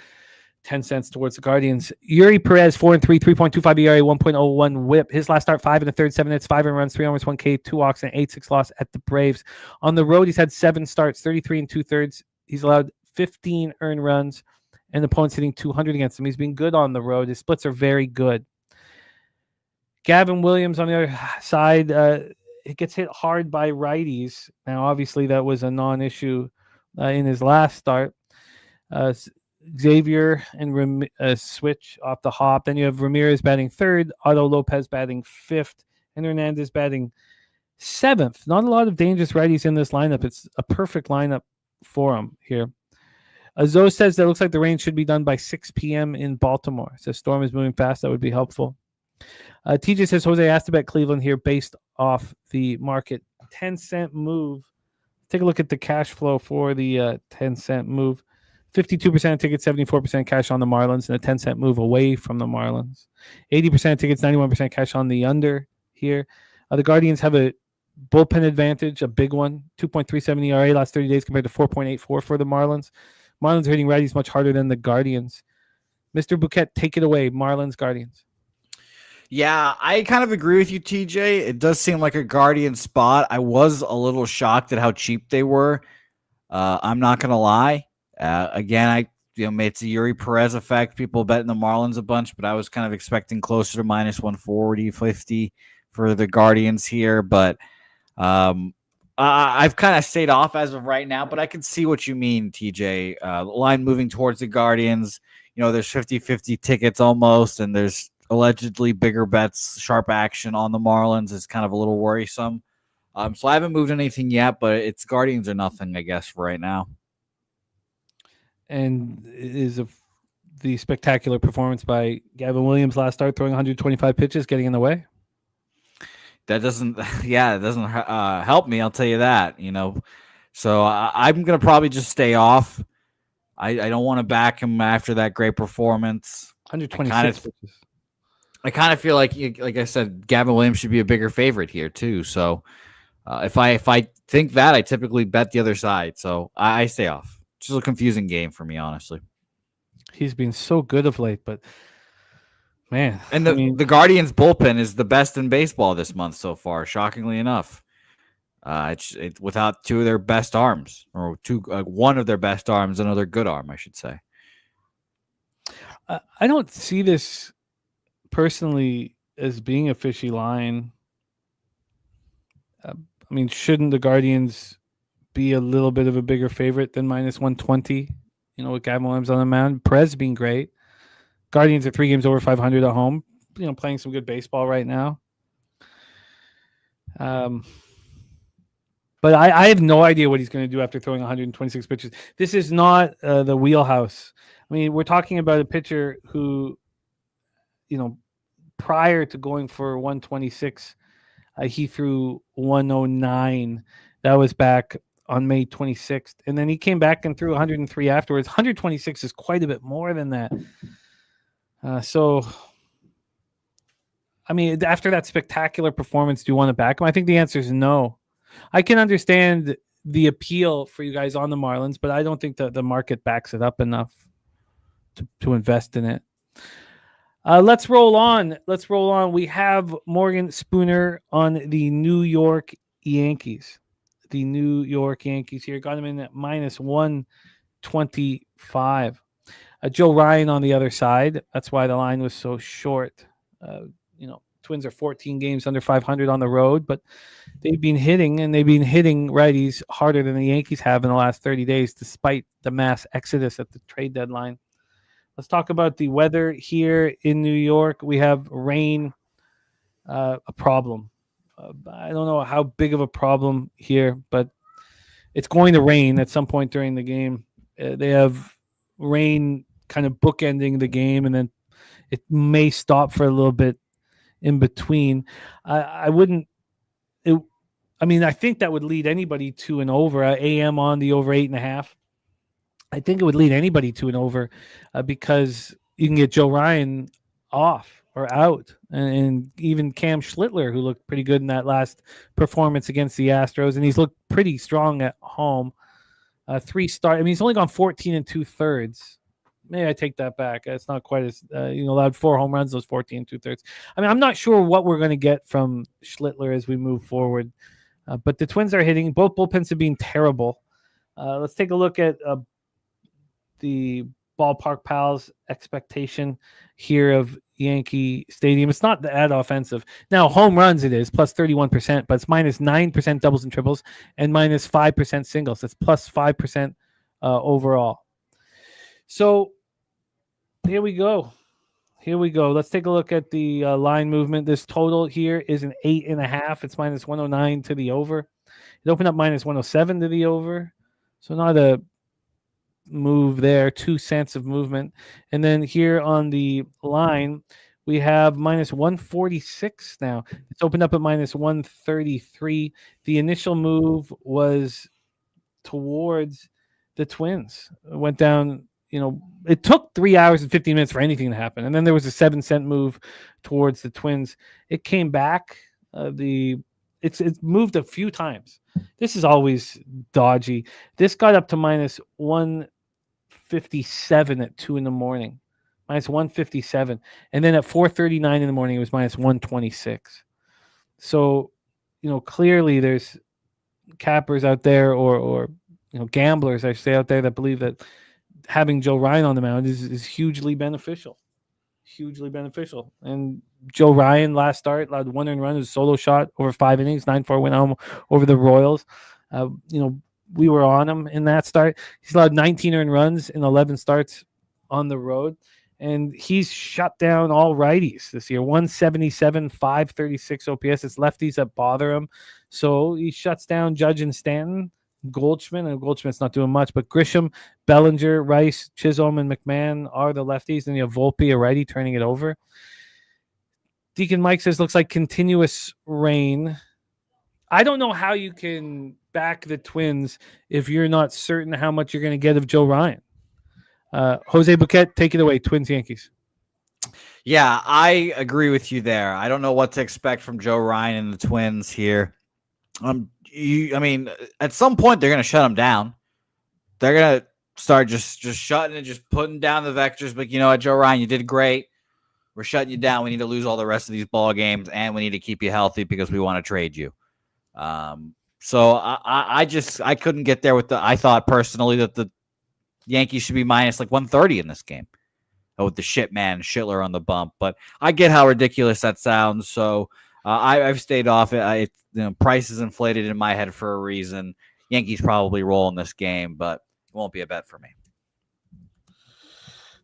10 cents towards the Guardians. Yuri Perez, 4-3, 3.25 ERA, 1.01 whip. His last start, 5 1/3, 7 hits, 5 runs, 3 homers, 1 K, 2 walks, and 8-6 loss at the Braves. On the road, he's had 7 starts, 33 2/3. He's allowed 15 earned runs, and opponents hitting 200 against him. He's been good on the road. His splits are very good. Gavin Williams on the other side, it gets hit hard by righties. Now, obviously, that was a non-issue in his last start. Xavier and switch off the hop. Then you have Ramirez batting 3rd, Otto Lopez batting 5th, and Hernandez batting 7th. Not a lot of dangerous righties in this lineup. It's a perfect lineup for him here. Zoe says that it looks like the rain should be done by 6 p.m. in Baltimore. So storm is moving fast. That would be helpful. TJ says Jose asked about Cleveland here based off the market. 10-cent move. Take a look at the cash flow for the 10-cent move. 52% of tickets, 74% cash on the Marlins, and a 10-cent move away from the Marlins. 80% of tickets, 91% cash on the under here. The Guardians have a bullpen advantage, a big one. 2.37 ERA last 30 days compared to 4.84 for the Marlins. Marlins are hitting righties much harder than the Guardians. Mr. Bouquet, take it away. Marlins, Guardians. Yeah, I kind of agree with you, TJ. It does seem like a Guardian spot. I was a little shocked at how cheap they were. I'm not going to lie. Again, it's a Yuri Perez effect. People betting the Marlins a bunch, but I was kind of expecting closer to minus 140, 50 for the Guardians here. But I've kind of stayed off as of right now, but I can see what you mean, TJ. The line moving towards the Guardians. There's 50-50 tickets almost, and there's allegedly bigger bets, sharp action on the Marlins is kind of a little worrisome. So I haven't moved anything yet, but it's Guardians or nothing, I guess, for right now. And is the spectacular performance by Gavin Williams last start, throwing 125 pitches, getting in the way? That doesn't help me. I'll tell you that, So I'm going to probably just stay off. I don't want to back him after that great performance. 126 pitches. I kind of feel like I said, Gavin Williams should be a bigger favorite here too. So if I think that, I typically bet the other side. So I stay off. Just a confusing game for me, honestly. He's been so good of late, but man. And the Guardians bullpen is the best in baseball this month so far, shockingly enough. It's without 2 of their best arms, or one of their best arms, another good arm, I should say. I don't see this personally as being a fishy line. Shouldn't the Guardians be a little bit of a bigger favorite than minus 120. With Gavin Williams on the mound. Perez being great. Guardians are 3 games over 500 at home. Playing some good baseball right now. But I have no idea what he's going to do after throwing 126 pitches. This is not the wheelhouse. I mean, we're talking about a pitcher who, prior to going for 126, he threw 109. That was back on May 26th. And then he came back and threw 103 afterwards. 126 is quite a bit more than that. So, I mean, after that spectacular performance, do you want to back him? I think the answer is no. I can understand the appeal for you guys on the Marlins, but I don't think that the market backs it up enough to invest in it. Let's roll on. We have Morgan Spooner on the New York Yankees. The New York Yankees here. Got him in at minus 125. Joe Ryan on the other side. That's why the line was so short. Twins are 14 games under 500 on the road, but they've been hitting righties harder than the Yankees have in the last 30 days, despite the mass exodus at the trade deadline. Let's talk about the weather here in New York. We have rain, a problem. I don't know how big of a problem here, but it's going to rain at some point during the game. They have rain kind of bookending the game, and then it may stop for a little bit in between. I think that would lead anybody to an over. AM on the over 8.5. I think it would lead anybody to an over because you can get Joe Ryan off or out, and even Cam Schlittler, who looked pretty good in that last performance against the Astros, and he's looked pretty strong at home. 3 start. I mean, he's only gone 14 2/3. Maybe I take that back. It's not quite as allowed 4 home runs, those 14 2/3. I mean, I'm not sure what we're going to get from Schlittler as we move forward, but the Twins are hitting. Both bullpens have been terrible. Let's take a look at the Ballpark Pals expectation here of Yankee Stadium. It's not that offensive. Now, home runs it is, plus 31%, but it's minus 9% doubles and triples and minus 5% singles. It's plus 5% overall. So here we go. Let's take a look at the line movement. This total here is an 8.5. It's minus 109 to the over. It opened up minus 107 to the over. So not a move there, 2 cents of movement. And then here on the line, we have minus 146 now. It's opened up at minus 133. The initial move was towards the Twins. It went down, it took 3 hours and 15 minutes for anything to happen. And then there was a 7-cent move towards the Twins. It came back. It's moved a few times. This is always dodgy. This got up to minus 157 at 2 a.m, minus 157, and then at 4:39 in the morning it was minus 126. So, clearly there's cappers out there, or gamblers, I should say, out there that believe that having Joe Ryan on the mound is hugely beneficial. And Joe Ryan last start allowed 1 earned run, his solo shot over 5 innings, 9-4 win home over the Royals. We were on him in that start. He's allowed 19 earned runs in 11 starts on the road, and he's shut down all righties this year. 177, 536 OPS. It's lefties that bother him. So he shuts down Judge and Stanton, Goldschmidt, and Goldschmidt's not doing much, but Grisham, Bellinger, Rice, Chisholm, and McMahon are the lefties, and you have Volpe, a righty, turning it over. Deacon Mike says, looks like continuous rain. I don't know how you can back the Twins if you're not certain how much you're going to get of Joe Ryan. Jose Bouquet, take it away. Twins, Yankees. Yeah, I agree with you there. I don't know what to expect from Joe Ryan and the Twins here. At some point they're going to shut him down. They're going to start just shutting and just putting down the vectors. But you know what, Joe Ryan, you did great. We're shutting you down. We need to lose all the rest of these ball games, and we need to keep you healthy because we want to trade you. So I couldn't get there with I thought personally that the Yankees should be minus like 130 in this game with the shit man Schlittler on the bump. But I get how ridiculous that sounds. So I've stayed off it. Price is inflated in my head for a reason. Yankees probably roll in this game, but it won't be a bet for me.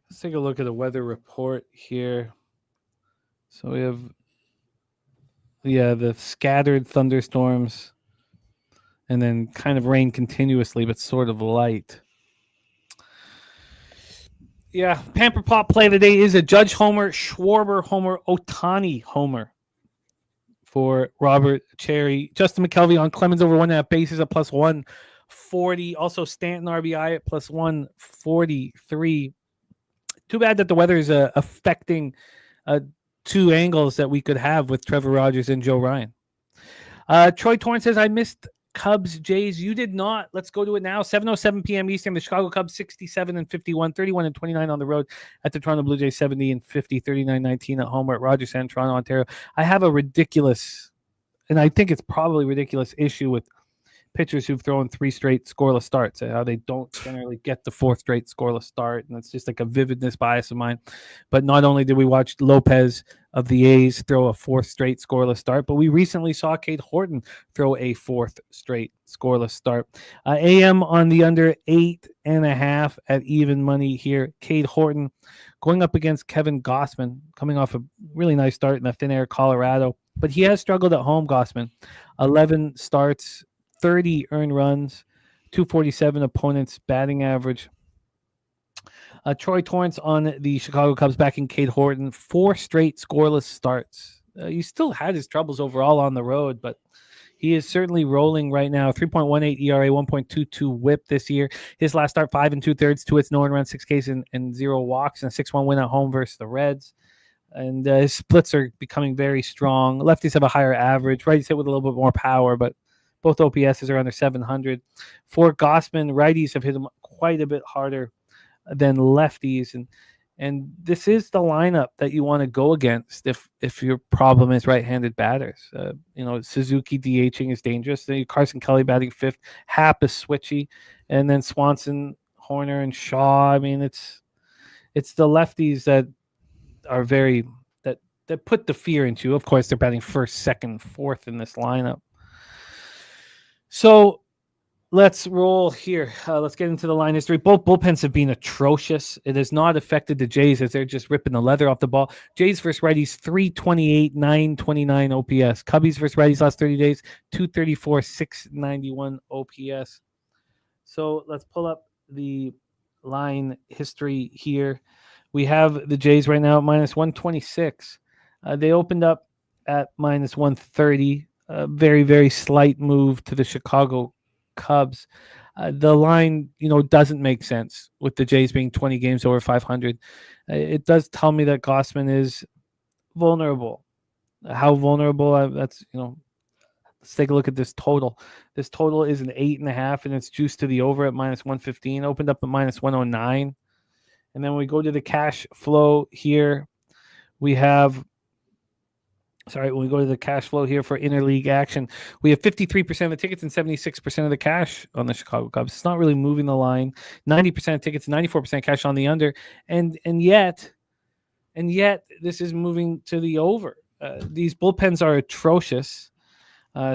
Let's take a look at the weather report here. So we have, the scattered thunderstorms and then kind of rain continuously, but sort of light. Yeah, Pamper Pop play of the day is a Judge homer, Schwarber homer, Ohtani homer for Robert Cherry. Justin McKelvey on Clemens over 1.5 bases at plus 140. Also Stanton RBI at plus 143. Too bad that the weather is affecting two angles that we could have with Trevor Rogers and Joe Ryan. Troy Torrance says, I missed Cubs Jays. You did not. Let's go to it now. 7:07 p.m. Eastern. The Chicago Cubs 67-51, 31-29 on the road at the Toronto Blue Jays 70-50, 39-19 at home at Rogers Centre, Toronto, Ontario. I have a ridiculous, and I think it's probably ridiculous issue with pitchers who've thrown 3 straight scoreless starts, how they don't generally get the 4th straight scoreless start. And it's just like a vividness bias of mine. But not only did we watch Lopez of the A's throw a 4th straight scoreless start, but we recently saw Cade Horton throw a 4th straight scoreless start. AM on the under 8.5 at even money here. Cade Horton going up against Kevin Gossman, coming off a really nice start in the thin air Colorado. But he has struggled at home, Gossman. 11 starts, 30 earned runs, 247 opponents batting average. Troy Torrance on the Chicago Cubs backing Cade Horton, 4 straight scoreless starts. He still had his troubles overall on the road, but he is certainly rolling right now. 3.18 ERA, 1.22 whip this year. His last start, 5 2/3, 2 hits, no earned runs, 6 Ks, and 0 walks, and a 6-1 win at home versus the Reds. And his splits are becoming very strong. Lefties have a higher average. Righties hit with a little bit more power, but both OPSs are under 700. For Gossman, righties have hit him quite a bit harder than lefties. And this is the lineup that you want to go against if your problem is right-handed batters. Suzuki DHing is dangerous. Then Carson Kelly batting 5th. Happ is switchy. And then Swanson, Horner, and Shaw. I mean, it's the lefties that are that put the fear into you. Of course, they're batting 1st, 2nd, 4th in this lineup. So let's roll here. Let's get into the line history. Both bullpens have been atrocious. It has not affected the Jays as they're just ripping the leather off the ball. Jays versus righties, 328, 929 OPS. Cubbies versus righties last 30 days, 234, 691 OPS. So let's pull up the line history here. We have the Jays right now at minus 126. They opened up at minus 130. A very, very slight move to the Chicago Cubs. The line, doesn't make sense with the Jays being 20 games over 500. It does tell me that Gossman is vulnerable. How vulnerable? Let's take a look at this total. This total is an 8.5, and it's juiced to the over at minus 115. Opened up at minus 109. And then we go to the cash flow here. When we go to the cash flow here for interleague action, we have 53% of the tickets and 76% of the cash on the Chicago Cubs. It's not really moving the line. 90% of tickets, 94% cash on the under, and yet this is moving to the over. These bullpens are atrocious,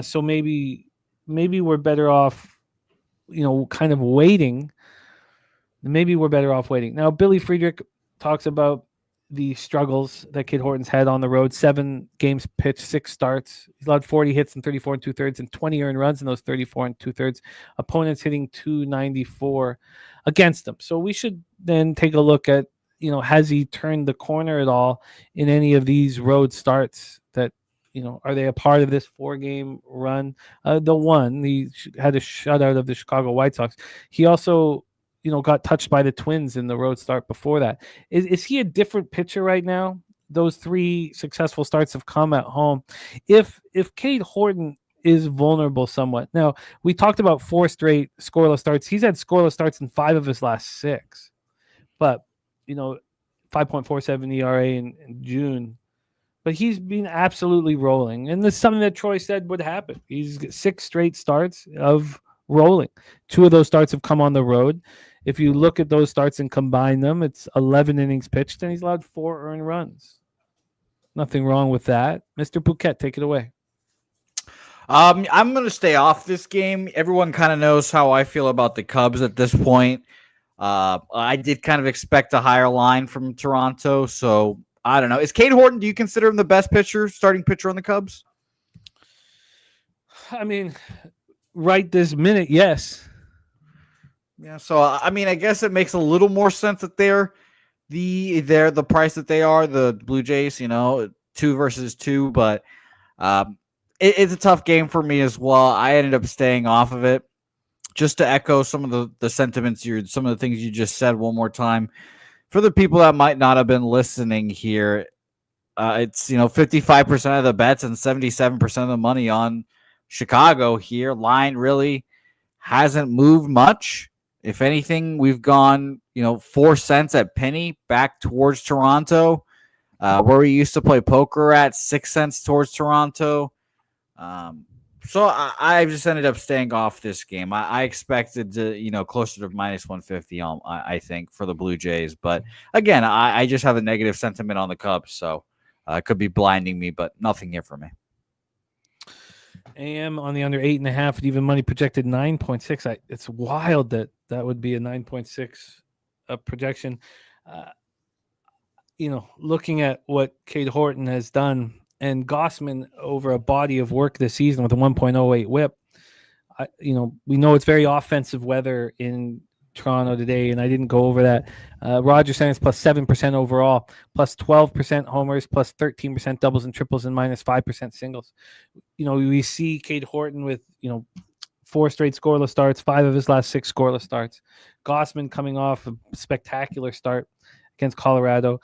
so maybe we're better off, kind of waiting. Maybe we're better off waiting. Now, Billy Friedrich talks about the struggles that Cade Horton's had on the road. 7 games pitched, 6 starts. He's allowed 40 hits in 34 2/3 and 20 earned runs in those 34 2/3. Opponents hitting 294 against him. So we should then take a look at, has he turned the corner at all in any of these road starts that, are they a part of this 4-game run? The one, he had a shutout of the Chicago White Sox. He also got touched by the Twins in the road start before that. Is he a different pitcher right now? Those 3 successful starts have come at home. If Cade Horton is vulnerable somewhat. Now, we talked about 4 straight scoreless starts. He's had scoreless starts in 5 of his last 6. But, 5.47 ERA in June. But he's been absolutely rolling. And this is something that Troy said would happen. He's got 6 straight starts of rolling. 2 of those starts have come on the road. If you look at those starts and combine them, it's 11 innings pitched, and he's allowed 4 earned runs. Nothing wrong with that. Mr. Bouquet, take it away. I'm going to stay off this game. Everyone kind of knows how I feel about the Cubs at this point. I did kind of expect a higher line from Toronto, so I don't know. Is Cade Horton, do you consider him the best starting pitcher on the Cubs? I mean, right this minute, yes. Yeah, so I mean, I guess it makes a little more sense that they're the price that they are, the Blue Jays, 2 versus 2, but it's a tough game for me as well. I ended up staying off of it. Just to echo some of the sentiments, some of the things you just said one more time. For the people that might not have been listening here, it's 55% of the bets and 77% of the money on Chicago here. Line really hasn't moved much. If anything, we've gone 4 cents at penny back towards Toronto, where we used to play poker at 6 cents towards Toronto. So I just ended up staying off this game. I expected to, closer to minus 150, I think, for the Blue Jays. But again, I just have a negative sentiment on the Cubs, so it could be blinding me, but nothing here for me. AM on the under 8.5 with even money projected 9.6. It's wild that would be a 9.6 projection. Looking at what Cade Horton has done, and Gossman over a body of work this season with a 1.08 whip. We know it's very offensive weather in Toronto today, and I didn't go over that. Roger Sanders plus 7% overall, plus 12% homers, plus 13% doubles and triples, and minus 5% singles. We see Cade Horton with 4 straight scoreless starts, 5 of his last 6 scoreless starts. Gossman coming off a spectacular start against Colorado.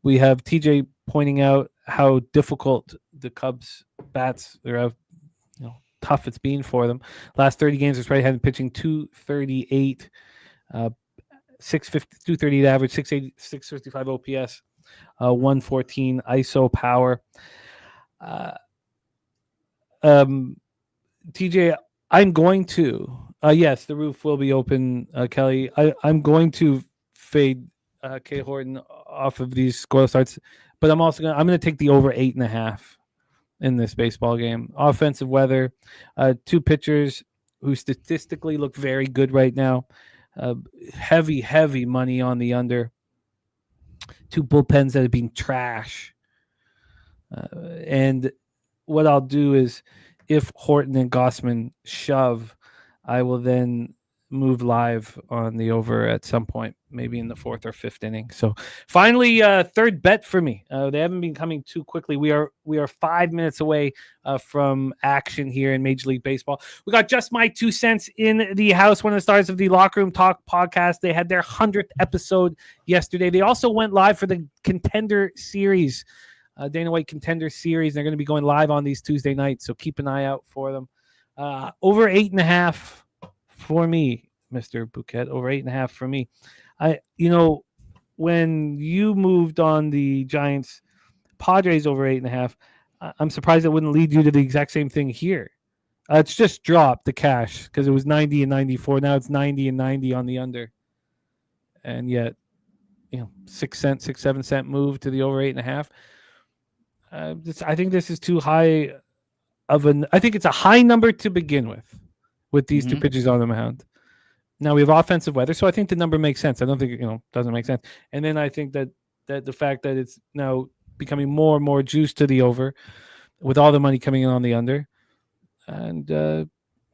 We have TJ pointing out how difficult the Cubs bats are, how tough it's been for them. Last 30 games, it's right-handed pitching 238, 650, 238 average, 655 OPS, 114 ISO power. TJ, I'm going to yes, the roof will be open, Kelly. I'm going to fade Cade Horton off of these scoreless starts, but I'm going to take the over 8.5 in this baseball game. Offensive weather, 2 pitchers who statistically look very good right now. Heavy money on the under. 2 bullpens that have been trash. And what I'll do is, if Horton and Gossman shove, I will then move live on the over at some point, maybe in the 4th or 5th inning. So finally, third bet for me. They haven't been coming too quickly. We are 5 minutes away from action here in Major League Baseball. We got Just My 2 Cents in the house, one of the stars of the Locker Room Talk podcast. They had their 100th episode yesterday. They also went live for the Contender Series, Dana White Contender Series. They're going to be going live on these Tuesday nights, so keep an eye out for them. Over 8.5 for me, Mr. Bouquet. Over 8.5 for me. When you moved on the Giants Padres over 8.5, I'm surprised it wouldn't lead you to the exact same thing here. It's just dropped the cash because it was 90 and 94. Now it's 90 and 90 on the under. And yet, 6-7 cent move to the over 8.5. I think this is too high of I think it's a high number to begin with these 2 pitchers on the mound. Now we have offensive weather, so I think the number makes sense. I don't think it doesn't make sense. And then I think that the fact that it's now becoming more and more juice to the over, with all the money coming in on the under, and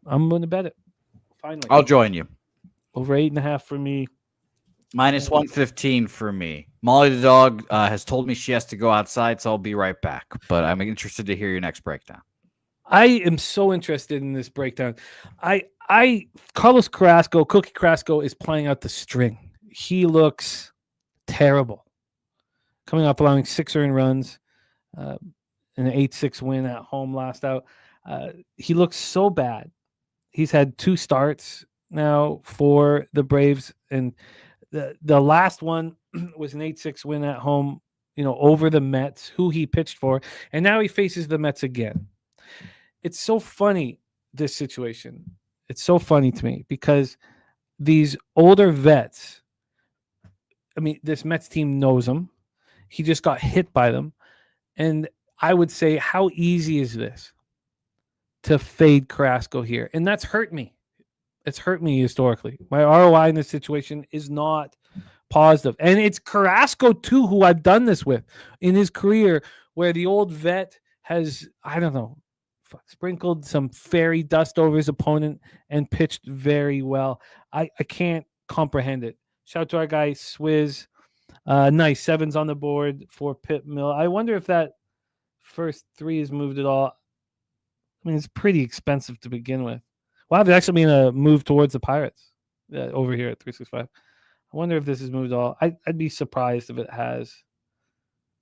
I'm going to bet it. Finally, I'll join you. Over 8.5 for me. Minus 115 for me. Molly the dog has told me she has to go outside, so I'll be right back. But I'm interested to hear your next breakdown. I am so interested in this breakdown. Carlos Carrasco, Cookie Carrasco, is playing out the string. He looks terrible. Coming off allowing 6 earned runs, an 8-6 win at home last out. He looks so bad. He's had 2 starts now for the Braves, and the last one was an 8-6 win at home, over the Mets, who he pitched for, and now he faces the Mets again. It's so funny, this situation. It's so funny to me because these older vets, this Mets team knows him. He just got hit by them. And I would say, how easy is this? to fade Carrasco here, and that's hurt me. It's hurt me historically. My ROI in this situation is not positive, and it's Carrasco too, who I've done this with in his career, where the old vet has, I don't know, sprinkled some fairy dust over his opponent and pitched very well. I can't comprehend it. Shout out to our guy Swizz. Nice 7s on the board for Pit Mill. I wonder if that first 3 is moved at all. I mean, it's pretty expensive to begin with. Well, it's actually been a move towards the Pirates over here at 365. I wonder if this has moved at all. I'd be surprised if it has.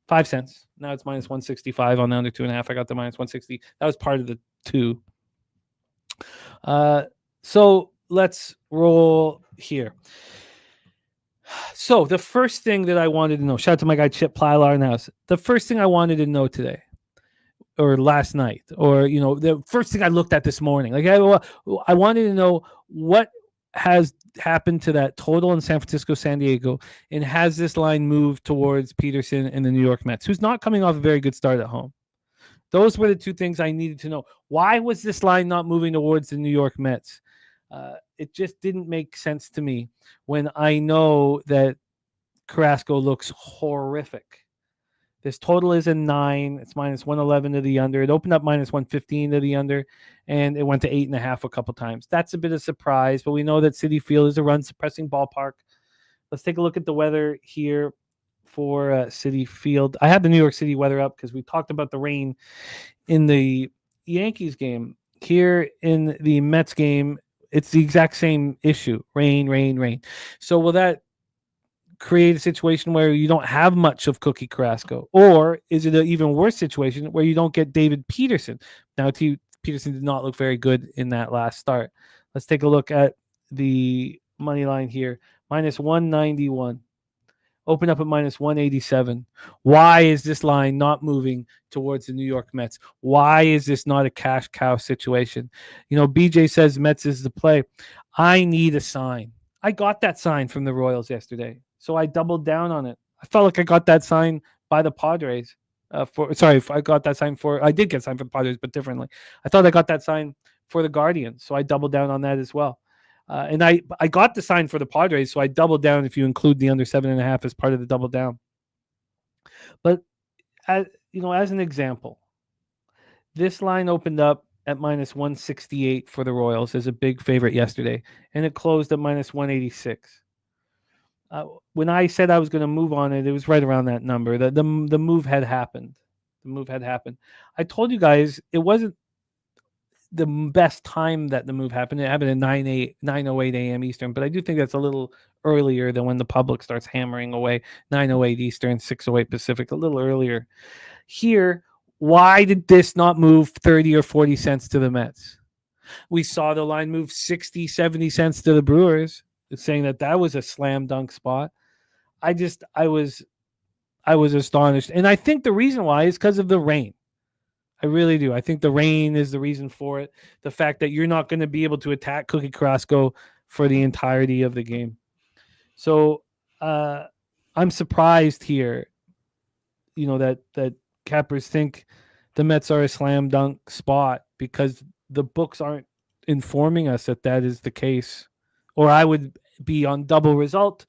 5 cents. Now it's minus 165 on the under 2.5. I got the minus 160. That was part of the 2. So let's roll here. So the first thing that I wanted to know, shout out to my guy Chip Plylar in the house. The first thing I wanted to know today, or last night, or the first thing I looked at this morning, like I wanted to know what has happened to that total in San Francisco, San Diego, and has this line moved towards Peterson and the New York Mets, who's not coming off a very good start at home. Those were the 2 things I needed to know. Why was this line not moving towards the New York Mets? It just didn't make sense to me when I know that Carrasco looks horrific. This total is a 9. It's minus 111 to the under. It opened up minus 115 to the under, and it went to 8.5 a couple times. That's a bit of surprise, but we know that Citi Field is a run-suppressing ballpark. Let's take a look at the weather here for Citi Field. I had the New York City weather up because we talked about the rain in the Yankees game. Here in the Mets game, it's the exact same issue. Rain, rain, rain. So will that create a situation where you don't have much of Cookie Carrasco? Or is it an even worse situation where you don't get David Peterson? Now, Peterson did not look very good in that last start. Let's take a look at the money line here. Minus 191. Open up at minus 187. Why is this line not moving towards the New York Mets? Why is this not a cash cow situation? BJ says Mets is the play. I need a sign. I got that sign from the Royals yesterday, so I doubled down on it. I felt like I got that sign by the Padres. I did get signed for the Padres, but differently. I thought I got that sign for the Guardians, so I doubled down on that as well. And I got the sign for the Padres, so I doubled down if you include the under 7.5 as part of the double down. But as an example, this line opened up at minus 168 for the Royals as a big favorite yesterday, and it closed at minus 186. When I said I was going to move on it, it was right around that number. The move had happened. I told you guys it wasn't the best time that the move happened. It happened at 9:08 a.m. Eastern, but I do think that's a little earlier than when the public starts hammering away. 9:08 Eastern, 6:08 Pacific, a little earlier. Here, why did this not move 30 or 40 cents to the Mets? We saw the line move 60, 70 cents to the Brewers, saying that was a slam dunk spot. I was astonished. And I think the reason why is because of the rain. I really do. I think the rain is the reason for it. The fact that you're not going to be able to attack Cookie Carrasco for the entirety of the game. So I'm surprised here, that cappers think the Mets are a slam dunk spot because the books aren't informing us that is the case. Or I would be on double result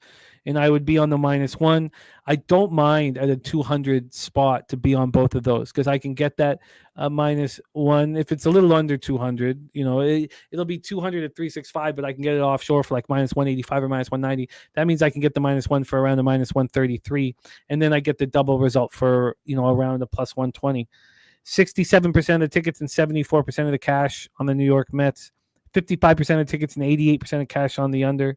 and I would be on the -1. I don't mind at a 200 spot to be on both of those because I can get that -1 if it's a little under 200. It'll be 200 at 365, but I can get it offshore for like -185 or -190. That means I can get the -1 for around the -133, and then I get the double result for around a +120. 67% of the tickets and 74% of the cash on the New York Mets. 55% of tickets and 88% of cash on the under.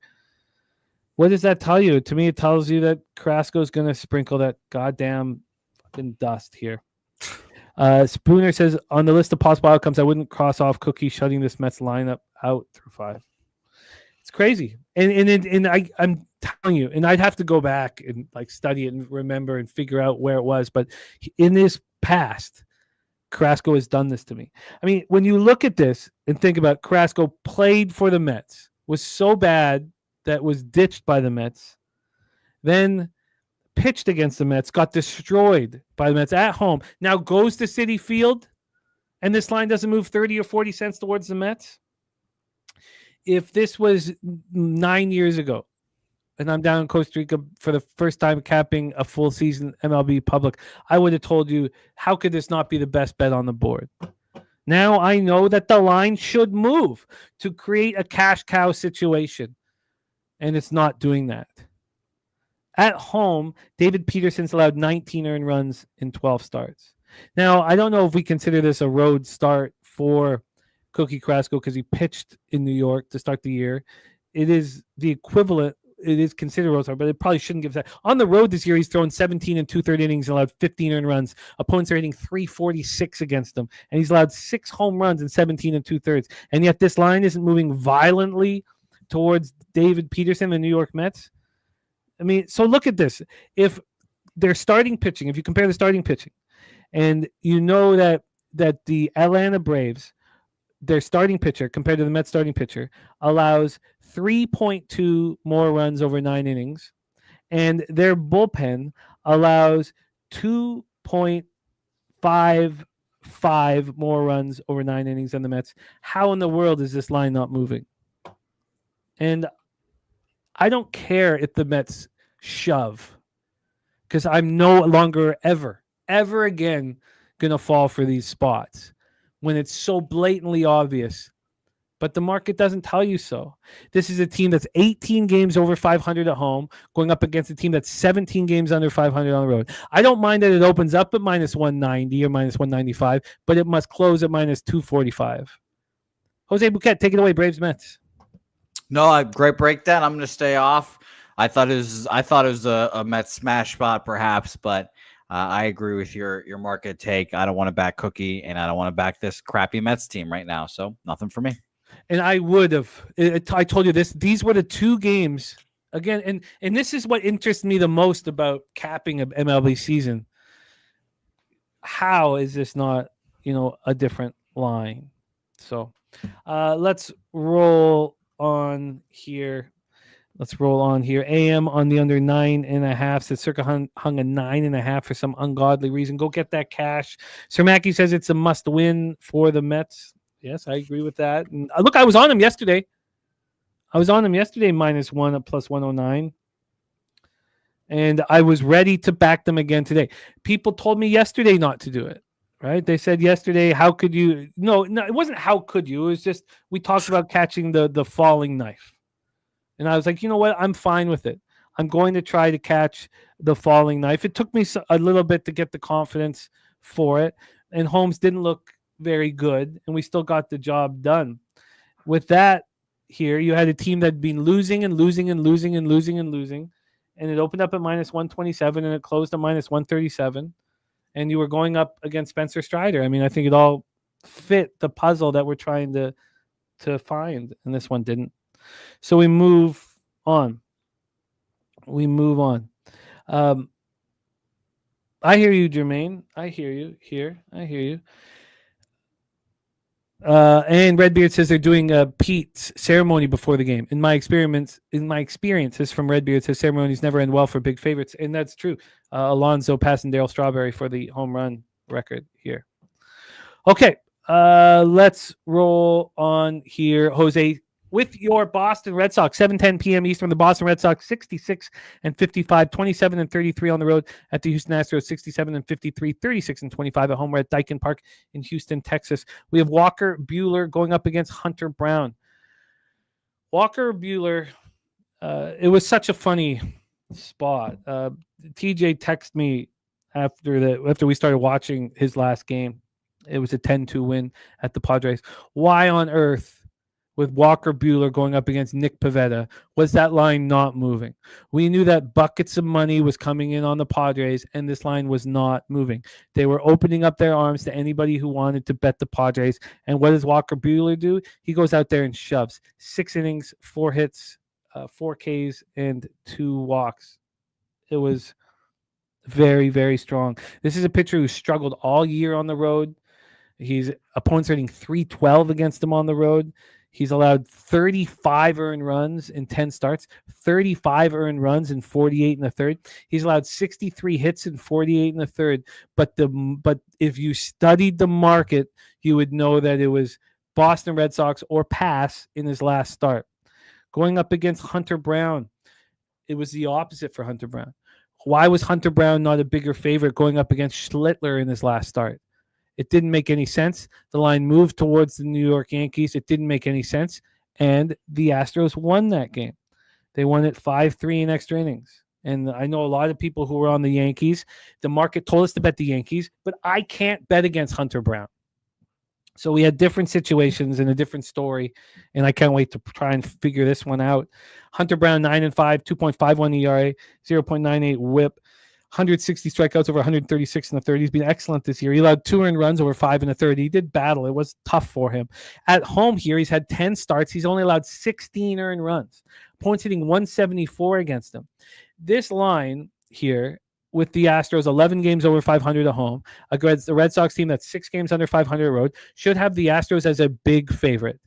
What does that tell you? To me, it tells you that Carrasco is going to sprinkle that goddamn fucking dust here. Spooner says, on the list of possible outcomes, I wouldn't cross off Cookie shutting this Mets lineup out through 5. It's crazy. And I'm telling you, and I'd have to go back and study it and remember and figure out where it was. But in this past, Carrasco has done this to me. I mean, when you look at this and think about Carrasco played for the Mets, was so bad that was ditched by the Mets, then pitched against the Mets, got destroyed by the Mets at home, now goes to Citi Field and this line doesn't move 30 or 40 cents towards the Mets. If this was 9 years ago, and I'm down in Costa Rica for the first time capping a full season MLB public, I would have told you, how could this not be the best bet on the board? Now I know that the line should move to create a cash cow situation, and it's not doing that. At home, David Peterson's allowed 19 earned runs in 12 starts. Now, I don't know if we consider this a road start for Cookie Carrasco because he pitched in New York to start the year. It is the equivalent. It is considered road start, but it probably shouldn't give that. On the road this year, he's thrown 17 and 2/3 innings and allowed 15 earned runs. Opponents are hitting .346 against him, and he's allowed 6 home runs in 17 and 2/3. And yet this line isn't moving violently towards David Peterson, the New York Mets. I mean, so look at this. If they're starting pitching, if you compare the starting pitching, and you know that the Atlanta Braves, their starting pitcher compared to the Mets starting pitcher, allows 3.2 more runs over 9 innings, and their bullpen allows 2.55 more runs over 9 innings than the Mets. How in the world is this line not moving? And I don't care if the Mets shove, because I'm no longer ever again going to fall for these spots when it's so blatantly obvious. But the market doesn't tell you so. This is a team that's 18 games over 500 at home, going up against a team that's 17 games under 500 on the road. I don't mind that it opens up at -190 or -195, but it must close at -245. Jose Bouquet, take it away, Braves Mets. No, great breakdown. I'm going to stay off. I thought it was a Mets smash spot, perhaps, but I agree with your market take. I don't want to back Cookie, and I don't want to back this crappy Mets team right now. So nothing for me. And I would have. I told you this. These were the 2 games again, and this is what interests me the most about capping an MLB season. How is this not, a different line? So let's roll on here. AM on the under 9.5 says Circa hung a 9.5 for some ungodly reason. Go get that cash. Sir Mackey says it's a must win for the Mets. Yes, I agree with that. And look, I was on him yesterday. -1 at +109. And I was ready to back them again today. People told me yesterday not to do it. Right? They said yesterday, how could you? No, it wasn't how could you. It was just we talked about catching the falling knife. And I was like, you know what? I'm fine with it. I'm going to try to catch the falling knife. It took me a little bit to get the confidence for it. And Holmes didn't look very good. And we still got the job done. With that here, you had a team that had been losing. And it opened up at -127 and it closed at -137. And you were going up against Spencer Strider. I mean, I think it all fit the puzzle that we're trying to find. And this one didn't. So we move on. I hear you, Jermaine. I hear you here. I hear you. And Redbeard says they're doing a Pete's ceremony before the game. In my experiences from Redbeard says ceremonies never end well for big favorites, and that's true. Alonso passing Darryl Strawberry for the home run record here. Okay, let's roll on here, Jose. With your Boston Red Sox, 7:10 p.m. Eastern, the Boston Red Sox 66-55, 27-33 on the road at the Houston Astros, 67-53, 36-25 at home. We're at Daikin Park in Houston, Texas. We have Walker Buehler going up against Hunter Brown. Walker Buehler, it was such a funny spot. TJ texted me after we started watching his last game. It was a 10-2 win at the Padres. Why on earth, with Walker Buehler going up against Nick Pivetta, was that line not moving? We knew that buckets of money was coming in on the Padres, and this line was not moving. They were opening up their arms to anybody who wanted to bet the Padres. And what does Walker Buehler do? He goes out there and shoves. 6 innings, 4 hits, 4 Ks, and 2 walks. It was very, very strong. This is a pitcher who struggled all year on the road. Opponents are hitting .312 against him on the road. He's allowed 35 earned runs in 10 starts, 35 earned runs in 48 in the third. He's allowed 63 hits in 48 in the third. But if you studied the market, you would know that it was Boston Red Sox or pass in his last start. Going up against Hunter Brown, it was the opposite for Hunter Brown. Why was Hunter Brown not a bigger favorite going up against Schlittler in his last start? It didn't make any sense. The line moved towards the New York Yankees. It didn't make any sense. And the Astros won that game. They won it 5-3 in extra innings. And I know a lot of people who were on the Yankees. The market told us to bet the Yankees, but I can't bet against Hunter Brown. So we had different situations and a different story, and I can't wait to try and figure this one out. Hunter Brown, 9-5, 2.51 ERA, 0.98 WHIP. 160 strikeouts over 136 in the third. He's been excellent this year. He allowed 2 earned runs over 5 in the third. He did battle. It was tough for him. At home here, he's had 10 starts. He's only allowed 16 earned runs. Points hitting 174 against him. This line here with the Astros, 11 games over 500 at home, against the Red Sox team that's 6 games under 500 road, should have the Astros as a big favorite.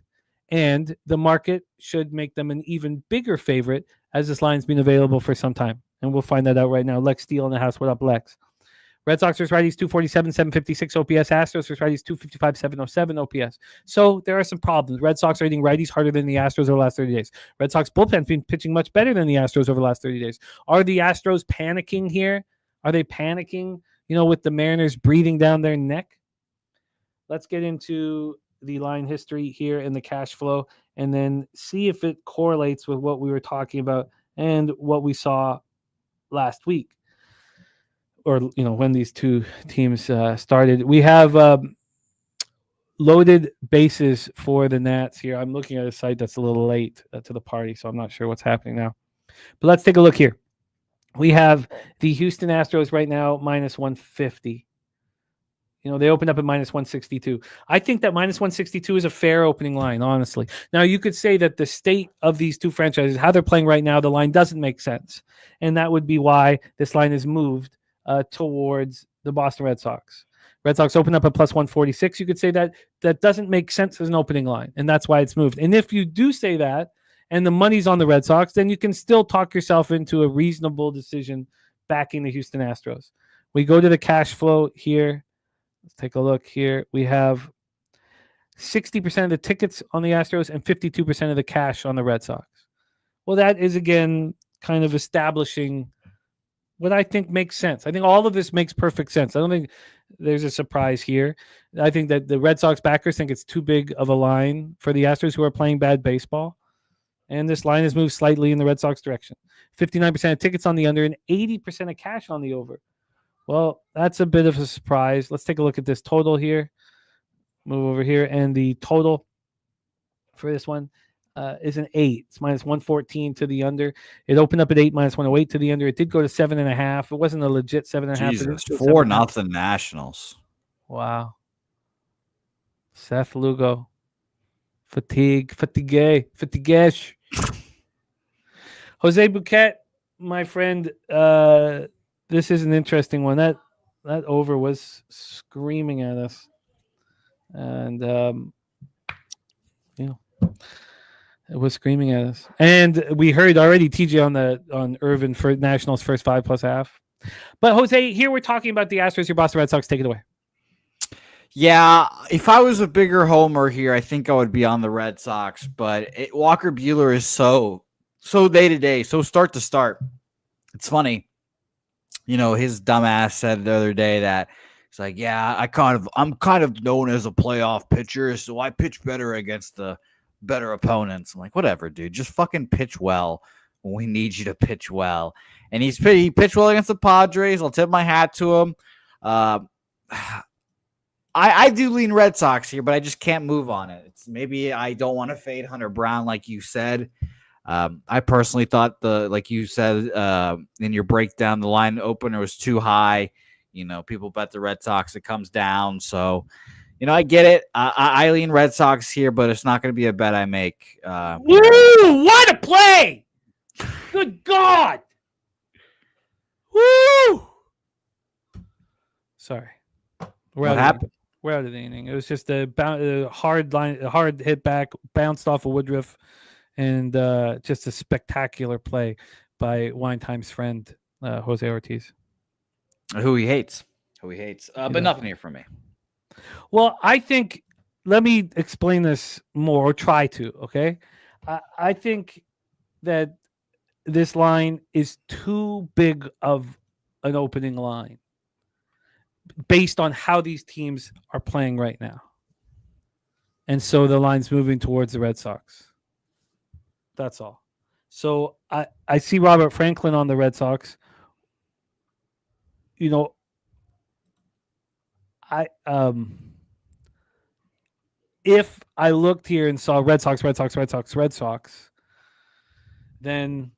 And the market should make them an even bigger favorite as this line's been available for some time. And we'll find that out right now. Lex Steele in the house. What up, Lex? Red Sox versus righties, 247, 756 OPS. Astros versus righties, 255, 707 OPS. So there are some problems. Red Sox are hitting righties harder than the Astros over the last 30 days. Red Sox bullpen's been pitching much better than the Astros over the last 30 days. Are the Astros panicking here? Are they panicking, with the Mariners breathing down their neck? Let's get into the line history here and the cash flow and then see if it correlates with what we were talking about and what we saw last week, or when these two teams started. We have loaded bases for the Nats here. I'm looking at a site that's a little late to the party, so I'm not sure what's happening now. But let's take a look here. We have the Houston Astros right now minus 150. They opened up at minus 162. I think that minus 162 is a fair opening line, honestly. Now, you could say that the state of these two franchises, how they're playing right now, the line doesn't make sense. And that would be why this line is moved towards the Boston Red Sox. Red Sox open up at plus 146. You could say that doesn't make sense as an opening line, and that's why it's moved. And if you do say that, and the money's on the Red Sox, then you can still talk yourself into a reasonable decision backing the Houston Astros. We go to the cash flow here. Let's take a look here. We have 60% of the tickets on the Astros and 52% of the cash on the Red Sox. Well, that is, again, kind of establishing what I think makes sense. I think all of this makes perfect sense. I don't think there's a surprise here. I think that the Red Sox backers think it's too big of a line for the Astros, who are playing bad baseball. And this line has moved slightly in the Red Sox direction. 59% of tickets on the under and 80% of cash on the over. Well, that's a bit of a surprise. Let's take a look at this total here. Move over here. And the total for this one is an 8. It's minus 114 to the under. It opened up at 8, minus 108 to the under. It did go to 7.5. It wasn't a legit 7.5. Jesus, 4-0 Nationals. Wow. Seth Lugo. Fatigue. Jose Bouquet, my friend, this is an interesting one. That over was screaming at us. And, it was screaming at us. And we heard already TJ on Irvin for Nationals first 5+ half. But Jose, here we're talking about the Astros, your Boston Red Sox. Take it away. Yeah, if I was a bigger homer here, I think I would be on the Red Sox. But Walker Buehler is so day-to-day, so start to start. It's funny. His dumbass said the other day that it's like, yeah, I'm kind of known as a playoff pitcher, so I pitch better against the better opponents. I'm like, whatever, dude. Just fucking pitch well when we need you to pitch well. And he pitched well against the Padres. I'll tip my hat to him. I do lean Red Sox here, but I just can't move on it. Maybe I don't want to fade Hunter Brown like you said. I personally thought like you said in your breakdown, the line opener was too high. People bet the Red Sox. It comes down. So, I get it. I lean Red Sox here, but it's not going to be a bet I make. Woo! What a play! Good God! Woo! Sorry. What happened? We're out of the inning. It was just a hard hit back, bounced off of Woodruff, and just a spectacular play by Wine Time's friend, Jose Ortiz. Who he hates. But nothing here from me. Well, I think, let me explain this more, or try to, okay? I think that this line is too big of an opening line based on how these teams are playing right now. And so the line's moving towards the Red Sox. That's all. So I see Robert Franklin on the Red Sox. You know, if I looked here and saw Red Sox, then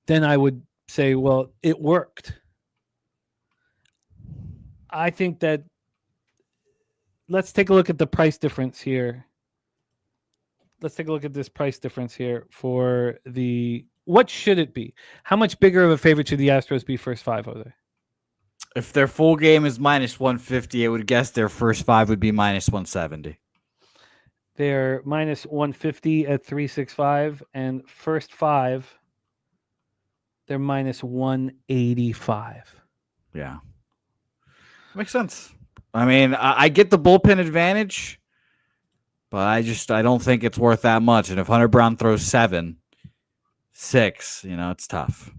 I would say, well, it worked. I think that let's take a look at the price difference here. Let's take a look at this price difference here for what should it be? How much bigger of a favorite should the Astros be first five, Jose? If their full game is minus 150, I would guess their first five would be minus 170. They're minus 150 at 365, and first five, they're minus 185. Yeah. Makes sense. I mean, I get the bullpen advantage, but I don't think it's worth that much. And if Hunter Brown throws 7, 6, it's tough.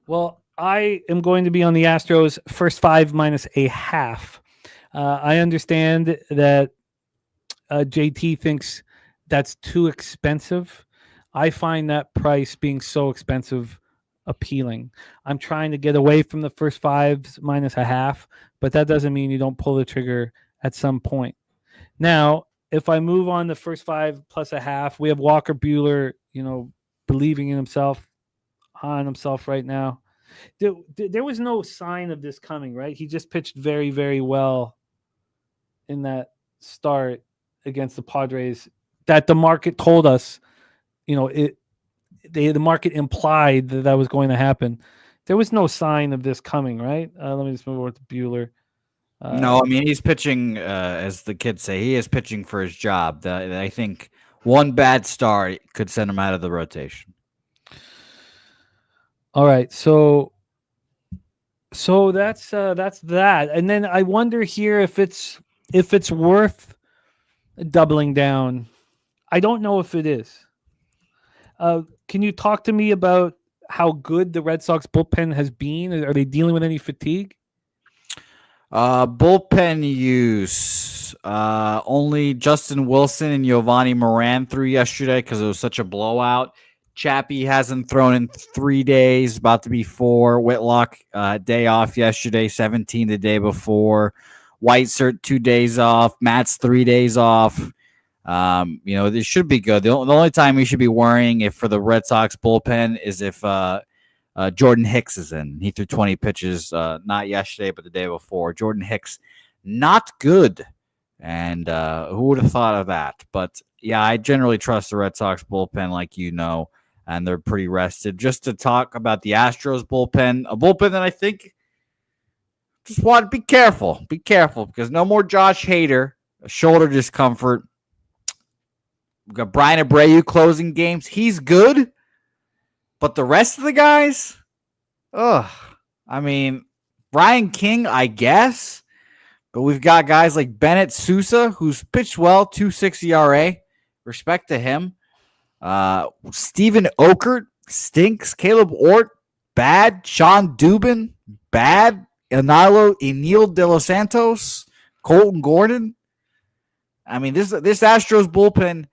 Well, I am going to be on the Astros first five minus a half. I understand that JT thinks that's too expensive. I find that price being so expensive appealing. I'm trying to get away from the first fives minus a half, but that doesn't mean you don't pull the trigger at some point. Now, if I move on the first five plus a half, we have Walker Buehler, believing in himself, on himself right now. There was no sign of this coming, right? He just pitched very, very well in that start against the Padres that the market told us, the market implied that was going to happen. There was no sign of this coming, right? Let me just move over to Buehler. No, I mean, he's pitching, as the kids say, he is pitching for his job. I think one bad start could send him out of the rotation. All right, so that's that, and then I wonder here if it's worth doubling down. I don't know if it is. Can you talk to me about how good the Red Sox bullpen has been? Are they dealing with any fatigue? Bullpen use. Only Justin Wilson and Giovanni Moran threw yesterday because it was such a blowout. Chappie hasn't thrown in 3 days, about to be 4. Whitlock, day off yesterday, 17 the day before. Whitesert, 2 days off. Matt's 3 days off. This should be good. The only time we should be worrying for the Red Sox bullpen is if Jordan Hicks is in. He threw 20 pitches, not yesterday, but the day before. Jordan Hicks, not good. And who would have thought of that? But, yeah, I generally trust the Red Sox bullpen like and they're pretty rested. Just to talk about the Astros bullpen, a bullpen that I think just want to be careful. Be careful because no more Josh Hader, a shoulder discomfort. We've got Brian Abreu closing games. He's good. But the rest of the guys, Brian King, I guess. But we've got guys like Bennett Sousa, who's pitched well, 2.6 ERA. Respect to him. Steven Okert stinks. Caleb Ort, bad. Sean Dubin, bad. Enil De Los Santos, Colton Gordon. I mean, this Astros bullpen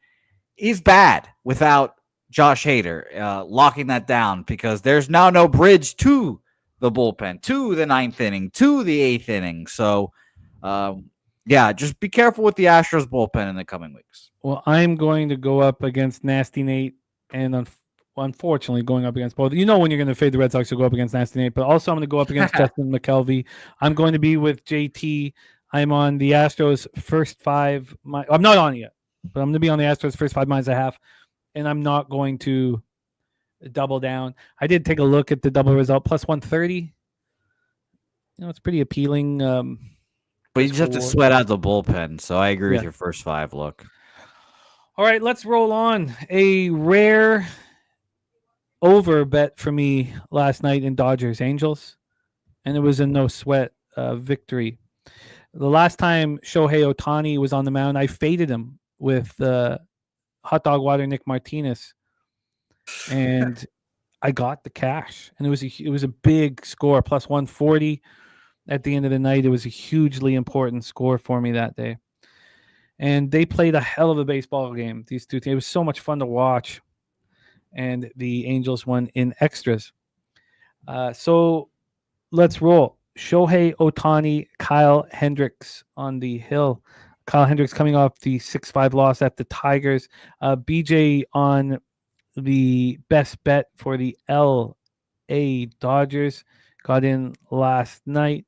is bad without Josh Hader locking that down because there's now no bridge to the bullpen, to the 9th inning, to the 8th inning. So, just be careful with the Astros bullpen in the coming weeks. Well, I'm going to go up against Nasty Nate and unfortunately going up against both. When you're going to fade the Red Sox, you'll go up against Nasty Nate, but also I'm going to go up against Justin McKelvey. I'm going to be with JT. I'm on the Astros first five. I'm not on it yet, but I'm going to be on the Astros first 5 minus a half. And I'm not going to double down. I did take a look at the double result, plus 130. It's pretty appealing. But you just have to sweat out the bullpen. So I agree with your first 5 look. All right, let's roll on. A rare over bet for me last night in Dodgers Angels, and it was a no sweat victory. The last time Shohei Ohtani was on the mound, I faded him with hot dog water Nick Martinez, and I got the cash. And it was a big score, plus 140 at the end of the night. It was a hugely important score for me that day. And they played a hell of a baseball game, these two teams. It was so much fun to watch. And the Angels won in extras. So let's roll. Shohei Ohtani, Kyle Hendricks on the hill. Kyle Hendricks coming off the 6-5 loss at the Tigers. BJ on the best bet for the LA Dodgers. Got in last night.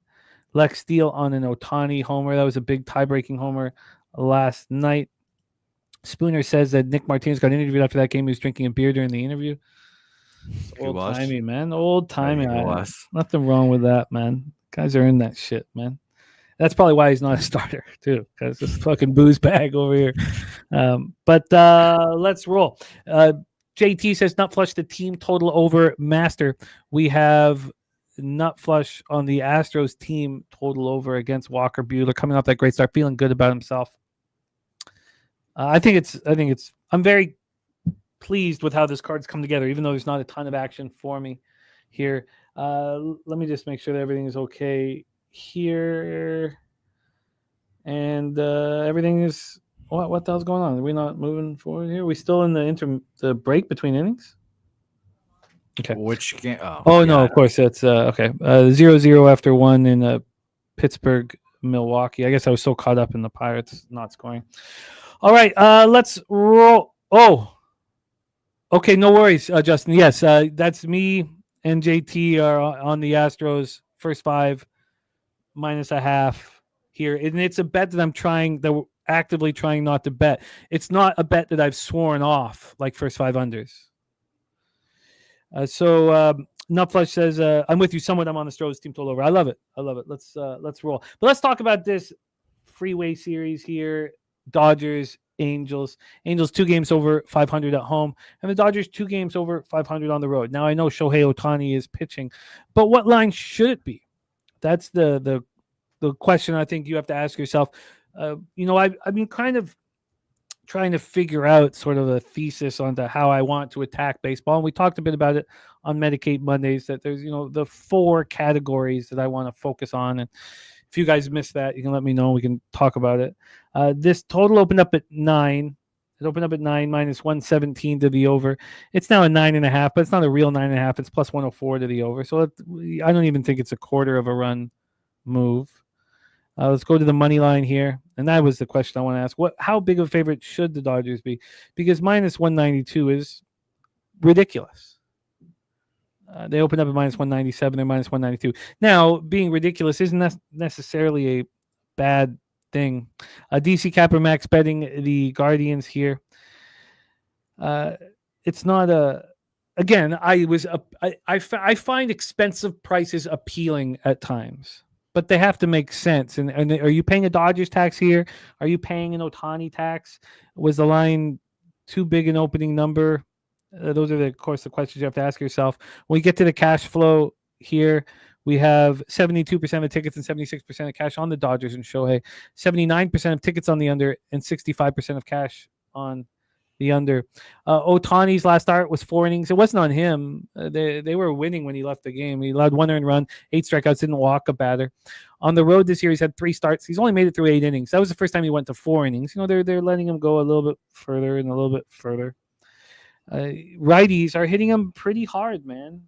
Lex Steele on an Ohtani homer. That was a big tie-breaking homer last night. Spooner says that Nick Martinez got interviewed after that game. He was drinking a beer during the interview. Old-timey, man. Old-timey. Nothing wrong with that, man. Guys are in that shit, man. That's probably why he's not a starter, too, because this fucking booze bag over here. But let's roll. JT says nut flush the team total over master. We have nut flush on the Astros team total over against Walker Buehler, coming off that great start, feeling good about himself. I'm very pleased with how this card's come together, even though there's not a ton of action for me here. Let me just make sure that everything is okay here. And everything is what the hell's going on? Are we not moving forward here? Are we still in the break between innings? Okay. Which game? No, of course it's okay. 0-0 after 1 in Pittsburgh, Milwaukee. I guess I was so caught up in the Pirates not scoring. All right, let's roll. Oh, okay, no worries, Justin. Yes, that's me and JT are on the Astros first 5 -0.5 here, and it's a bet that we're actively trying not to bet. It's not a bet that I've sworn off like first 5 unders. So Nutflush says, I'm with you somewhat. I'm on the Astros team total over. I love it. Let's roll. But let's talk about this freeway series here. Dodgers, Angels. Angels 2 games over 500 at home, and the Dodgers 2 games over 500 on the road. Now I know Shohei Ohtani is pitching, but what line should it be? That's the question I think you have to ask yourself. I've been kind of trying to figure out sort of a thesis onto how I want to attack baseball. And we talked a bit about it on Medicate Mondays, that there's, the 4 categories that I want to focus on. And if you guys missed that, you can let me know. We can talk about it. This total opened up at 9. It opened up at 9 minus 117 to the over. It's now a 9.5, but it's not a real 9.5. It's plus 104 to the over. So I don't even think it's a quarter of a run move. Let's go to the money line here. And that was the question I want to ask. How big of a favorite should the Dodgers be? Because minus 192 is ridiculous. They opened up at minus 197. They're minus 192. Now, being ridiculous isn't necessarily a bad thing. DC Capper Max betting the Guardians here. It's not a... Again, I find expensive prices appealing at times, but they have to make sense. And are you paying a Dodgers tax here? Are you paying an Ohtani tax? Was the line too big an opening number? Those are, of course, the questions you have to ask yourself. When we get to the cash flow here, we have 72% of tickets and 76% of cash on the Dodgers and Shohei, 79% of tickets on the under, and 65% of cash on the under. Ohtani's last start was 4 innings. It wasn't on him. They were winning when he left the game. He allowed 1 earned run, 8 strikeouts, didn't walk a batter. On the road this year, he's had 3 starts. He's only made it through 8 innings. That was the first time he went to 4 innings. They're letting him go a little bit further and a little bit further. Righties are hitting him pretty hard, man.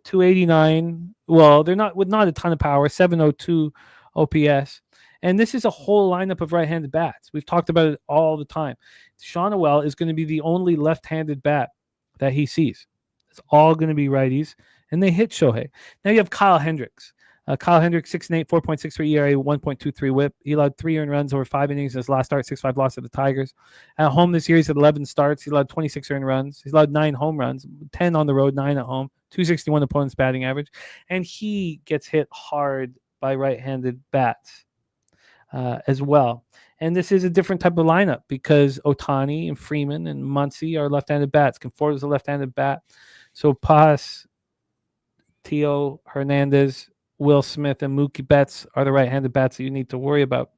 289. Well, they're not with not a ton of power. 702 OPS. And this is a whole lineup of right-handed bats. We've talked about it all the time. Sean Noel is going to be the only left-handed bat that he sees. It's all going to be righties, and they hit Shohei. Now you have Kyle Hendricks. Kyle Hendricks, 6'8", 4.63 ERA, 1.23 whip. He allowed 3 earned runs over 5 innings in his last start, 6-5 loss to the Tigers. At home this year, he's had 11 starts. He allowed 26 earned runs. He's allowed 9 home runs, 10 on the road, 9 at home, 261 opponent's batting average. And he gets hit hard by right-handed bats. as well. And this is a different type of lineup because Ohtani and Freeman and Muncy are left-handed bats. Conforto's a left-handed bat. So Paz, Teo, Hernandez, Will Smith, and Mookie Betts are the right-handed bats that you need to worry about.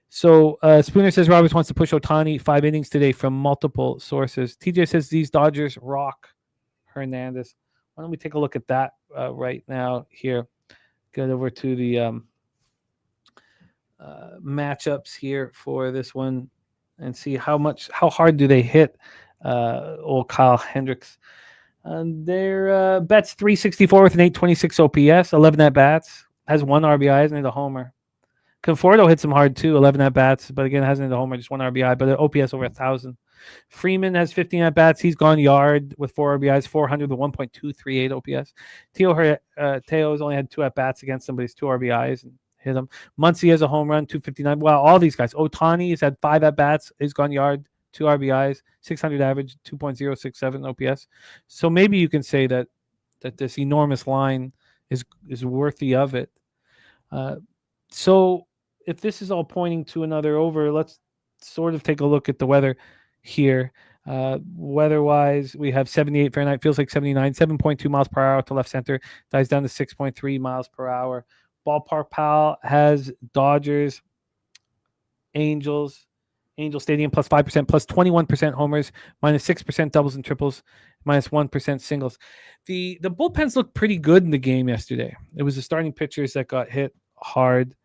So Spooner says Roberts wants to push Ohtani 5 innings today from multiple sources. TJ says these Dodgers rock Hernandez. Why don't we take a look at that right now here? Get over to the matchups here for this one and see how hard do they hit old Kyle Hendricks. Their Betts 364 with an 826 OPS, 11 at bats, has 1 RBI, hasn't hit a homer. Conforto hits him hard too, 11 at bats, but again hasn't hit a homer, just 1 RBI, but an OPS over 1,000. Freeman has 15 at bats. He's gone yard with 4 RBIs, 400 with 1.238 OPS. Teo's only had 2 at bats against him, but he's 2 RBIs and hit him. Muncy has a home run, 259. Wow, all these guys. Ohtani has had 5 at bats. He's gone yard, 2 RBIs, 600 average, 2.067 OPS. So maybe you can say that this enormous line is worthy of it. So if this is all pointing to another over, let's sort of take a look at the weather here. Weather-wise, we have 78 Fahrenheit, feels like 79, 7.2 miles per hour to left center, dies down to 6.3 miles per hour. Ballpark Pal has Dodgers, Angels Stadium plus 5%, plus 21% homers, minus 6% doubles and triples, minus 1% singles. The bullpens looked pretty good in the game yesterday. It was the starting pitchers that got hit hard.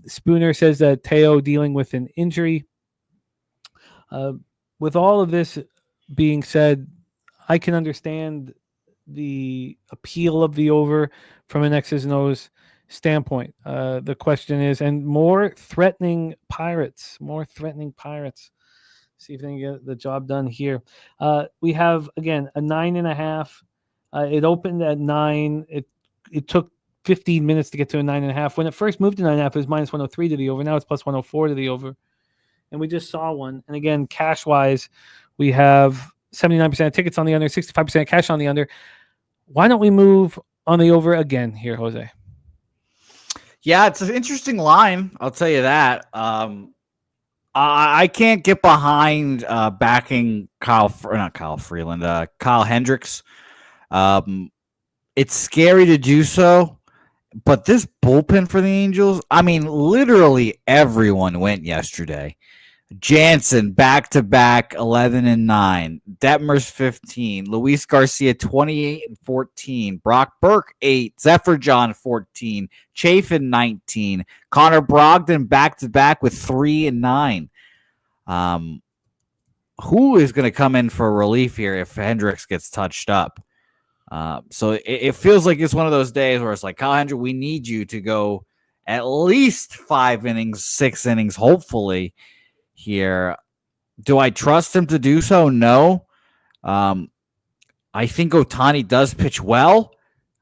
Spooner says that Teo dealing with an injury. With all of this being said, I can understand the appeal of the over from an X's and O's standpoint. The question is, and more threatening Pirates. See if they can get the job done here. We have, again, a 9.5. It opened at 9. It took 15 minutes to get to a 9.5. When it first moved to 9.5, it was minus 103 to the over. Now it's plus 104 to the over. And we just saw one. And again, cash-wise, we have 79% of tickets on the under, 65% cash on the under. Why don't we move on the over again here, Jose? Yeah, it's an interesting line. I'll tell you that. I can't get behind backing Kyle Hendricks. It's scary to do so, but this bullpen for the Angels, I mean, literally everyone went yesterday. Jansen back-to-back 11-9, Detmers 15, Luis Garcia 28-14, Brock Burke 8, Zephyr John 14, Chafin 19, Connor Brogdon back-to-back with 3-9. Who is going to come in for relief here if Hendricks gets touched up? So it feels like it's one of those days where it's like, Kyle Hendricks, we need you to go at least 5 innings, 6 innings, hopefully, here. Do I trust him to do so? No. I think Ohtani does pitch well.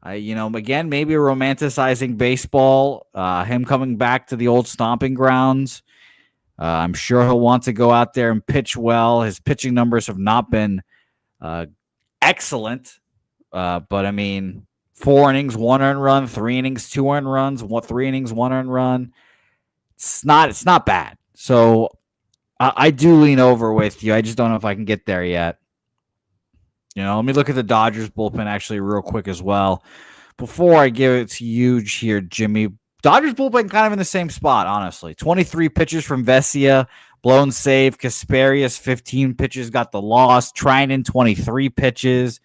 Again, maybe romanticizing baseball, him coming back to the old stomping grounds. I'm sure he'll want to go out there and pitch well. His pitching numbers have not been excellent. But I mean, 4 innings, 1 earned run, 3 innings, 2 earned runs, 3 innings, 1 earned run. It's not bad. So I do lean over with you. I just don't know if I can get there yet. Let me look at the Dodgers bullpen actually real quick as well. Before I give it to you here, Jimmy, Dodgers bullpen kind of in the same spot, honestly. 23 pitches from Vesia, blown save. Kasperius, 15 pitches, got the loss. Trinan, 23 pitches.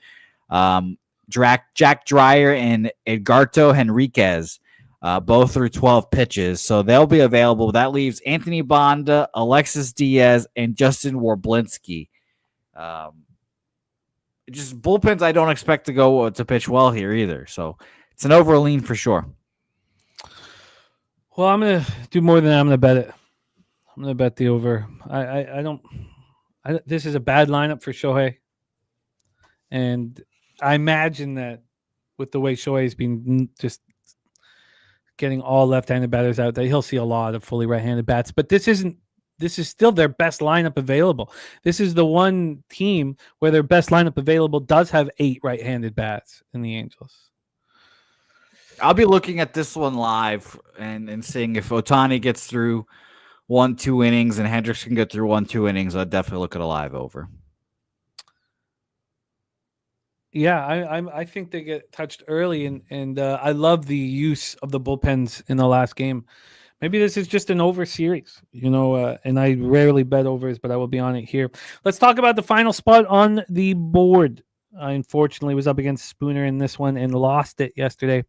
Jack Dreyer and Edgardo Henriquez both threw 12 pitches, so they'll be available. That leaves Anthony Banda, Alexis Diaz, and Justin Warblinski. Just bullpens I don't expect to go to pitch well here either, so it's an over lean for sure. Well, I'm going to do more than that. I'm going to bet it. I'm going to bet the over. This is a bad lineup for Shohei, and I imagine that with the way Shohei's been just getting all left-handed batters out, that he'll see a lot of fully right-handed bats. But this is still their best lineup available. This is the one team where their best lineup available does have 8 right-handed bats in the Angels. I'll be looking at this one live and seeing if Ohtani gets through 1-2 innings and Hendricks can get through 1-2 innings. I'd definitely look at a live over. Yeah, I think they get touched early, and I love the use of the bullpens in the last game. Maybe this is just an over series, and I rarely bet overs, but I will be on it here. Let's talk about the final spot on the board. I unfortunately was up against Spooner in this one and lost it yesterday.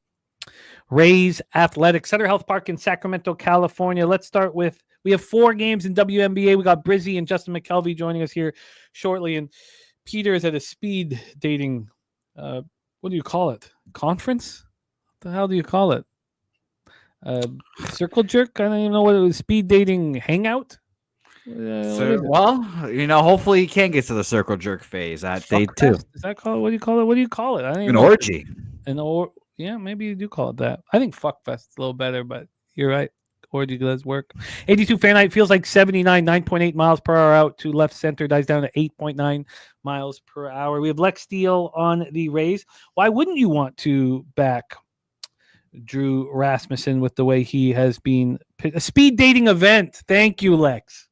Rays Athletics, Sutter Health Park in Sacramento, California. Let's start with, we have 4 games in WNBA. We got Brizzy and Justin Mcelvy joining us here shortly, and Peter is at a speed dating, what do you call it? Conference? What the hell do you call it? Circle jerk? I don't even know what it was. Speed dating hangout? Hopefully he can get to the circle jerk phase at day 2. Is that called? What do you call it? What do you call it? I don't even An know. orgy. Yeah, maybe you do call it that. I think fuck fest is a little better, but you're right. Orgy does work. 82 Fahrenheit feels like 79, 9.8 miles per hour out to left center, dies down to 8.9 miles per hour. We have Lex Steele on the Rays. Why wouldn't you want to back Drew Rasmussen with the way he has been? A speed dating event. Thank you, Lex.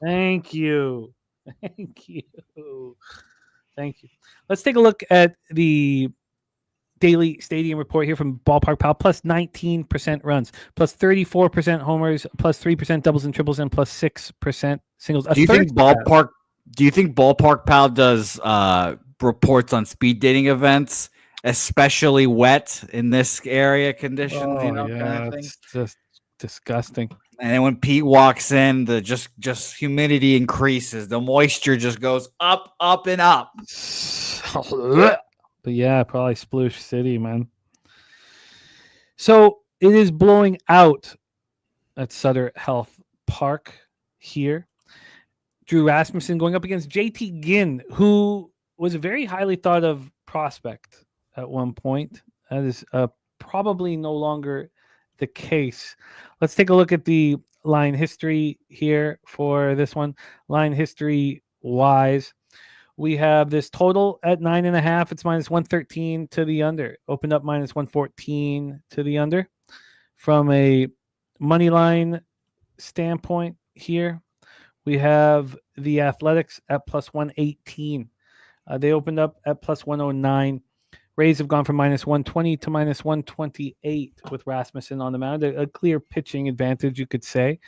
Thank you. Thank you. Thank you. Let's take a look at the daily stadium report here from Ballpark Pal. Plus 19% runs, plus 34% homers, plus 3% doubles and triples, and plus 6% singles. Do you think Ballpark Pal does reports on speed dating events, especially wet in this area conditions? Kind of thing? It's just disgusting. And then when Pete walks in, the just humidity increases. The moisture just goes up, up, and up. But yeah, probably Sploosh City, man. So it is blowing out at Sutter Health Park here. Drew Rasmussen going up against JT Ginn, who was a very highly thought of prospect at one point. That is probably no longer the case. Let's take a look at the line history here for this one. Line history wise, we have this total at 9.5. It's minus 113 to the under. Opened up minus 114 to the under. From a money line standpoint here, we have the Athletics at plus 118. They opened up at plus 109. Rays have gone from minus 120 to minus 128 with Rasmussen on the mound. A clear pitching advantage, you could say.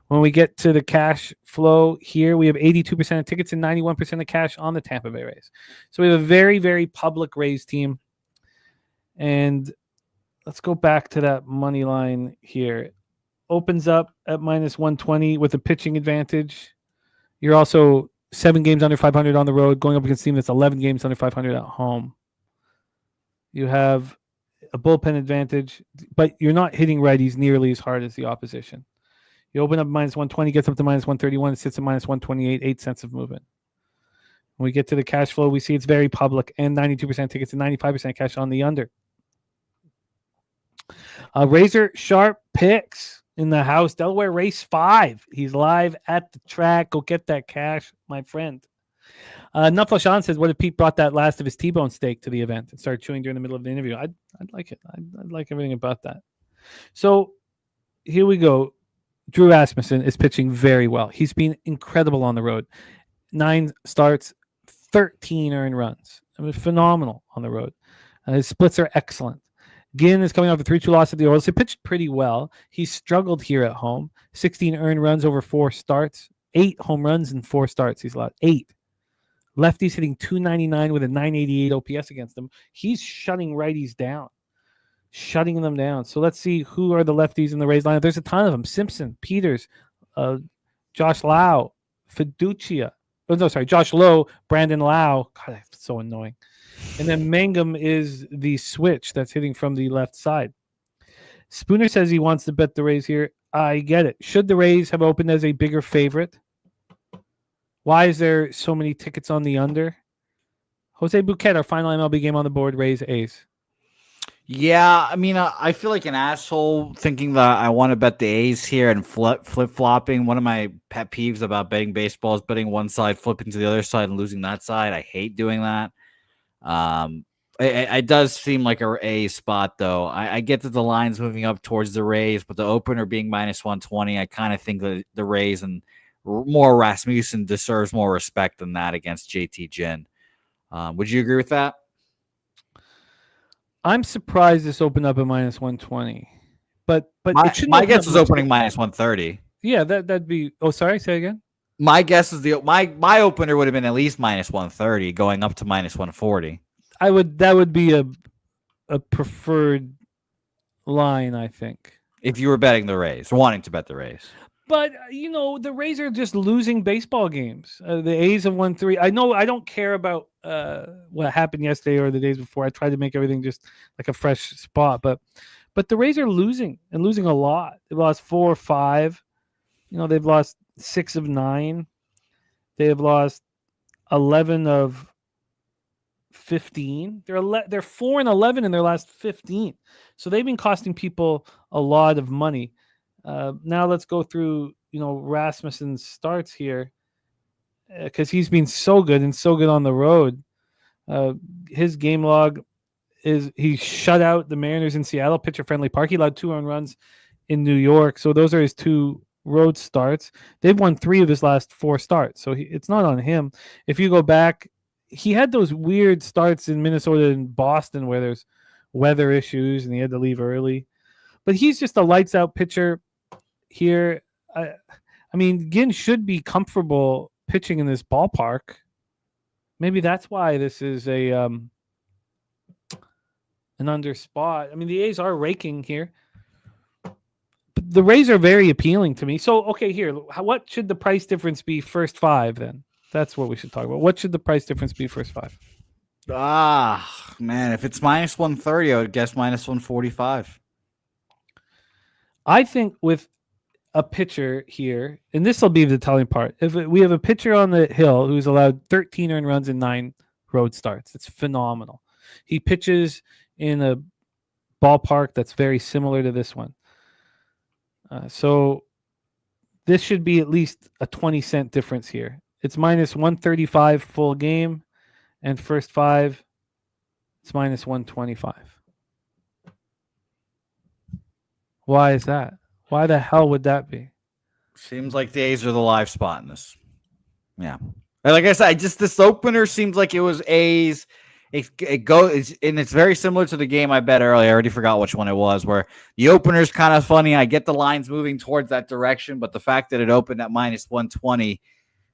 When we get to the cash flow here, we have 82% of tickets and 91% of cash on the Tampa Bay Rays. So we have a very, very public Rays team. And let's go back to that money line here. Opens up at minus 120 with a pitching advantage. You're also 7 games under 500 on the road, going up against a team that's 11 games under 500 at home. You have a bullpen advantage, but you're not hitting righties nearly as hard as the opposition. You open up minus 120, gets up to minus 131, it sits at minus 128, 8 cents of movement. When we get to the cash flow, we see it's very public and 92% tickets and 95% cash on the under. Razor Sharp picks in the house. Delaware Race 5. He's live at the track. Go get that cash, my friend. Nuffle says, what if Pete brought that last of his T-bone steak to the event and started chewing during the middle of the interview? I'd like it. I'd like everything about that. So here we go. Drew Rasmussen is pitching very well. He's been incredible on the road. 9 starts, 13 earned runs. I mean, phenomenal on the road. His splits are excellent. Ginn is coming off a 3-2 loss at the Orioles. He pitched pretty well. He struggled here at home. 16 earned runs over 4 starts. 8 home runs in 4 starts. He's allowed 8. Lefties hitting 299 with a 988 OPS against them. He's shutting righties down. Shutting them down. So let's see who are the lefties in the Rays lineup. There's a ton of them. Simpson, Peters, Josh Lau, Fiducia. Oh, no, sorry. Josh Lowe, Brandon Lau. God, that's so annoying. And then Mangum is the switch that's hitting from the left side. Spooner says he wants to bet the Rays here. I get it. Should the Rays have opened as a bigger favorite? Why is there so many tickets on the under? Jose Bouquet, our final MLB game on the board, Rays A's. Yeah, I mean, I feel like an asshole thinking that I want to bet the A's here and flip-flopping. One of my pet peeves about betting baseball is betting one side, flipping to the other side, and losing that side. I hate doing that. It does seem like a A's spot, though. I get that the line's moving up towards the Rays, but the opener being minus 120, I kind of think that the Rays and more Rasmussen deserves more respect than that against JT Ginn. Would you agree with that? I'm surprised this opened up at minus 120, but my guess is opening minus 130. Yeah, that'd be. Oh, sorry, say again. My guess is my opener would have been at least minus 130, going up to minus 140. That would be a preferred line, I think. If you were betting the Rays, or wanting to bet the Rays. But, the Rays are just losing baseball games. The A's have won 3. I know I don't care about what happened yesterday or the days before. I tried to make everything just like a fresh spot. But the Rays are losing and losing a lot. They've lost 4 or 5. They've lost 6 of 9. They have lost 11 of 15. They're 4 and 11 in their last 15. So they've been costing people a lot of money. Now let's go through, Rasmussen's starts here because he's been so good and so good on the road. His game log is he shut out the Mariners in Seattle, pitcher-friendly park. He allowed 2 earned runs in New York. So those are his 2 road starts. They've won 3 of his last 4 starts. So it's not on him. If you go back, he had those weird starts in Minnesota and Boston where there's weather issues and he had to leave early. But he's just a lights-out pitcher here. I mean, Ginn should be comfortable pitching in this ballpark. Maybe that's why this is an under spot. I mean, the A's are raking here. But the Rays are very appealing to me. So, okay, here. What should the price difference be first 5 then? That's what we should talk about. What should the price difference be first 5? Man, if it's minus 130, I would guess minus 145. I think with a pitcher here, and this will be the telling part. If we have a pitcher on the hill who's allowed 13 earned runs and 9 road starts, it's phenomenal. He pitches in a ballpark that's very similar to this one. So this should be at least a 20-cent difference here. It's minus 135 full game, and first 5, it's minus 125. Why is that? Why the hell would that be? Seems like the A's are the live spot in this. Yeah. And like I said, this opener seems like it was A's. It goes, and it's very similar to the game I bet earlier. I already forgot which one it was, where the opener's kind of funny. I get the lines moving towards that direction, but the fact that it opened at minus 120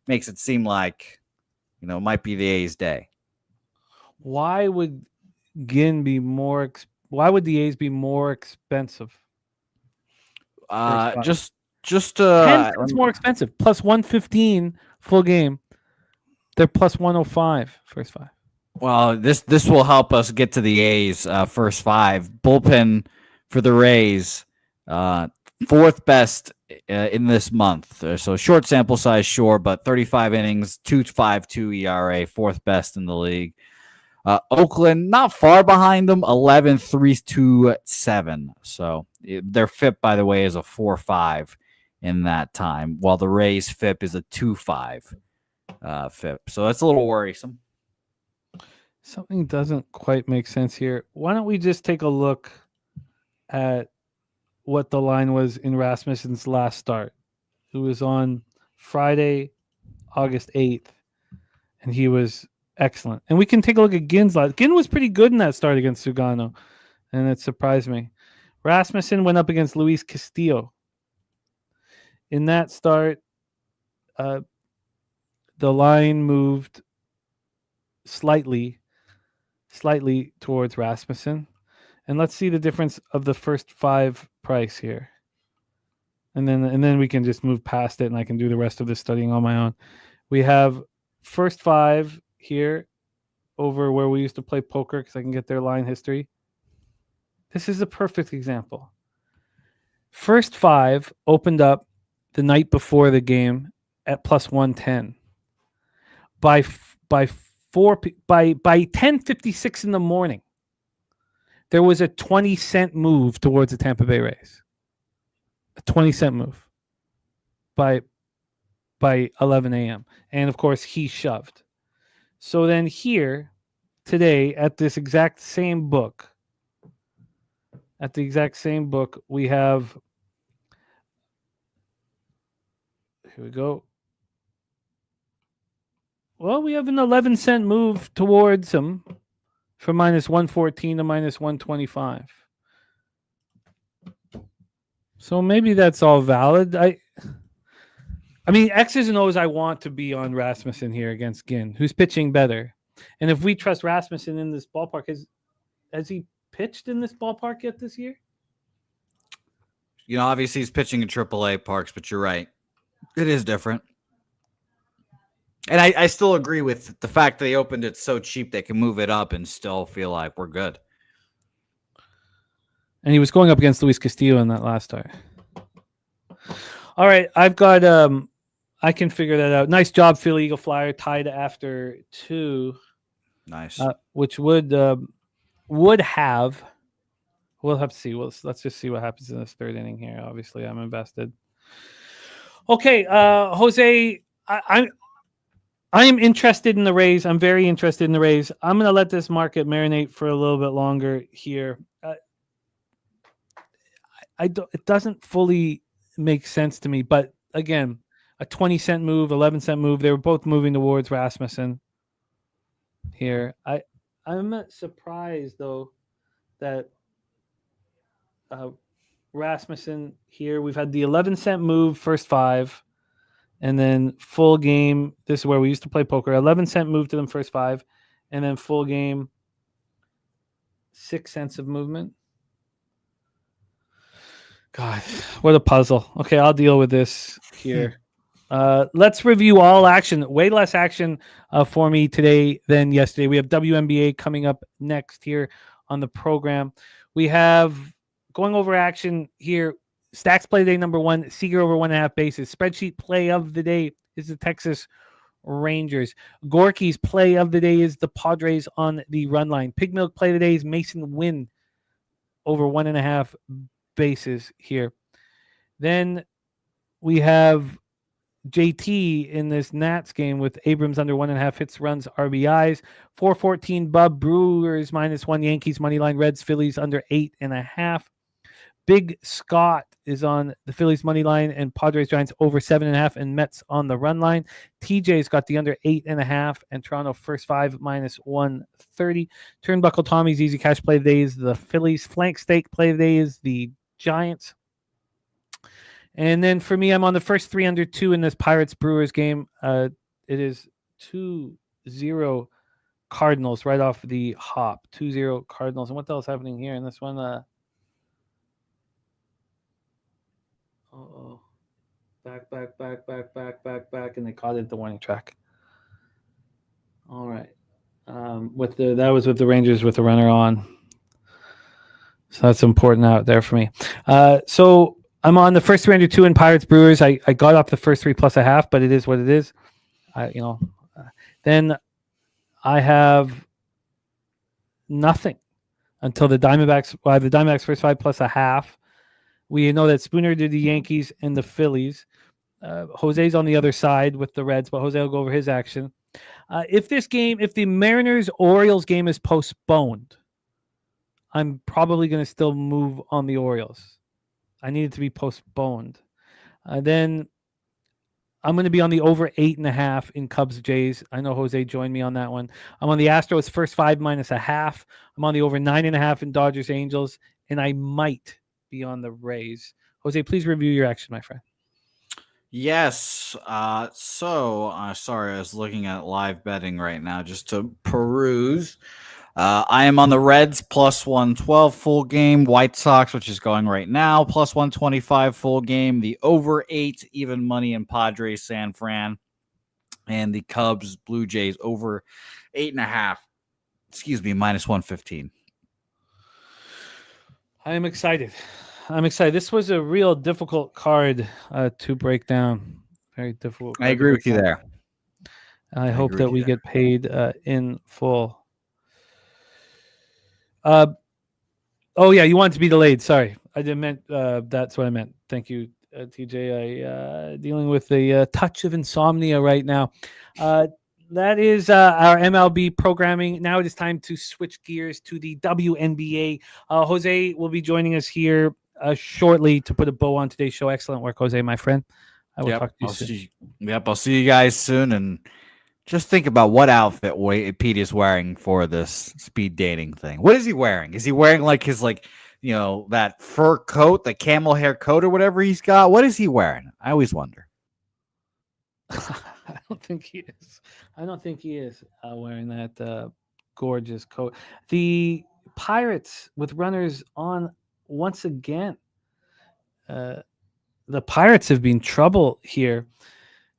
makes it seem like, it might be the A's day. Why would Ginn be more? Why would the A's be more expensive? Just 10 cents more expensive. Plus 115 full game. They're plus 105 first 5. Well, this will help us get to the A's first 5. Bullpen for the Rays, 4th best in this month. So short sample size, sure, but 35 innings, 2.52 ERA, 4th best in the league. Oakland, not far behind them, 11.327. So their FIP, by the way, is a 4.5 in that time, while the Rays' FIP is a 2.5 FIP. So that's a little worrisome. Something doesn't quite make sense here. Why don't we just take a look at what the line was in Rasmussen's last start? It was on Friday, August 8th, and he was excellent. And we can take a look at Ginn's last. Ginn was pretty good in that start against Sugano, and it surprised me. Rasmussen went up against Luis Castillo. In that start, the line moved slightly towards Rasmussen. And let's see the difference of the first 5 price here. And then we can just move past it and I can do the rest of the studying on my own. We have first 5 here over where we used to play poker because I can get their line history. This is a perfect example. First 5 opened up the night before the game at plus 110. By 10:56 in the morning, there was a 20-cent move towards the Tampa Bay Rays. A 20-cent move by 11 a.m. And, of course, he shoved. So then here, today at this exact same book, we have, here we go. Well, we have an 11-cent move towards them from minus 114 to minus 125. So maybe that's all valid. I mean, X's and O's I want to be on Rasmussen here against Ginn, who's pitching better. And if we trust Rasmussen in this ballpark, has he pitched in this ballpark yet this year? You know, obviously he's pitching in AAA parks, but you're right. It is different. And I still agree with the fact that they opened it so cheap they can move it up and still feel like we're good. And he was going up against Luis Castillo in that last start. All right, I've got I can figure that out. Nice job, Philly Eagle Flyer, tied after 2. Nice. Which would have, we'll have to see. Let's just see what happens in this third inning here. Obviously, I'm invested. Okay, Jose, I am interested in the Rays. I'm very interested in the Rays. I'm going to let this market marinate for a little bit longer here. It doesn't fully make sense to me, but again, a 20-cent move, 11-cent move. They were both moving towards Rasmussen here. I'm surprised though that Rasmussen here. We've had the 11-cent move first 5. And then full game, this is where we used to play poker, 11-cent move to them first 5, and then full game, 6 cents of movement. God, what a puzzle. Okay, I'll deal with this here. Let's review all action. Way less action for me today than yesterday. We have WNBA coming up next here on the program. We have, going over action here, Stacks play day number 1, Seager over 1.5 bases. Spreadsheet play of the day is the Texas Rangers. Gorky's play of the day is the Padres on the run line. Pig Milk play of the day is Mason Wynn over 1.5 bases here. Then we have JT in this Nats game with Abrams under 1.5 hits, runs, RBIs. 414 Bub, Brewers -1, Yankees money line, Reds, Phillies under 8.5. Big Scott is on the Phillies money line and Padres Giants over 7.5 and Mets on the run line. TJ's got the under 8.5 and Toronto first 5 -130. Turnbuckle Tommy's easy cash play of the day is the Phillies. Flank steak play of the day is the Giants. And then for me, I'm on the first 3 under 2 in this Pirates Brewers game. It is 2-0 Cardinals right off the hop. 2-0 Cardinals. And what the hell is happening here in this one? Back, and they caught it at the warning track. All right. That was with the Rangers with the runner on. So that's important out there for me. So I'm on the first 3 under 2 in Pirates Brewers. I got up the first 3 plus a half, but it is what it is. Then I have nothing until the Diamondbacks. Well, I have the Diamondbacks first 5 plus a half. We know that Spooner did the Yankees and the Phillies. Jose's on the other side with the Reds, but Jose will go over his action. If the Mariners-Orioles game is postponed, I'm probably going to still move on the Orioles. I need it to be postponed. Then I'm going to be on the over 8.5 in Cubs-Jays. I know Jose joined me on that one. I'm on the Astros first 5 -0.5. I'm on the over 9.5 in Dodgers-Angels, and I might be on the Rays. Jose, please review your action, my friend. Yes. Sorry, I was looking at live betting right now just to peruse. I am on the Reds +112 full game. White Sox, which is going right now, +125 full game. The over 8 even money in Padres San Fran. And the Cubs Blue Jays over 8.5. -115. I am excited. This was a real difficult card to break down. Very difficult. I agree with you there. I hope that we get paid in full. Oh, yeah, you want it to be delayed. Sorry. I didn't meant that's what I meant. Thank you, TJ. I dealing with a touch of insomnia right now. that is our MLB programming. Now it is time to switch gears to the WNBA. Jose will be joining us here shortly to put a bow on today's show. Excellent work, Jose, my friend. I will talk to you soon. I'll see you guys soon. And just think about what outfit Pete is wearing for this speed dating thing. What is he wearing? Is he wearing like his that fur coat, the camel hair coat or whatever he's got? What is he wearing? I always wonder. I don't think he is. Wearing that gorgeous coat. The Pirates with runners on once again. The Pirates have been trouble here.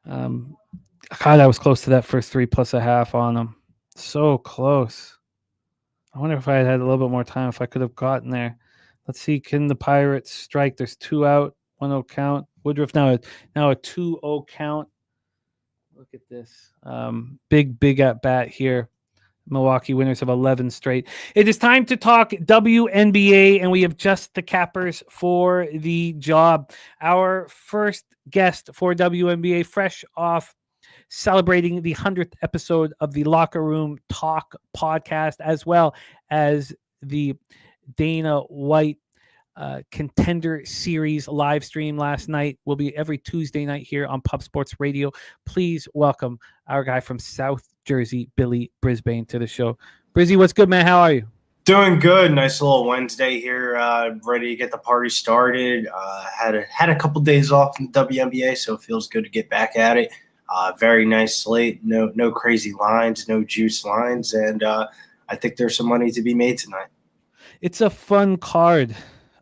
God, I was close to that first 3+1/2 on them. So close. I wonder if I had a little bit more time, if I could have gotten there. Let's see. Can the Pirates strike? There's 2 out, 1-0 count. Woodruff now a 2-0 count. Look at this. Big at bat here. Milwaukee winners of 11 straight. It is time to talk WNBA, and we have just the cappers for the job. Our first guest for WNBA, fresh off celebrating the 100th episode of the Locker Room Talk podcast, as well as the Dana White Contender Series live stream last night. Will be every Tuesday night here on Pub Sports Radio. Please welcome our guy from South Jersey, Billy Brisbane, to the show. Brizzy, what's good, man? How are you? Doing good. Nice little Wednesday here. Ready to get the party started. Had a couple days off in the WNBA, so it feels good to get back at it. Very nice slate. No crazy lines, no juice lines, and I think there's some money to be made tonight. It's a fun card.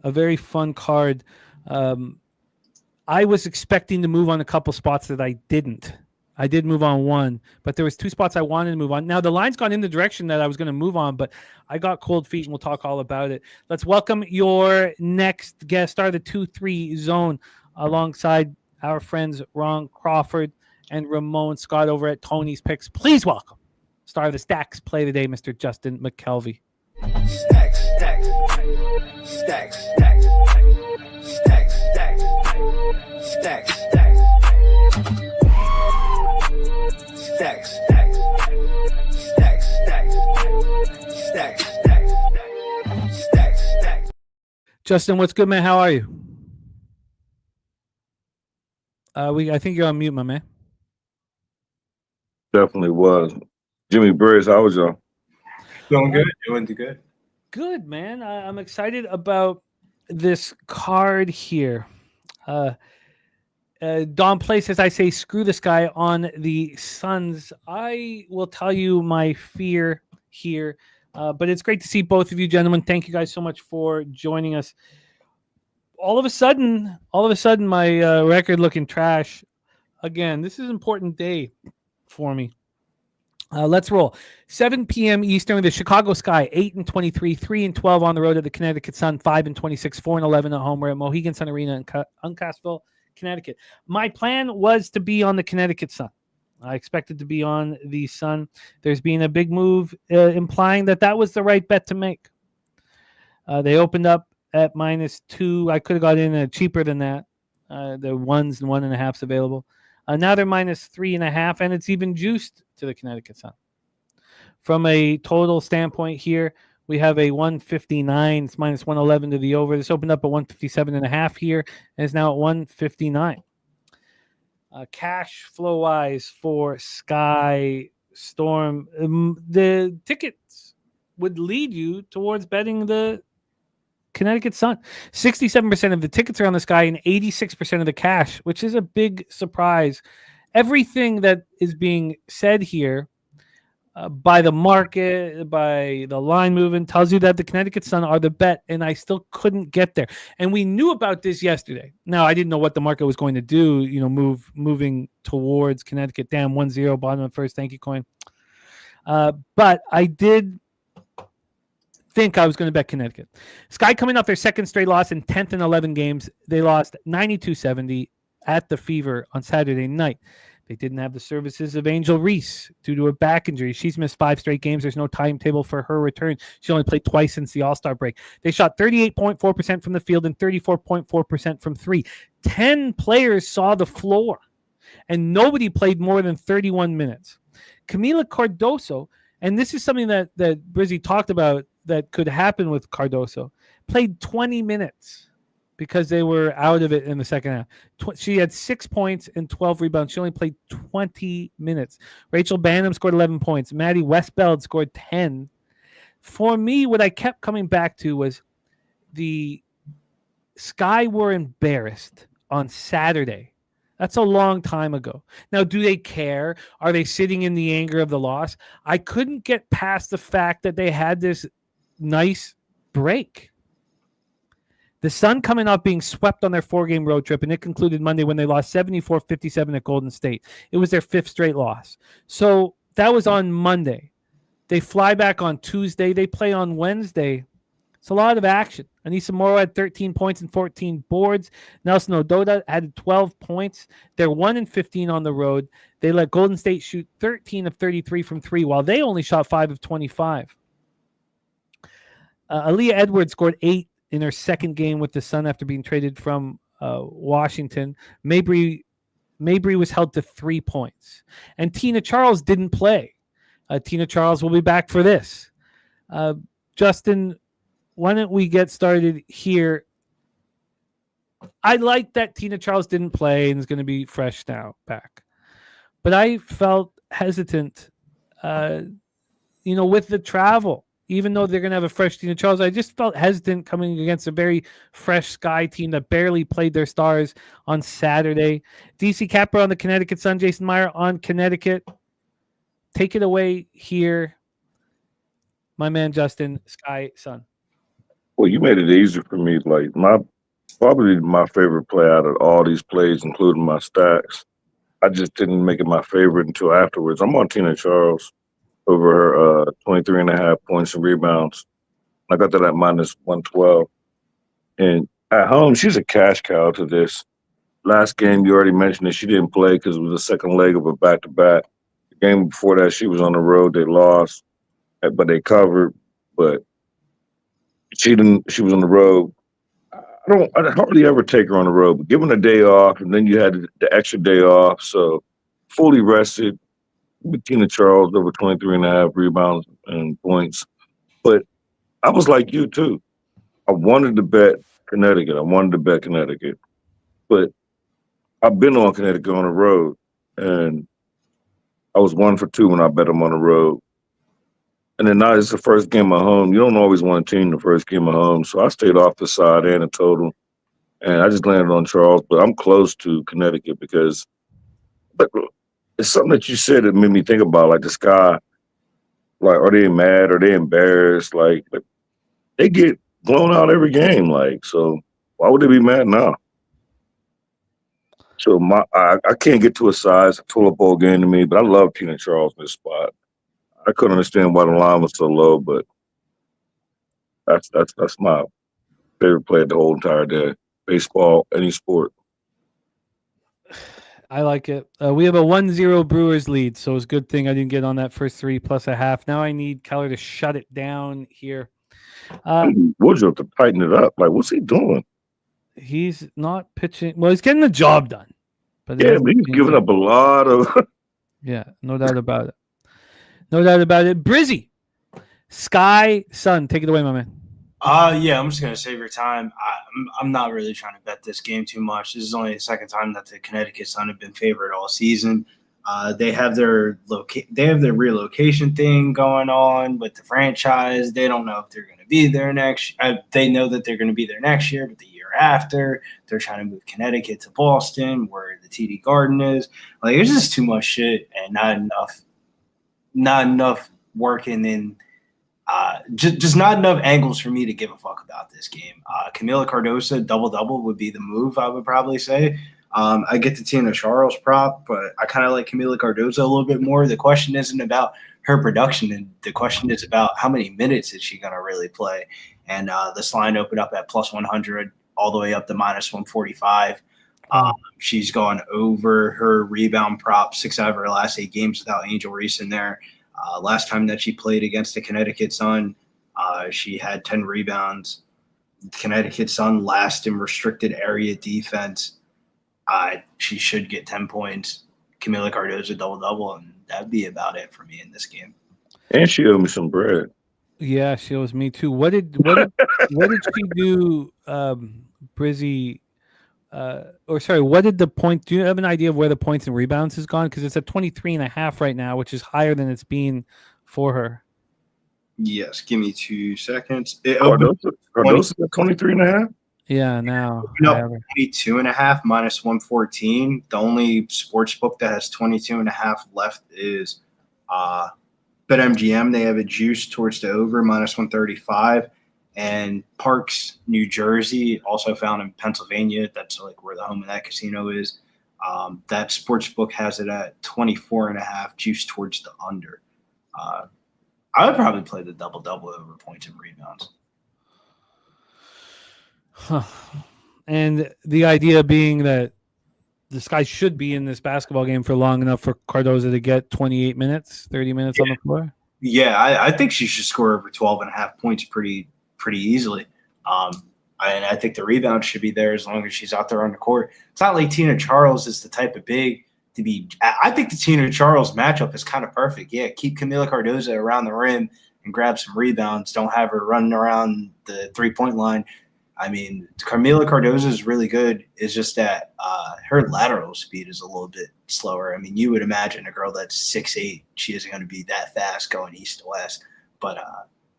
A very fun card. I was expecting to move on a couple spots that I didn't. I did move on one, but there was 2 spots I wanted to move on. Now, the line's gone in the direction that I was going to move on, but I got cold feet, and we'll talk all about it. Let's welcome your next guest star, the 2-3 zone, alongside our friends Ron Crawford and Ramon Scott over at Tony's Picks. Please welcome star of the Stacks Play of the Day, Mr. Justin Mcelvy. Stacks. Justin, what's good, man? How are you? I think you're on mute, my man. Definitely was. Jimmy Briggs, how was y'all? Doing good. Doing good. Good, man. I'm excited about this card here. Don Play says, I say screw this guy on the Suns. I will tell you my fear here, but it's great to see both of you gentlemen. Thank you guys so much for joining us. All of a sudden, my record looking trash. Again, this is an important day for me. Let's roll. 7 p.m. Eastern, the Chicago Sky, 8-23, 3-12 on the road at the Connecticut Sun, 5-26, 4-11 at home. We're at Mohegan Sun Arena in Uncasville, Connecticut. My plan was to be on the Connecticut Sun. I expected to be on the Sun. There's been a big move implying that was the right bet to make. They opened up at -2. I could have got in cheaper than that. The 1s and 1.5s available. Now they're -3.5, and it's even juiced to the Connecticut Sun. From a total standpoint here, we have a 159. It's -111 to the over. This opened up at 157.5 here, and is now at 159. Cash flow wise for Sky Storm, the tickets would lead you towards betting the Connecticut Sun. 67% of the tickets are on the Sky and 86% of the cash, which is a big surprise. Everything that is being said here by the market, by the line movement, tells you that the Connecticut Sun are the bet, and I still couldn't get there. And we knew about this yesterday. Now, I didn't know what the market was going to do, moving towards Connecticut. Damn, 1-0, bottom of first. Thank you, Coin. But I did think I was going to bet Connecticut. Sky coming off their second straight loss in 10th and 11 games. They lost 92-70 at the Fever on Saturday night. They didn't have the services of Angel Reese due to a back injury. She's missed 5 straight games. There's no timetable for her return. She only played twice since the All-Star break. They shot 38.4% from the field and 34.4% from 3. 10 players saw the floor, and nobody played more than 31 minutes. Camila Cardoso, and this is something that Brizzy talked about that could happen with Cardoso, played 20 minutes because they were out of it in the second half. She had 6 points and 12 rebounds. She only played 20 minutes. Rachel Banham scored 11 points. Maddie Westbeld scored 10. For me, what I kept coming back to was the Sky were embarrassed on Saturday. That's a long time ago. Now, do they care? Are they sitting in the anger of the loss? I couldn't get past the fact that they had this nice break. The Sun coming off being swept on their 4-game road trip, and it concluded Monday when they lost 74-57 at Golden State. It was their 5th straight loss. So that was on Monday. They fly back on Tuesday. They play on Wednesday. It's a lot of action. Anissa Morrow had 13 points and 14 boards. Nelson Ododa had 12 points. They're 1-15 on the road. They let Golden State shoot 13 of 33 from 3, while they only shot 5 of 25. Aaliyah Edwards scored 8 in her second game with the Sun after being traded from Washington. Mabry was held to 3 points. And Tina Charles didn't play. Tina Charles will be back for this. Justin, why don't we get started here? I like that Tina Charles didn't play and is going to be fresh now back. But I felt hesitant, with the travel. Even though they're going to have a fresh Tina Charles, I just felt hesitant coming against a very fresh Sky team that barely played their stars on Saturday. DC Capper on the Connecticut Sun, Jason Meyer on Connecticut. Take it away here, my man Justin, Sky Sun. Well, you made it easy for me. Like probably my favorite play out of all these plays, including my stacks. I just didn't make it my favorite until afterwards. I'm on Tina Charles over her 23.5 points and rebounds. I got that at minus 112. And at home, she's a cash cow to this. Last game, you already mentioned that she didn't play because it was the second leg of a back-to-back. The game before that, she was on the road. They lost, but they covered. But she was on the road. I hardly ever take her on the road, but given a day off, and then you had the extra day off, so fully rested. Tina Charles over 23.5 rebounds and points. But I was like you too. I wanted to bet Connecticut. But I've been on Connecticut on the road, and I was 1 for 2 when I bet them on the road. And then now it's the first game at home. You don't always want a team the first game at home. So I stayed off the side and the total. And I just landed on Charles. But I'm close to Connecticut but it's something that you said that made me think about, like the Sky. Like, are they mad? Are they embarrassed? Like they get blown out every game. Like, so why would they be mad now? So I can't get to a size, a total ball game to me, but I love Tina Charles in this spot. I couldn't understand why the line was so low, but that's my favorite play of the whole entire day. Baseball, any sport. I like it. We have a 1-0 Brewers lead, so it's a good thing I didn't get on that first 3 plus a half. Now I need Keller to shut it down here. Woodruff to tighten it up. Like, what's he doing? He's not pitching. Well, he's getting the job done. But yeah, but he's giving up a lot of. Yeah, no doubt about it. No doubt about it. Brizzy, Sky Sun, take it away, my man. Yeah, I'm just gonna save your time. I'm not really trying to bet this game too much. This is only the second time that the Connecticut Sun have been favored all season. They have their relocation thing going on with the franchise. They don't know if they're going to be there next. They know that they're going to be there next year, but the year after, they're trying to move Connecticut to Boston, where the TD Garden is. Like, it's just too much shit and not enough working in. Just not enough angles for me to give a fuck about this game. Camila Cardoso double would be the move, I would probably say. I get the Tina Charles prop, but I kind of like Camila Cardoso a little bit more. The question isn't about her production, and the question is about how many minutes is she going to really play. And this line opened up at plus 100 all the way up to minus 145. She's gone over her rebound prop 6 out of her last 8 games without Angel Reese in there. Last time that she played against the Connecticut Sun, she had 10 rebounds. Connecticut Sun last in restricted area defense. She should get 10 points. Camila Cardoso double-double, and that'd be about it for me in this game. And she owed me some bread. Yeah, she owes me too. What did she do, Brizzy? What did the point? Do you have an idea of where the points and rebounds has gone? Because it's at 23.5 right now, which is higher than it's been for her. Yes, give me 2 seconds. Cardoso at 23.5? Yeah, now. No, 22.5 minus 114. The only sports book that has 22.5 left is BetMGM. They have a juice towards the over minus 135. And Parks, New Jersey, also found in Pennsylvania. That's like where the home of that casino is. That sports book has it at 24.5 juice towards the under. I would probably play the double-double over points and rebounds. Huh. And the idea being that this guy should be in this basketball game for long enough for Cardozo to get 28 minutes, 30 minutes on the floor? Yeah, I think she should score over 12.5 points pretty easily. And I think the rebound should be there as long as she's out there on the court. It's not like Tina Charles is the type of big to be – I think the Tina Charles matchup is kind of perfect. Yeah, keep Camila Cardozo around the rim and grab some rebounds. Don't have her running around the three-point line. I mean, Camila Cardozo is really good. It's just that her lateral speed is a little bit slower. I mean, you would imagine a girl that's 6'8", she isn't going to be that fast going east to west. But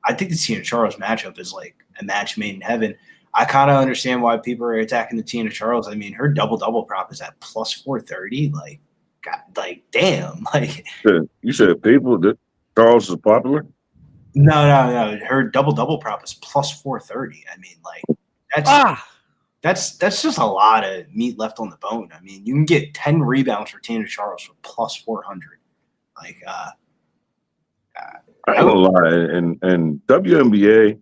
I think the Tina Charles matchup is like a match made in heaven. I kind of understand why people are attacking the Tina Charles. I mean, her double-double prop is at plus 430. Like, God, like, damn. Like, you said people that Charles is popular? No. Her double-double prop is plus 430. I mean, like, that's just a lot of meat left on the bone. I mean, you can get 10 rebounds for Tina Charles for plus 400. Like, I ain't gonna lie. And WNBA,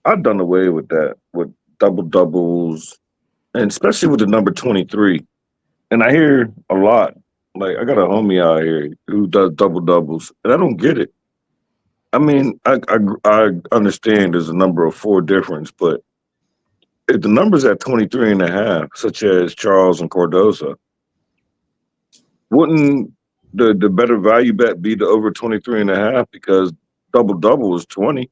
I've done away with that, with double-doubles, and especially with the number 23. And I hear a lot. Like, I got a homie out here who does double-doubles, and I don't get it. I mean, I understand there's a number of 4 difference, but if the number's at 23.5, such as Charles and Cardozo, wouldn't the better value bet be the over 23.5 because double-double is 20?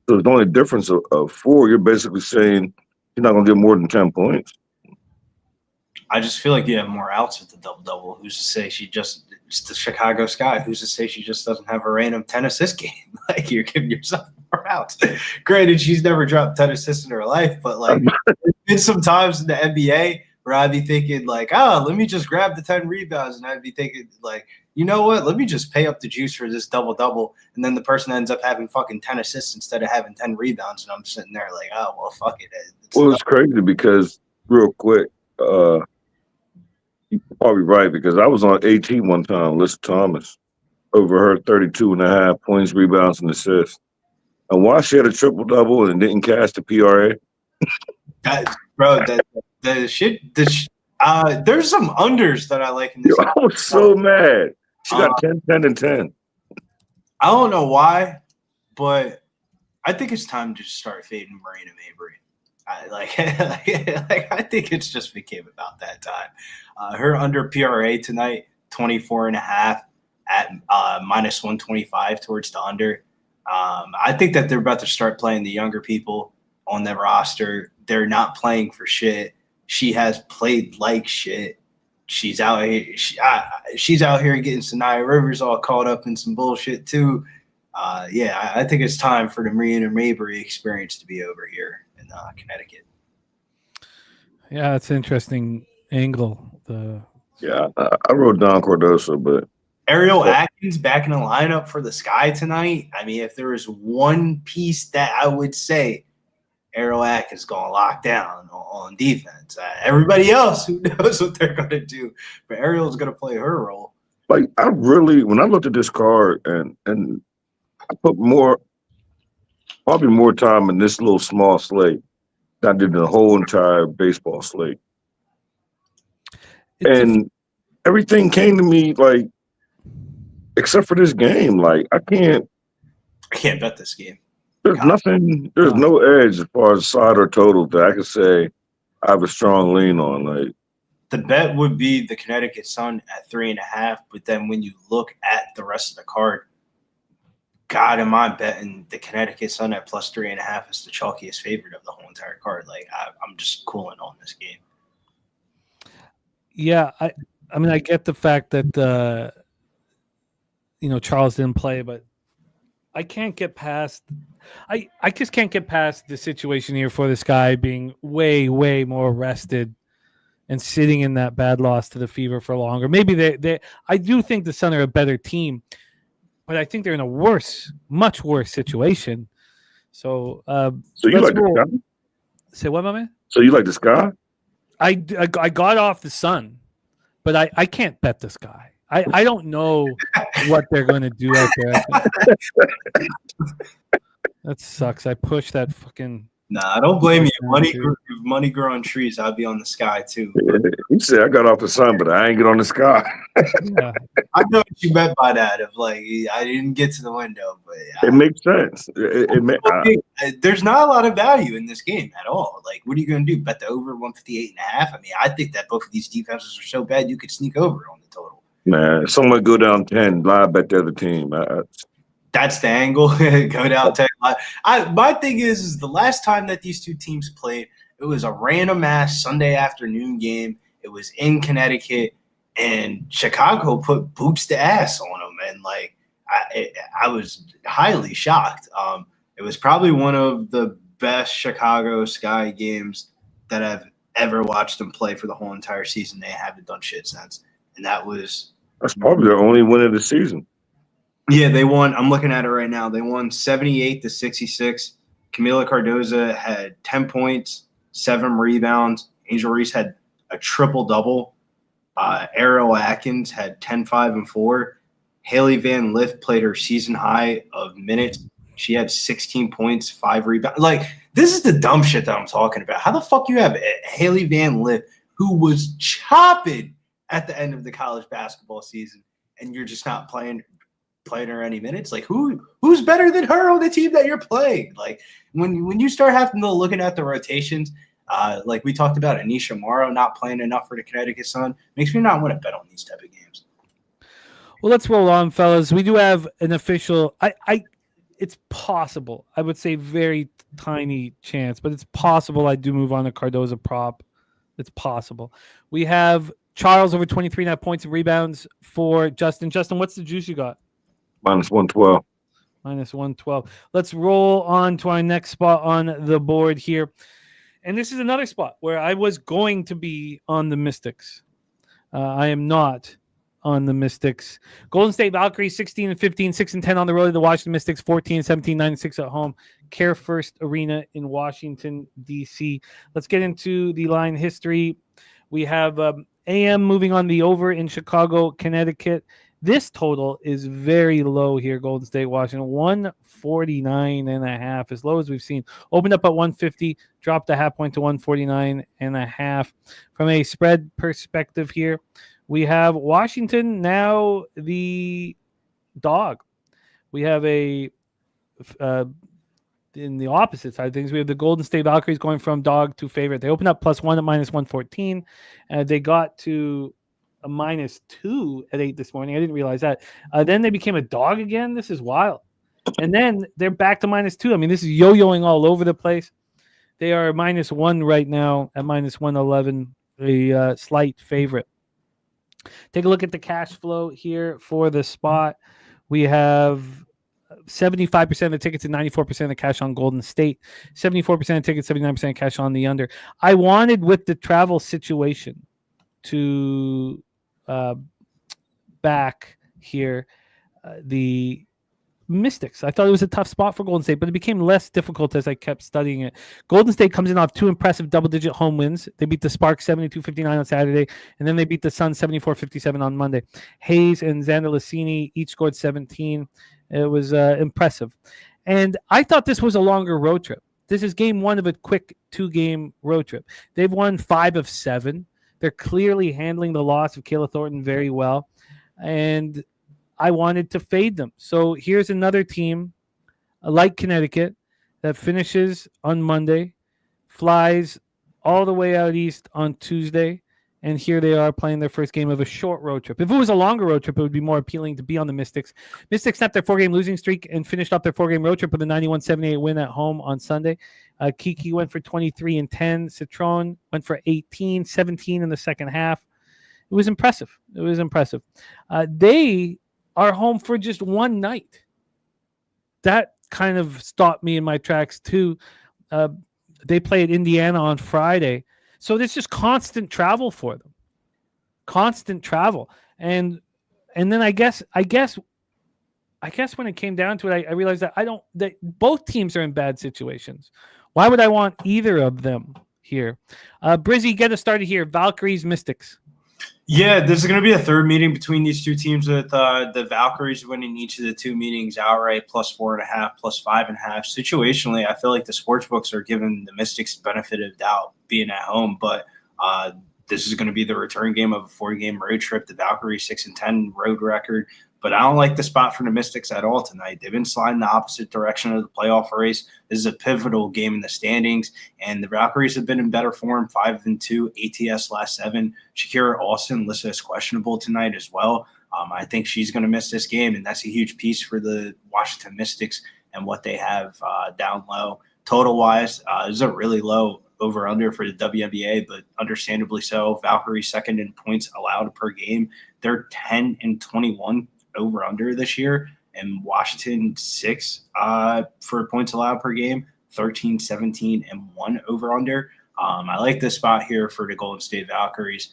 So the only difference of 4, you're basically saying you're not going to get more than 10 points. I just feel like you have more outs with the double-double. Who's to say it's the Chicago Sky. Who's to say she just doesn't have a random 10 assist game? Like, you're giving yourself more outs. Granted, she's never dropped 10 assists in her life, but like there's been some times in the NBA where I'd be thinking like, let me just grab the 10 rebounds. And I'd be thinking like, you know what? Let me just pay up the juice for this double-double. And then the person ends up having fucking 10 assists instead of having 10 rebounds. And I'm sitting there like, oh, well, fuck it. It's crazy because real quick, you're probably right because I was on AT one time, Liz Thomas, over her 32.5 points, rebounds, and assists. And why she had a triple-double and didn't cash the PRA? There's some unders that I like in this. I was so mad. She got 10, 10, and 10. I don't know why, but I think it's time to start fading Marina Mabry. I think it's just became about that time. Her under PRA tonight, 24.5 at minus 125 towards the under. I think that they're about to start playing the younger people on their roster. They're not playing for shit. She has played like shit. She's out here. She's out here getting Sanaya Rivers all caught up in some bullshit too. I think it's time for the Marina Mabry experience to be over here in Connecticut. Yeah, that's an interesting angle. I wrote down Cardoso, but Ariel Atkins back in the lineup for the Sky tonight. I mean, if there was one piece that I would say, Ariel Atkins is going to lock down on defense. Everybody else, who knows what they're going to do, but Ariel's going to play her role. Like, when I looked at this card and I put probably more time in this little small slate than I did the whole entire baseball slate. And everything came to me like, except for this game, like I can't bet this game. There's nothing. There's no edge as far as side or total that I could say I have a strong lean on. Like The bet would be the Connecticut Sun at 3.5, but then when you look at the rest of the card, God, am I betting the Connecticut Sun at plus 3.5 is the chalkiest favorite of the whole entire card. Like I'm just cooling on this game. Yeah, I mean, I get the fact that Charles didn't play, but I can't get past. I just can't get past the situation here for this guy being way, way more rested and sitting in that bad loss to the Fever for longer. Maybe they I do think the Sun are a better team, but I think they're in a much worse situation. So you like the Sky? Say what, my man? So you like the Sky? I got off the Sun, but I can't bet this guy. I don't know what they're going to do out there. That sucks. I pushed that fucking. Nah, I don't blame you. If money grew on trees, I'd be on the Sky too. You said I got off the Sun, but I ain't get on the Sky. Yeah. I know what you meant by that. Of like, I didn't get to the window, but it makes sense. There's not a lot of value in this game at all. Like, what are you going to do? Bet the over 158.5? I mean, I think that both of these defenses are so bad you could sneak over on the total. Man, someone go down 10, live bet the other team. That's the angle. Go down 10. My thing is the last time that these two teams played, it was a random ass Sunday afternoon game. It was in Connecticut, and Chicago put boots to ass on them. And like, I was highly shocked. It was probably one of the best Chicago Sky games that I've ever watched them play for the whole entire season. They haven't done shit since, and that's probably their only win of the season. Yeah, they won. I'm looking at it right now. They won 78-66. Camila Cardoza had 10 points, 7 rebounds. Angel Reese had a triple-double. Arrow Atkins had 10, 5, and 4. Haley Van Lith played her season high of minutes. She had 16 points, 5 rebounds. Like, this is the dumb shit that I'm talking about. How the fuck you have Haley Van Lith, who was chopping at the end of the college basketball season, and you're just not playing her any minutes? Like, who's better than her on the team that you're playing? Like, when you start having to looking at the rotations, like we talked about Anisha Morrow not playing enough for the Connecticut Sun, makes me not want to bet on these type of games. Well, let's roll on, fellas. We do have an official. It's possible. I would say very tiny chance, but it's possible I do move on to Cardoza prop. It's possible. We have Charles over 23.5 points and rebounds for Justin. Justin, what's the juice you got? -112. -112. Let's roll on to our next spot on the board here. And this is another spot where I was going to be on the Mystics. I am not on the Mystics. Golden State Valkyries 16-15, 6-10 on the road. The Washington Mystics 14-17, 9-6 at home. Care First Arena in Washington, D.C. Let's get into the line history. We have AM moving on the over in Chicago, Connecticut. This total is very low here, Golden State, Washington. 149.5, as low as we've seen. Opened up at 150, dropped a half point to 149.5. From a spread perspective here, we have Washington now the dog. We have in the opposite side of things, we have the Golden State Valkyries going from dog to favorite. They opened up +1 at -114, and they got to a -2 at 8 this morning. I didn't realize that. Then they became a dog again. This is wild. And then they're back to -2. I mean, this is yo-yoing all over the place. They are -1 right now at -111, a slight favorite. Take a look at the cash flow here for the spot. We have 75% of the tickets and 94% of the cash on Golden State. 74% of tickets, 79% cash on the under. I wanted, with the travel situation, to back here the Mystics. I thought it was a tough spot for Golden State, but it became less difficult as I kept studying it. Golden State comes in off 2 impressive double-digit home wins. They beat the Sparks 72-59 on Saturday, and then they beat the Suns 74-57 on Monday. Hayes and Xander Lassini each scored 17. It was impressive. And I thought this was a longer road trip. This is game 1 of a quick 2-game road trip. They've won 5 of 7. They're clearly handling the loss of Kayla Thornton very well. And I wanted to fade them. So here's another team like Connecticut that finishes on Monday, flies all the way out east on Tuesday, And here they are playing their first game of a short road trip. If it was a longer road trip, it would be more appealing to be on the Mystics. Mystics snapped their 4-game losing streak and finished up their 4-game road trip with a 91-78 win at home on Sunday. Kiki went for 23 and 10. Citron went for 18, 17 in the second half. It was impressive. They are home for just one night. That kind of stopped me in my tracks too. They play at Indiana on Friday. So there's just constant travel for them. Constant travel. And then I guess when it came down to it, I realized that both teams are in bad situations. Why would I want either of them here? Brizzy, get us started here. Valkyries, Mystics. Yeah, there's going to be a third meeting between these two teams with the Valkyries winning each of the two meetings outright, +4.5, +5.5. Situationally, I feel like the sports books are giving the Mystics the benefit of doubt being at home, but this is going to be the return game of a 4-game road trip. The Valkyries 6-10 road record, but I don't like the spot for the Mystics at all tonight. They've been sliding the opposite direction of the playoff race. This is a pivotal game in the standings, and the Valkyries have been in better form, 5-2 ATS last 7. Shakira Austin listed as questionable tonight as well. I think she's going to miss this game, and that's a huge piece for the Washington Mystics and what they have down low. Total-wise, this is a really low over-under for the WNBA, but understandably so. Valkyrie second in points allowed per game. They're 10-21 over-under this year, and Washington 6 for points allowed per game, 13-17 and 1 over-under. I like this spot here for the Golden State Valkyries.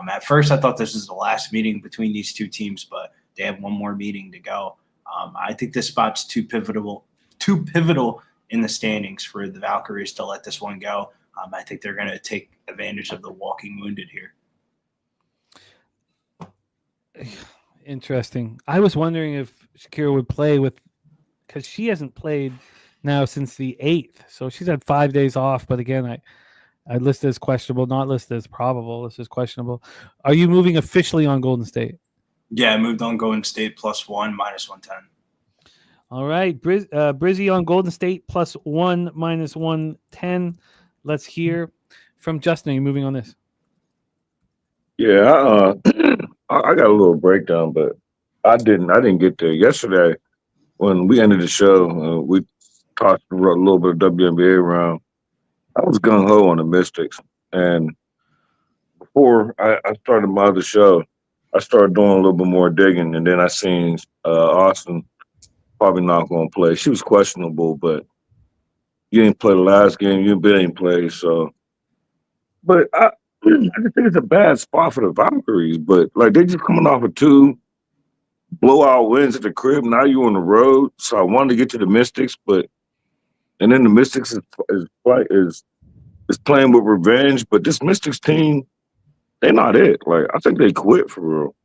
At first, I thought this was the last meeting between these two teams, but they have one more meeting to go. I think this spot's too pivotal in the standings for the Valkyries to let this one go. I think they're going to take advantage of the walking wounded here. Interesting. I was wondering if Shakira would play because she hasn't played now since the 8th. So she's had 5 days off. But again, I listed as questionable, not listed as probable. This is questionable. Are you moving officially on Golden State? Yeah, I moved on Golden State +1, -110. All right. Brizzy on Golden State +1, -110. Let's hear from Justin. Are you moving on this? Yeah, I got a little breakdown, but I didn't get there yesterday. When we ended the show, we talked a little bit of WNBA around. I was gung ho on the Mystics, and before I started my other show, I started doing a little bit more digging, and then I seen Austin probably not going to play. She was questionable, but you didn't play the last game. You didn't play, so. But I just think it's a bad spot for the Valkyries. But like they just coming off of 2 blowout wins at the crib. Now you're on the road, so I wanted to get to the Mystics, and then the Mystics is playing with revenge. But this Mystics team, they're not it. Like I think they quit for real.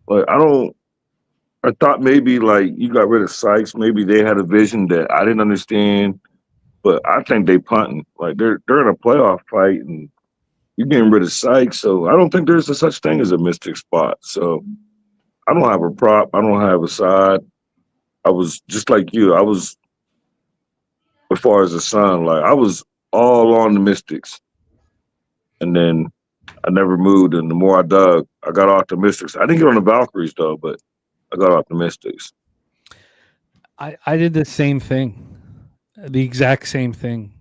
Like I thought maybe like you got rid of Sykes. Maybe they had a vision that I didn't understand. But I think they punting. Like they're in a playoff fight, and you're getting rid of Sykes. So I don't think there's a such thing as a Mystic spot. So I don't have a prop. I don't have a side. I was just like you. I was, as far as the Sun, like I was all on the Mystics, and then I never moved. And the more I dug, I got off the Mystics. I didn't get on the Valkyries though, but I got off the Mystics. I did the same thing. The exact same thing.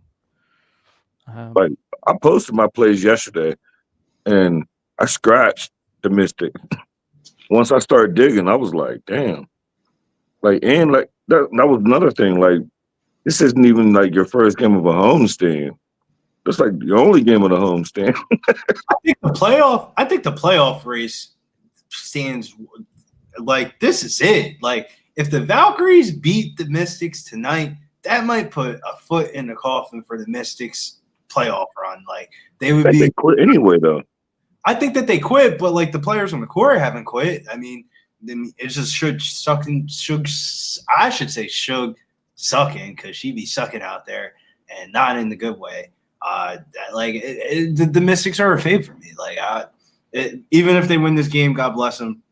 Like I posted my plays yesterday, and I scratched the Mystic. Once I started digging, I was like, "Damn!" Like, and like that was another thing. Like, this isn't even like your first game of a homestand. It's like your only game of the homestand. I think the playoff race stands like this is it. Like, if the Valkyries beat the Mystics tonight, that might put a foot in the coffin for the Mystics playoff run. Like they would They quit anyway, though. I think that they quit, but like the players on the court haven't quit. I mean, it's just Shug sucking because she be sucking out there and not in the good way. The Mystics are a fave for me. Like even if they win this game, God bless them.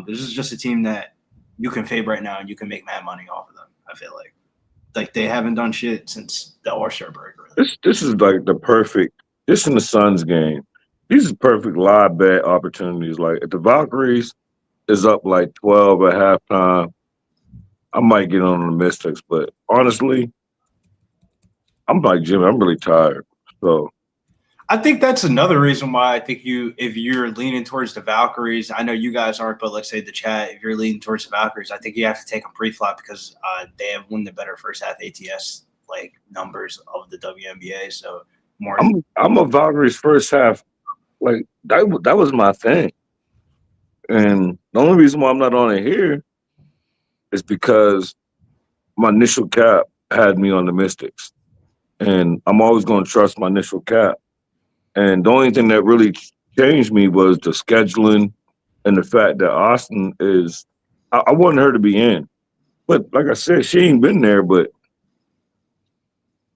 This is just a team that you can fave right now and you can make mad money off of them. I feel like they haven't done shit since the All-Star break. Really. This is like the perfect. This in the Suns game. these are perfect live bet opportunities. Like if the Valkyries is up like 12 at halftime, I might get on the Mystics. But honestly, I'm like Jimmy. I'm really tired. So I think that's another reason why I think if you're leaning towards the Valkyries, I know you guys aren't, but let's say the chat, if you're leaning towards the Valkyries, I think you have to take them pre-flop because they have one of the better first half ATS like numbers of the WNBA. So more. I'm a Valkyries first half. Like that was my thing, and the only reason why I'm not on it here is because my initial cap had me on the Mystics, and I'm always going to trust my initial cap. And the only thing that really changed me was the scheduling and the fact that Austin is. I wanted her to be in, but like I said, she ain't been there. But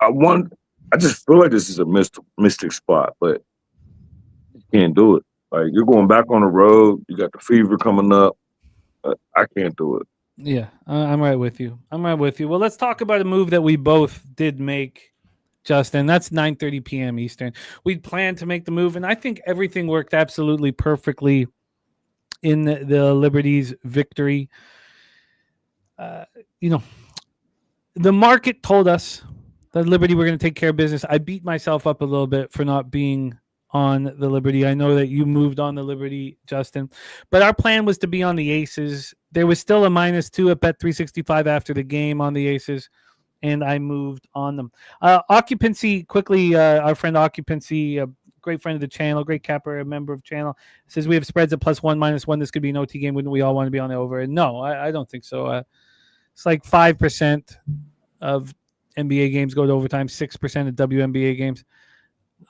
I just feel like this is a mystic spot, but you can't do it. Like you're going back on the road. You got the fever coming up. I can't do it. Yeah, I'm right with you. Well, let's talk about a move that we both did make, Justin. That's 9:30 p.m. Eastern. We planned to make the move, and I think everything worked absolutely perfectly in the Liberty's victory. The market told us that Liberty were going to take care of business. I beat myself up a little bit for not being on the Liberty. I know that you moved on the Liberty, Justin, but our plan was to be on the Aces. There was still a -2 at Bet365 after the game on the Aces, and I moved on them. Occupancy, quickly, our friend Occupancy, a great friend of the channel, great capper, a member of the channel, says we have spreads at +1, -1. This could be an OT game. Wouldn't we all want to be on the over? And no, I don't think so. It's like 5% of NBA games go to overtime, 6% of WNBA games.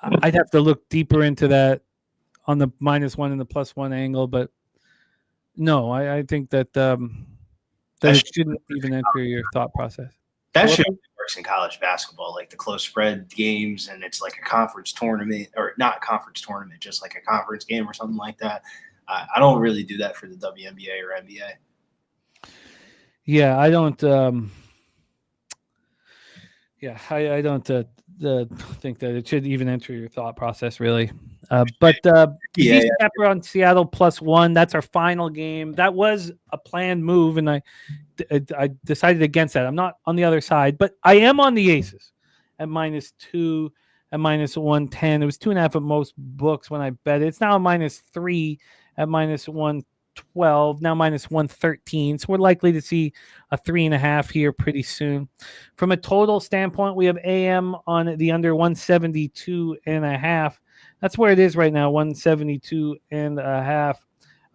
I'd have to look deeper into that on the -1 and the +1 angle, but no, I think that it shouldn't even enter your thought process. That shit works in college basketball, like the close spread games, and it's like a conference tournament, or not conference tournament, just like a conference game or something like that. I don't really do that for the WNBA or NBA. Yeah, I don't. I don't think that it should even enter your thought process, really. Capper on Seattle +1. That's our final game. That was a planned move, and I decided against that. I'm not on the other side, but I am on the Aces at -2, at -110. It was 2.5 at most books when I bet it. It's now a -3 at -112, now -113. So we're likely to see a 3.5 here pretty soon. From a total standpoint, we have AM on the under 172.5. That's where it is right now, 172.5,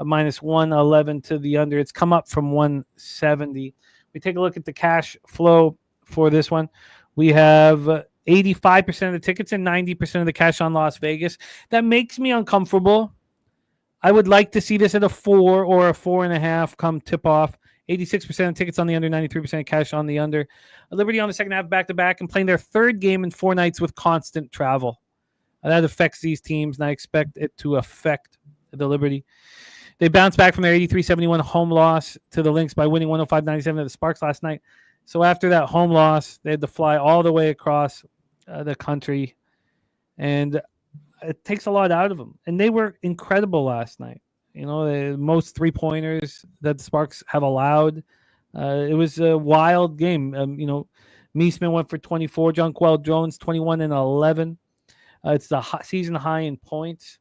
a -111 to the under. It's come up from 170. We take a look at the cash flow for this one. We have 85% of the tickets and 90% of the cash on Las Vegas. That makes me uncomfortable. I would like to see this at a 4 or a 4.5 come tip off. 86% of tickets on the under, 93% cash on the under. Liberty on the second half back-to-back and playing their third game in 4 nights with constant travel. That affects these teams, and I expect it to affect the Liberty. They bounced back from their 83-71 home loss to the Lynx by winning 105-97 at the Sparks last night. So after that home loss, they had to fly all the way across the country, and it takes a lot out of them. And they were incredible last night. The most 3-pointers that the Sparks have allowed. It was a wild game. Meesman went for 24. Jonquel Jones, 21 and 11. It's the season high in points.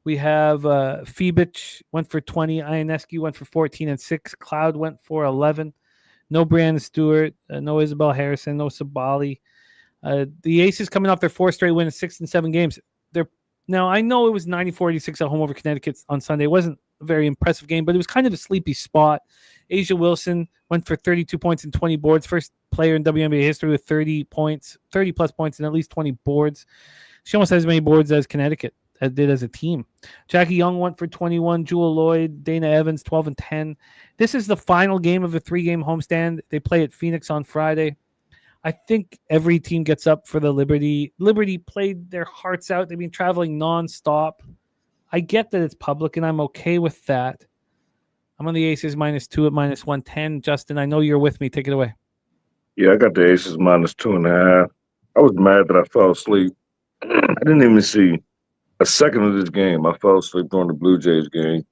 We have Fibich went for 20. Ionescu went for 14 and 6. Cloud went for 11. No Brandon Stewart. No Isabel Harrison. No Sabali. The Aces coming off their 4 straight wins, 6 and 7 games. Now, I know it was 94-86 at home over Connecticut on Sunday. It wasn't a very impressive game, but it was kind of a sleepy spot. Asia Wilson went for 32 points and 20 boards. First player in WNBA history with 30-plus points and at least 20 boards. She almost has as many boards as Connecticut did as a team. Jackie Young went for 21. Jewel Lloyd, Dana Evans, 12 and 10. This is the final game of a 3-game homestand. They play at Phoenix on Friday. I think every team gets up for the Liberty. Liberty played their hearts out. They've been traveling nonstop. I get that it's public, and I'm okay with that. I'm on the Aces -2 at -110. Justin, I know you're with me. Take it away. Yeah, I got the Aces -2.5. I was mad that I fell asleep. I didn't even see a second of this game. I fell asleep during the Blue Jays game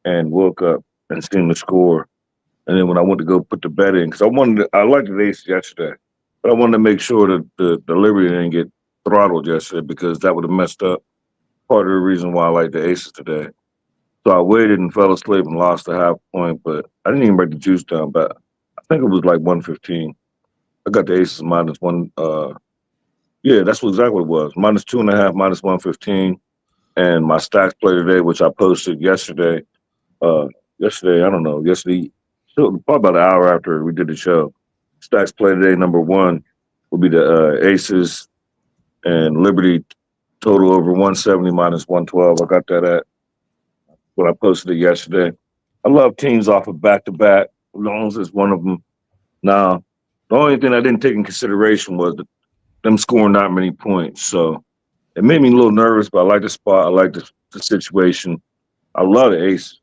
and woke up and seen the score. And then when I went to go put the bet in, because I liked the Aces yesterday, but I wanted to make sure that the Liberty didn't get throttled yesterday because that would have messed up part of the reason why I like the Aces today. So I waited and fell asleep and lost a half point, but I didn't even break the juice down. But I think it was like 115. I got the Aces minus one. Yeah, that's exactly what it was. Minus 2.5, minus 115. And my stacks play today, which I posted yesterday. Yesterday, I don't know, probably about an hour after we did the show. Stacks play today, number one will be the Aces and Liberty total over 170 minus 112. I got that at when I posted it yesterday. I love teams off of back-to-back, as long as it's one of them. Now, the only thing I didn't take in consideration was them scoring not many points. So it made me a little nervous, but I like the spot. I like the situation. I love the Aces.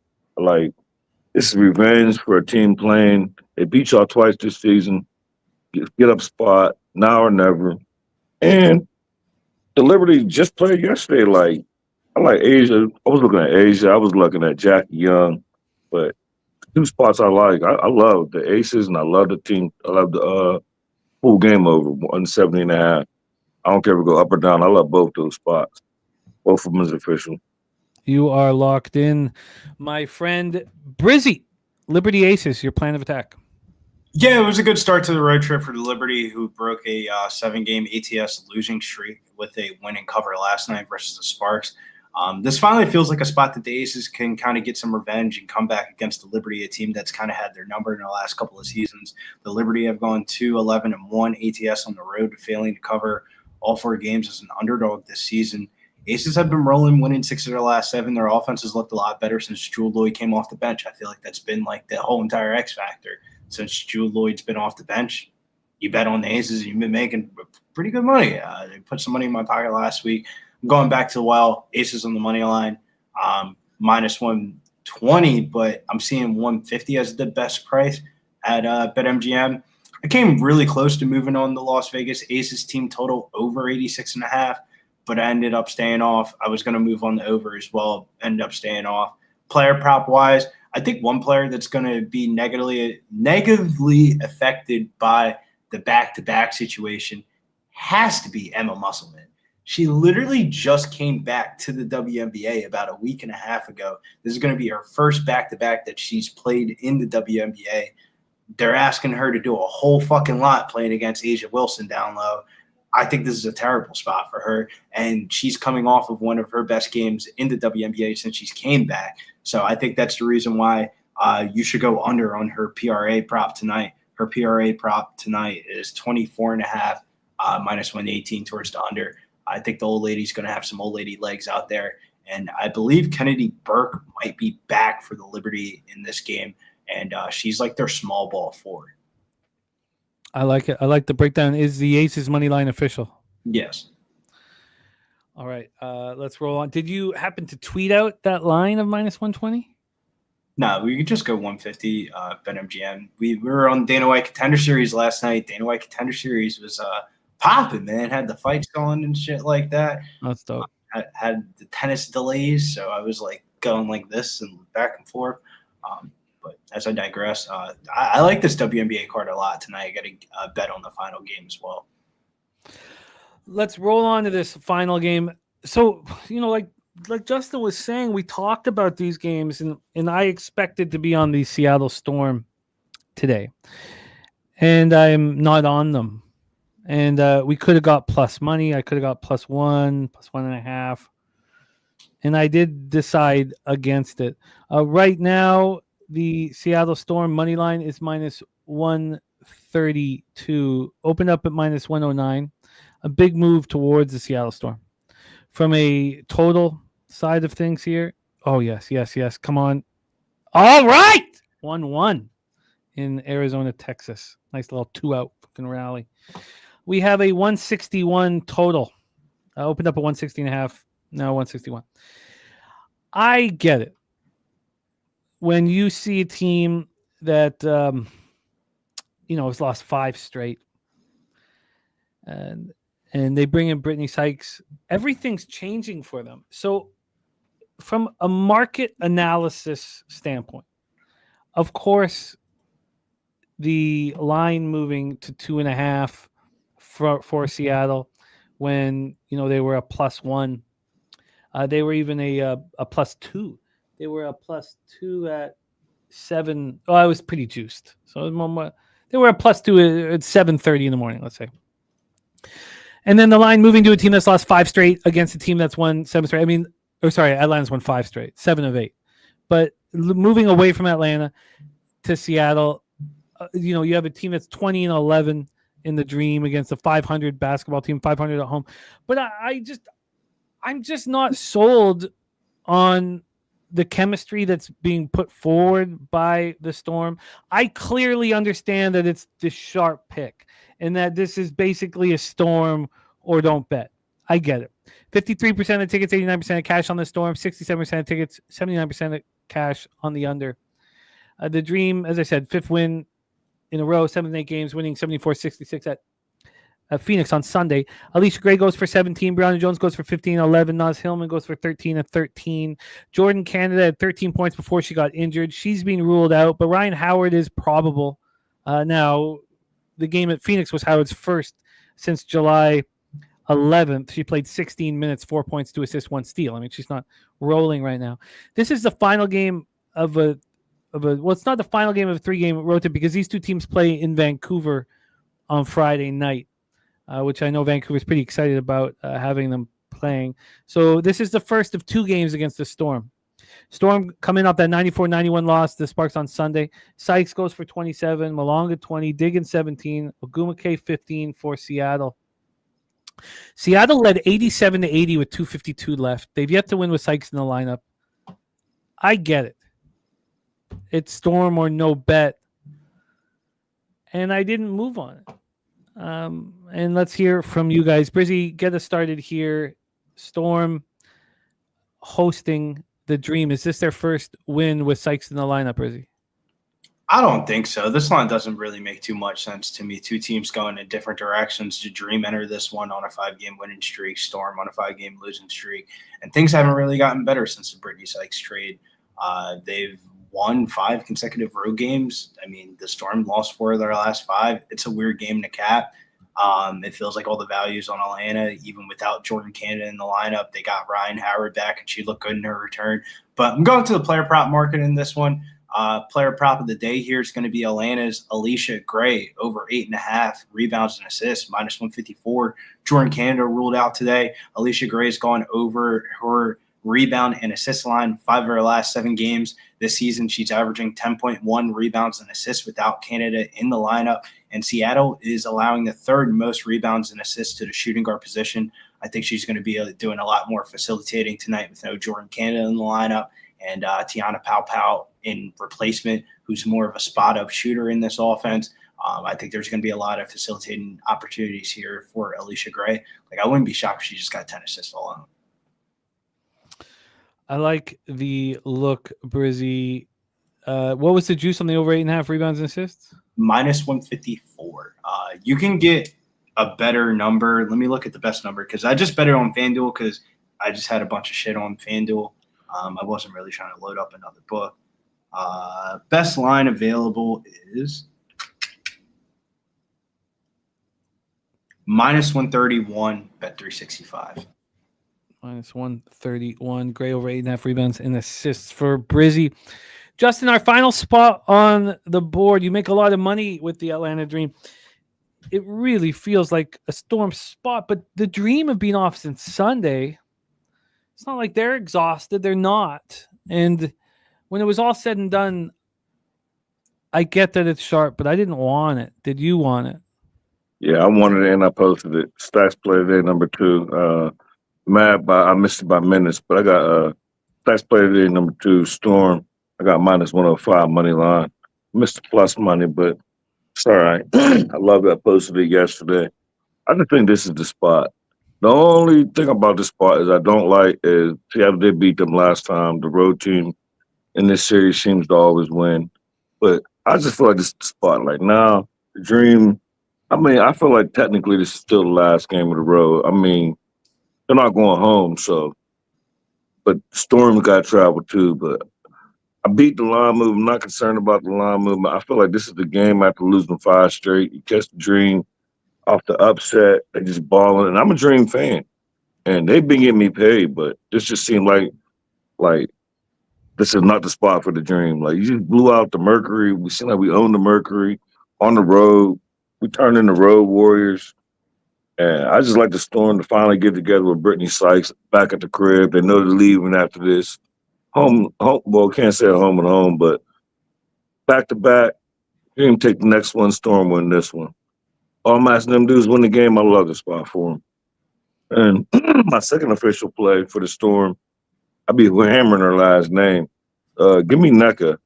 This is revenge for a team playing. They beat y'all twice this season. Get up spot, now or never. And the Liberty just played yesterday. I like Asia. I was looking at Asia. I was looking at Jackie Young. But two spots I like. I love the Aces, and I love the team. I love the full game over, 170.5. I don't care if we go up or down. I love both those spots. Both of them is official. You are locked in, my friend Brizzy. Liberty Aces, your plan of attack. Yeah, it was a good start to the road trip for the Liberty, who broke a 7-game ATS losing streak with a win and cover last night versus the Sparks. This finally feels like a spot that the Aces can kind of get some revenge and come back against the Liberty, a team that's kind of had their number in the last couple of seasons. The Liberty have gone 2-11-1 ATS on the road, failing to cover all 4 games as an underdog this season. Aces have been rolling, winning 6 of their last 7. Their offense has looked a lot better since Jewel Lloyd came off the bench. I feel like that's been like the whole entire X factor. Since Jewel Lloyd's been off the bench, you bet on the Aces and you've been making pretty good money. They put some money in my pocket last week. I'm going back to Aces on the money line, minus 120, but I'm seeing 150 as the best price at BetMGM. I came really close to moving on the Las Vegas Aces team total over 86.5. But I ended up staying off. I was going to move on the over as well, ended up staying off. Player prop wise, I think one player that's going to be negatively affected by the back-to-back situation has to be Emma Musselman. She literally just came back to the WNBA about a week and a half ago. This is going to be her first back-to-back that she's played in the WNBA. They're asking her to do a whole fucking lot playing against Asia Wilson down low. I think this is a terrible spot for her, and she's coming off of one of her best games in the WNBA since she's came back. So I think that's the reason why you should go under on her PRA prop tonight. Her PRA prop tonight is 24.5, minus 118 towards the under. I think the old lady's going to have some old lady legs out there, and I believe Kennedy Burke might be back for the Liberty in this game, and she's like their small ball forward. I like it. I like the breakdown. Is the Aces money line official? Yes. All right. Let's roll on. Did you happen to tweet out that line of minus 120? No, we could just go 150 BetMGM. We were on Dana White Contender Series last night. Dana White Contender Series was popping, man. Had the fights going and shit like that. That's dope. Had the tennis delays, so I was like going like this and back and forth. But as I digress, I like this WNBA card a lot tonight. I got to bet on the final game as well. Let's roll on to this final game. So, like Justin was saying, we talked about these games, and I expected to be on the Seattle Storm today. And I'm not on them. And we could have got plus money. I could have got plus 1, plus 1.5. And I did decide against it. Right now, the Seattle Storm money line is minus 132, opened up at minus 109. A big move towards the Seattle Storm. From a total side of things here, oh, yes. Come on. All right. 1-1 in Arizona, Texas. Nice little 2-out fucking rally. We have a 161 total. Opened up at 160.5. Now 161. I get it. When you see a team that, has lost 5 straight, and and they bring in Brittany Sykes. Everything's changing for them. So from a market analysis standpoint, of course, the line moving to 2.5 for Seattle when, they were a +1. They were even a +2. They were a +2 at 7. Oh, I was pretty juiced. So they were a +2 at 7:30 in the morning, let's say. And then the line moving to a team that's lost 5 straight against a team that's won 7 straight. Atlanta's won 5 straight, 7 of 8. But moving away from Atlanta to Seattle, you have a team that's 20-11 in the Dream against a 500 basketball team, 500 at home. But I'm just not sold on the chemistry that's being put forward by the Storm. I clearly understand that it's the sharp pick and that this is basically a Storm or don't bet. I get it. 53% of tickets, 89% of cash on the Storm, 67% of tickets, 79% of cash on the under. The Dream, as I said, 5th win in a row, 7 8 games, winning 74-66 at Phoenix on Sunday. Alicia Gray goes for 17. Brianna Jones goes for 15-11. Naz Hillman goes for 13-13. Jordan Canada had 13 points before she got injured. She's being ruled out, but Ryan Howard is probable. Now, the game at Phoenix was Howard's first since July 11th. She played 16 minutes, 4 points, 2 assists, 1 steal. She's not rolling right now. This is the final game of it's not the final game of a 3-game road trip because these two teams play in Vancouver on Friday night. Which I know Vancouver's pretty excited about having them playing. So this is the first of 2 games against the Storm. Storm coming off that 94-91 loss to the Sparks on Sunday. Sykes goes for 27, Malonga 20, Diggins 17, Ogumake 15 for Seattle. Seattle led 87-80 with 2:52 left. They've yet to win with Sykes in the lineup. I get it. It's Storm or no bet. And I didn't move on it. And let's hear from you guys. Brizzy, get us started here. Storm hosting the Dream. Is this their first win with Sykes in the lineup, Brizzy? I don't think so. This line doesn't really make too much sense to me. 2 teams going in different directions. The Dream enter this one on a 5-game winning streak, Storm on a 5-game losing streak, and things haven't really gotten better since the Brittany Sykes trade. They've won 5 consecutive road games. The Storm lost 4 of their last 5. It's a weird game to cap. It feels like all the values on Atlanta, even without Jordan Canada in the lineup. They got Ryan Howard back, and she looked good in her return. But I'm going to the player prop market in this one. Player prop of the day here is going to be Atlanta's Alicia Gray, over 8.5 rebounds and assists, -154. Jordan Canada ruled out today. Alicia Gray has gone over her rebound and assist line 5 of her last 7 games this season. She's averaging 10.1 rebounds and assists without Canada in the lineup. And Seattle is allowing the 3rd most rebounds and assists to the shooting guard position. I think she's going to be doing a lot more facilitating tonight with no Jordan Canada in the lineup and Tiana Pau in replacement, who's more of a spot-up shooter in this offense. I think there's going to be a lot of facilitating opportunities here for Alicia Gray. I wouldn't be shocked if she just got 10 assists alone. I like the look, Brizzy. What was the juice on the over 8.5 rebounds and assists? -154. You can get a better number. Let me look at the best number because I just bet it on FanDuel because I just had a bunch of shit on FanDuel. I wasn't really trying to load up another book. Best line available is -131, bet 365. -131. Gray over 8.5 rebounds and assists for Brizzy. Justin, our final spot on the board. You make a lot of money with the Atlanta Dream. It really feels like a Storm spot, but the Dream have been off since Sunday. It's not like they're exhausted. They're not. And when it was all said and done, I get that it's sharp, but I didn't want it. Did you want it? Yeah, I wanted it and I posted it. Stacks player day number 2. I missed it by minutes, but I got Stacks player day number 2, Storm. I got -105 money line. Missed the plus money, but it's all right. I love that. I posted it yesterday. I just think this is the spot. The only thing about this spot is I don't like is Seattle did beat them last time. The road team in this series seems to always win. But I just feel like this is the spot. Now, the Dream, I mean, I feel like technically this is still the last game of the road. I mean, they're not going home, so. But Storm got to travel too. But I beat the line move. I'm not concerned about the line movement. I feel like this is the game after losing 5 straight. You catch the Dream off the upset. They just balling, and I'm a Dream fan, and they've been getting me paid. But this just seemed like this is not the spot for the Dream. Like you just blew out the Mercury. We seem like we own the Mercury on the road. We turned into road warriors. And I just like the Storm to finally get together with Brittany Sykes back at the crib. They know they're leaving after this. Home, well, can't say home and home, but back to back. Dream take the next one, Storm win this one. All I'm asking them to do is win the game. I love the spot for them. And my second official play for the Storm, I'll be hammering her last name. Give me NECA,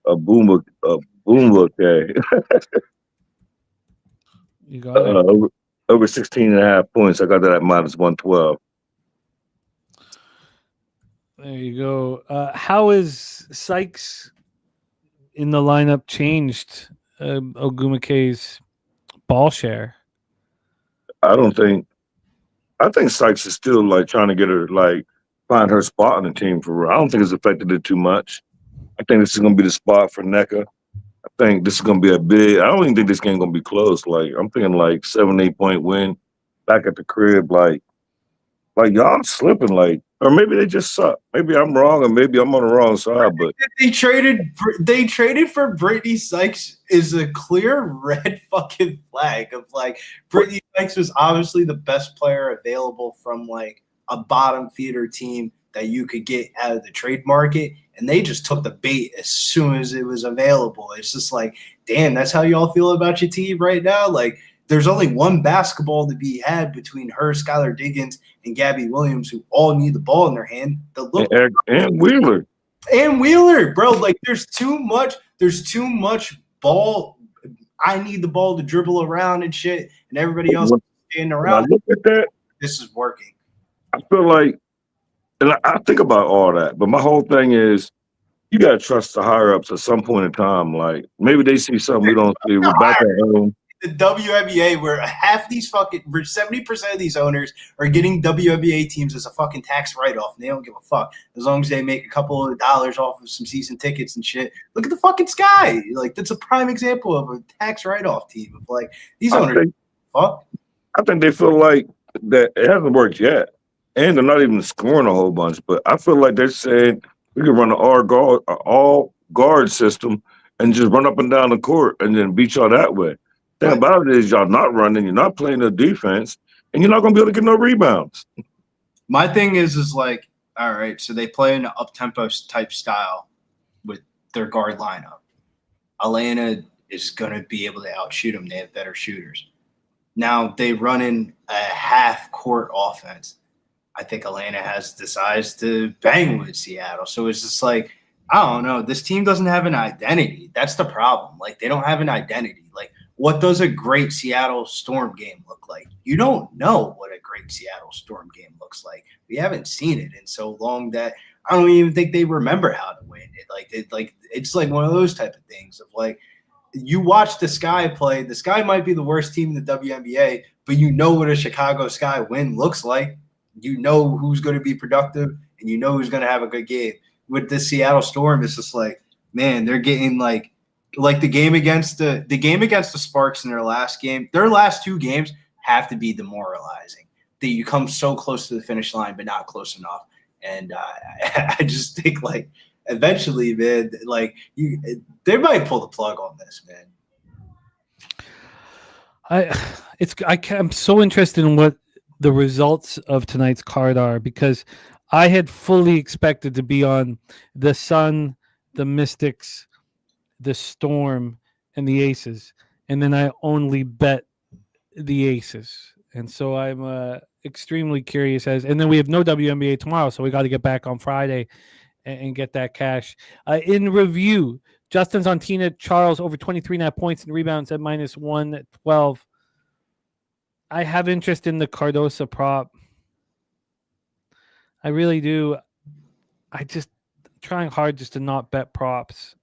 a Boomba K. You got it. Over 16.5 points. I got that at minus 112. There you go. How is Sykes in the lineup changed Ogumike's ball share? I think Sykes is still like trying to get her, like find her spot on the team for real. I don't think it's affected it too much. I think this is going to be the spot for NECA. I think this is going to be I don't even think this game going to be close. Like, I'm thinking like 7-8 point win back at the crib. Like y'all slipping, like, or maybe they just suck. Maybe I'm wrong, or maybe I'm on the wrong side. But they traded for Brittany Sykes is a clear red fucking flag of like Brittany Sykes was obviously the best player available from like a bottom feeder team that you could get out of the trade market, and they just took the bait as soon as it was available. It's just like, damn, that's how y'all feel about your team right now? Like, there's only one basketball to be had between her, Skylar Diggins, and Gabby Williams, who all need the ball in their hand. And Wheeler. And Wheeler, bro. Like, there's too much ball. I need the ball to dribble around and shit, and everybody else standing around. Look at that. This is working. I feel like, and I think about all that, but my whole thing is, you got to trust the higher ups at some point in time. Like, maybe they see something we don't see. We're back at home. The WNBA, where half these 70% of these owners are getting WNBA teams as a fucking tax write-off, and they don't give a fuck as long as they make a couple of dollars off of some season tickets and shit. Look at the fucking Sky. Like, that's a prime example of a tax write-off team. Of like, these owners, fuck. I think they feel like that it hasn't worked yet, and they're not even scoring a whole bunch. But I feel like they're saying we can run an all guard system and just run up and down the court and then beat y'all that way. The thing about it is y'all not running, you're not playing the defense, and you're not going to be able to get no rebounds. My thing is like, all right, so they play in an up-tempo type style with their guard lineup. Atlanta is going to be able to outshoot them. They have better shooters. Now they run in a half-court offense. I think Atlanta has the size to bang with Seattle. So it's just like, I don't know. This team doesn't have an identity. That's the problem. Like, they don't have an identity. Like, what does a great Seattle Storm game look like? You don't know what a great Seattle Storm game looks like. We haven't seen it in so long that I don't even think they remember how to win it. It's like one of those type of things of like, you watch the Sky play. The Sky might be the worst team in the WNBA, but you know what a Chicago Sky win looks like. You know who's going to be productive, and you know who's going to have a good game. With the Seattle Storm, it's just like, man, they're getting like the game against the Sparks in their last game. Their last 2 games have to be demoralizing. That you come so close to the finish line, but not close enough. And I just think like eventually, man, like they might pull the plug on this, man. I'm so interested in what the results of tonight's card are, because I had fully expected to be on the Sun, the Mystics, the Storm, and the Aces, and then I only bet the Aces, and so I'm extremely curious. And then we have no WNBA tomorrow, so we got to get back on Friday and get that cash. In review, Justin's on Tina Charles over 23.5 points and rebounds at minus 112. I have interest in the Cardosa prop. I really do. I just trying hard just to not bet props.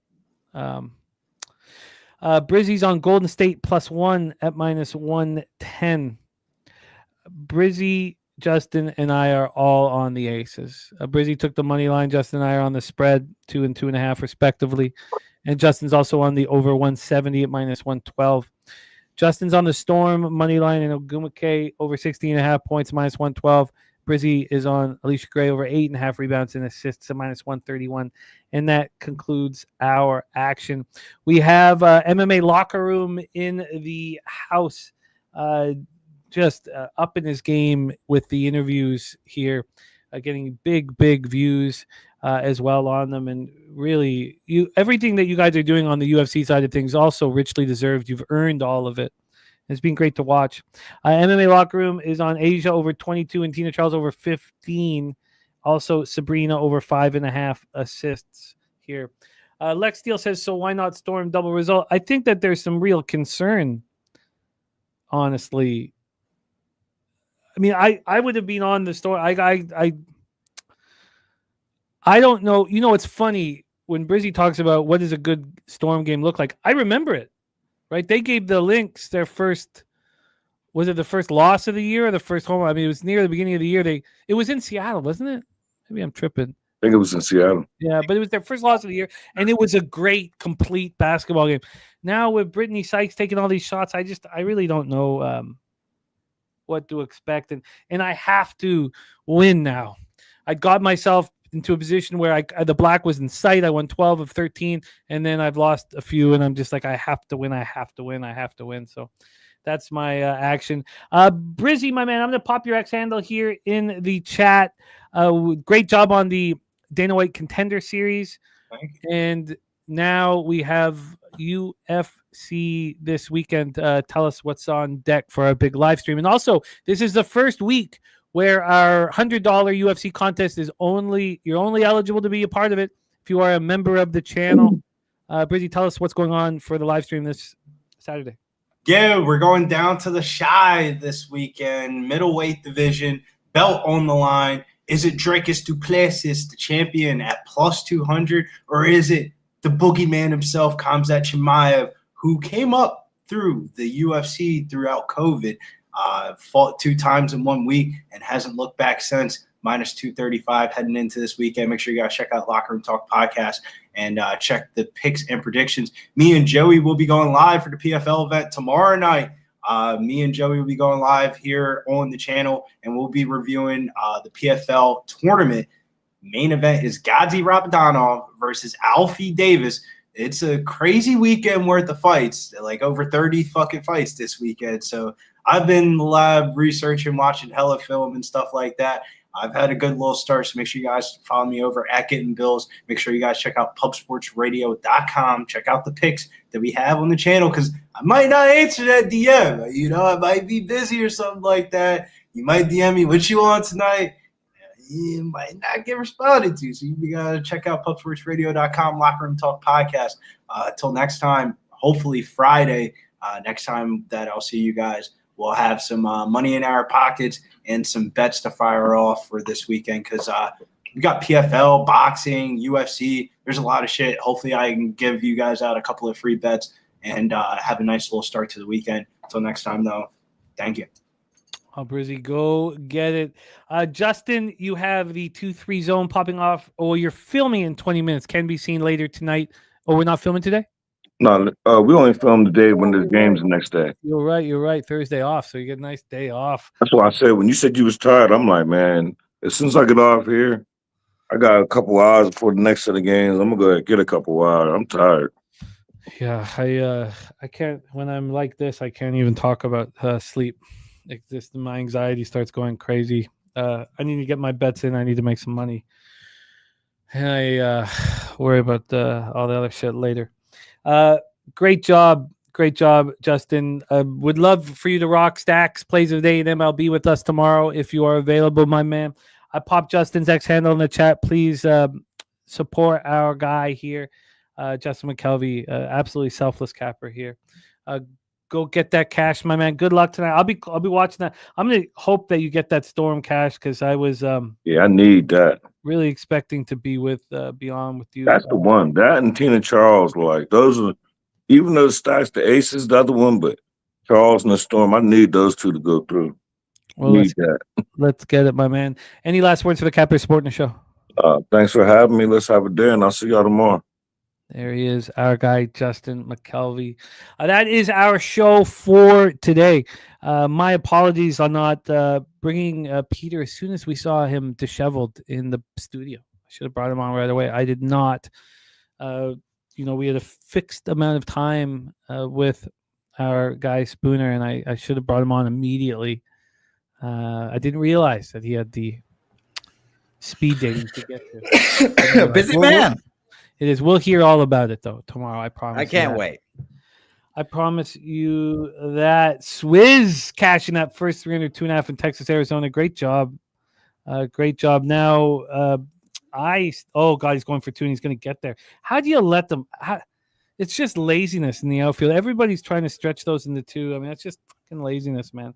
Brizzy's on Golden State +1 at -110. Brizzy, Justin, and I are all on the Aces. Brizzy took the money line. Justin and I are on the spread, 2 and 2.5 respectively. And Justin's also on the over 170 at -112. Justin's on the Storm money line and Ogumake over 16.5 points, -112. Brizzy is on Alicia Gray over 8.5 rebounds and assists at -131. And that concludes our action. We have MMA Locker Room in the house, just up in his game with the interviews here, getting big views as well on them. And really, everything that you guys are doing on the UFC side of things also richly deserved. You've earned all of it. It's been great to watch. MMA Locker Room is on Asia over 22 and Tina Charles over 15. Also, Sabrina over 5.5 assists here. Lex Steele says, so why not Storm double result? I think that there's some real concern, honestly. I mean, I would have been on the Storm. I don't know. You know, it's funny when Brizzy talks about what does a good Storm game look like. I remember it. Right, they gave the Lynx their first. Was it the first loss of the year or the first home? I mean, it was near the beginning of the year. It was in Seattle, wasn't it? Maybe I'm tripping. I think it was in Seattle. Yeah, but it was their first loss of the year, and it was a great, complete basketball game. Now with Brittany Sykes taking all these shots, I really don't know what to expect, and I have to win now. I got myself into a position where the black was in sight. I won 12 of 13, and then I've lost a few, and I'm just like, I have to win. So that's my action. Brizzy, my man, I'm going to pop your X handle here in the chat. Great job on the Dana White Contender Series. Thank you. And now we have UFC this weekend. Tell us what's on deck for our big live stream. And also, this is the first week where our $100 UFC contest is you're only eligible to be a part of it if you are a member of the channel. Brizzy, tell us what's going on for the live stream this Saturday. Yeah, we're going down to the Shy this weekend, middleweight division, belt on the line. Is it Dricus du Plessis, the champion, at +200, or is it the boogeyman himself, Khamzat Chimaev, who came up through the UFC throughout COVID? Fought 2 times in 1 week and hasn't looked back since. -235 heading into this weekend. Make sure you guys check out Locker Room Talk podcast and check the picks and predictions. Me and Joey will be going live for the PFL event tomorrow night. Me and Joey will be going live here on the channel, and we'll be reviewing the PFL tournament. Main event is Gadzi Rabadanov versus Alfie Davis. It's a crazy weekend worth of fights, like over 30 fucking fights this weekend. So I've been in the lab researching, watching hella film and stuff like that. I've had a good little start, so make sure you guys follow me over at Getting Bills. Make sure you guys check out pubsportsradio.com. Check out the picks that we have on the channel, because I might not answer that DM. You know, I might be busy or something like that. You might DM me what you want tonight. You might not get responded to, so you got to check out pubsportsradio.com, Locker Room Talk podcast. Until next time, hopefully Friday, next time that I'll see you guys, we'll have some money in our pockets and some bets to fire off for this weekend, because we got PFL, boxing, UFC. There's a lot of shit. Hopefully I can give you guys out a couple of free bets and have a nice little start to the weekend. Until next time, though, thank you. Oh, Brizzy, go get it. Justin, you have the 2-3 zone popping off. Oh, you're filming in 20 minutes. Can be seen later tonight. Oh, we're not filming today? No, we only film the day when there's games the next day. You're right. Thursday off, so you get a nice day off. That's why I said when you said you was tired, I'm like, man, as soon as I get off here, I got a couple hours before the next set of games. I'm gonna go ahead and get a couple hours. I'm tired. Yeah, I can't. When I'm like this, I can't even talk about sleep. Like this, my anxiety starts going crazy. I need to get my bets in. I need to make some money. And I worry about all the other shit later. Great job, Justin. Would love for you to rock stacks plays of the day in MLB with us tomorrow if you are available, my man. I popped Justin's X handle in the chat. Please support our guy here, Justin Mcelvy, absolutely selfless capper here. Go get that cash, my man. Good luck tonight. I'll be watching that. I'm gonna hope that you get that Storm cash, because I was I need that. Really expecting to be with Beyond with you. That's the one. That and Tina Charles, like those are even though the Stacks, the Aces, the other one, but Charles and the Storm, I need those two to go through. Well, Need that. let's get it, my man. Any last words for the Capper Sporting Show? Thanks for having me. Let's have a day, and I'll see y'all tomorrow. There he is, our guy, Justin Mcelvy. That is our show for today. My apologies on not bringing Peter as soon as we saw him disheveled in the studio. I should have brought him on right away. I did not. We had a fixed amount of time with our guy Spooner, and I should have brought him on immediately. I didn't realize that he had the speed dating to get to. Busy man. It is. We'll hear all about it, though, tomorrow. I promise. I can't wait. I promise you that. Swizz cashing that first 302.5 in Texas, Arizona. Great job. Great job. Now, oh, God, he's going for 2, and he's going to get there. How do you let them? It's just laziness in the outfield. Everybody's trying to stretch those into 2. I mean, that's just fucking laziness, man.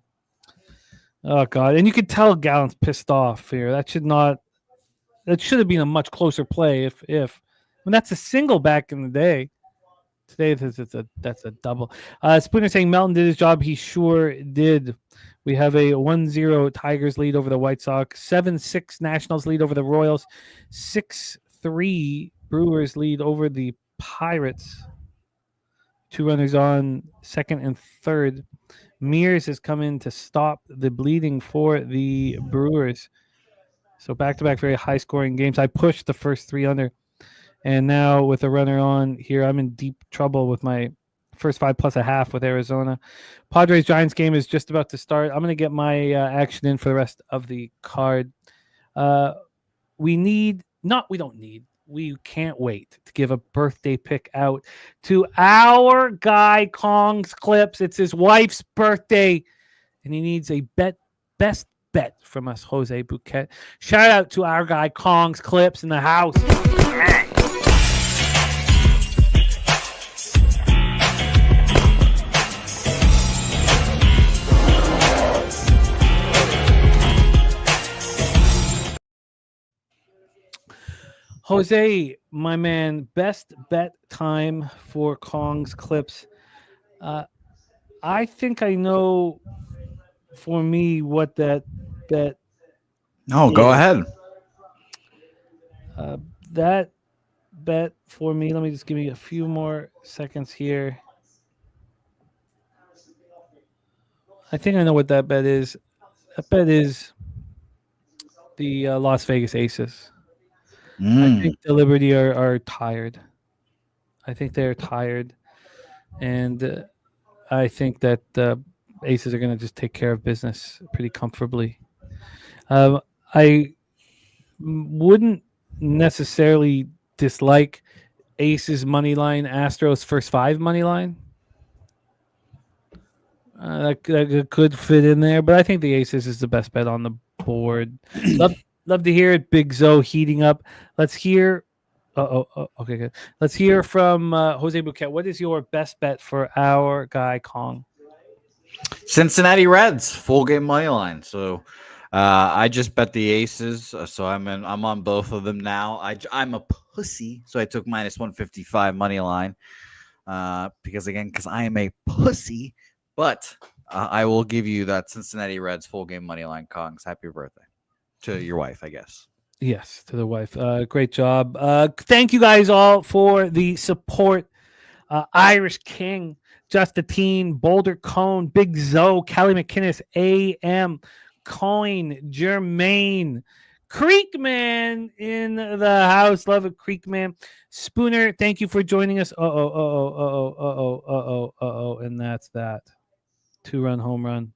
Oh, God. And you could tell Gallen's pissed off here. That should have been a much closer play if. When that's a single back in the day. Today, that's a double. Spooner saying Melton did his job. He sure did. We have a 1-0 Tigers lead over the White Sox. 7-6 Nationals lead over the Royals. 6-3 Brewers lead over the Pirates. 2 runners on, second and third. Mears has come in to stop the bleeding for the Brewers. So back-to-back very high-scoring games. I pushed the first 3 under. And now with a runner on here, I'm in deep trouble with my first 5+1/2 with Arizona. Padres-Giants game is just about to start. I'm going to get my action in for the rest of the card. We can't wait to give a birthday pick out to our guy Kong's Clips. It's his wife's birthday, and he needs a best bet from us, Jose Bouquet. Shout out to our guy Kong's Clips in the house. Jose, my man, best bet time for Kong's Clips. I think I know for me what that bet. No, go ahead. That bet for me, let me just give me a few more seconds here. I think I know what that bet is. That bet is the Las Vegas Aces. I think the Liberty are tired. I think they're tired. And I think that the Aces are going to just take care of business pretty comfortably. I wouldn't necessarily dislike Aces money line, Astros first 5 money line. That could fit in there, but I think the Aces is the best bet on the board. Love to hear it. Big Zoe heating up. Let's hear. Okay, good. Let's hear from Jose Bouquet. What is your best bet for our guy Kong? Cincinnati Reds full game money line. So I just bet the Aces. So I'm on both of them now. I'm a pussy, so I took -155 money line because I am a pussy. But I will give you that Cincinnati Reds full game money line. Kongs, happy birthday to your wife, I guess. Yes, to the wife. Great job. Thank you guys all for the support. Irish King, Justine, Boulder Cone, Big Zoe, Kelly McInnes, AM, Coin, Jermaine, Creekman in the house. Love it, Creekman. Spooner, thank you for joining us. And that's that. 2-run home run.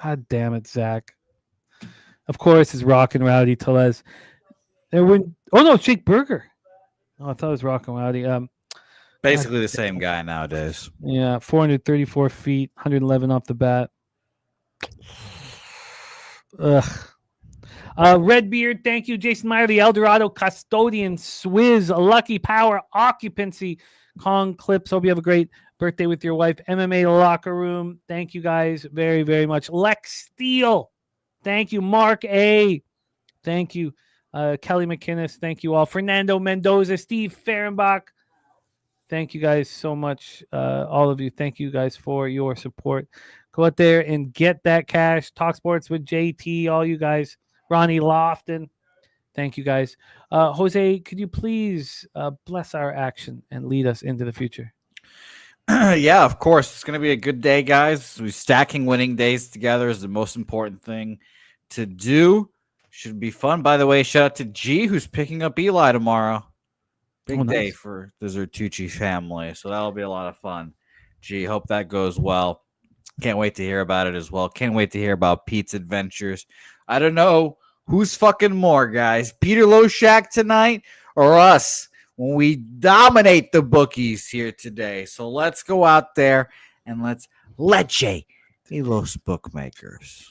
God damn it, Zach. Of course, it's Rockin' Rowdy Tellez. Jake Berger. Oh, I thought it was Rockin' Rowdy. Basically the same guy nowadays. Yeah, 434 feet, 111 off the bat. Ugh. Redbeard, thank you. Jason Meyer, the Eldorado Custodian, Swizz, Lucky Power, Occupancy, Kong Clips. Hope you have a great birthday with your wife. MMA Locker Room, thank you guys very, very much. Lex Steele, thank you. Mark A, thank you. Kelly McInnes, thank you all. Fernando Mendoza, Steve Fehrenbach, Thank you guys so much. All of you. Thank you guys for your support. Go out there and get that cash. Talk sports with JT. All you guys. Ronnie Lofton. Thank you guys. Jose, could you please bless our action and lead us into the future? Yeah, of course. It's going to be a good day, guys. We're stacking winning days together is the most important thing to do. Should be fun. By the way, shout out to G, who's picking up Eli tomorrow. Big day for the Zertucci family. So that'll be a lot of fun. G, hope that goes well. Can't wait to hear about it as well. Can't wait to hear about Pete's adventures. I don't know who's fucking more, guys. Peter Loshak tonight or us when we dominate the bookies here today. So let's go out there and let's leche de los bookmakers.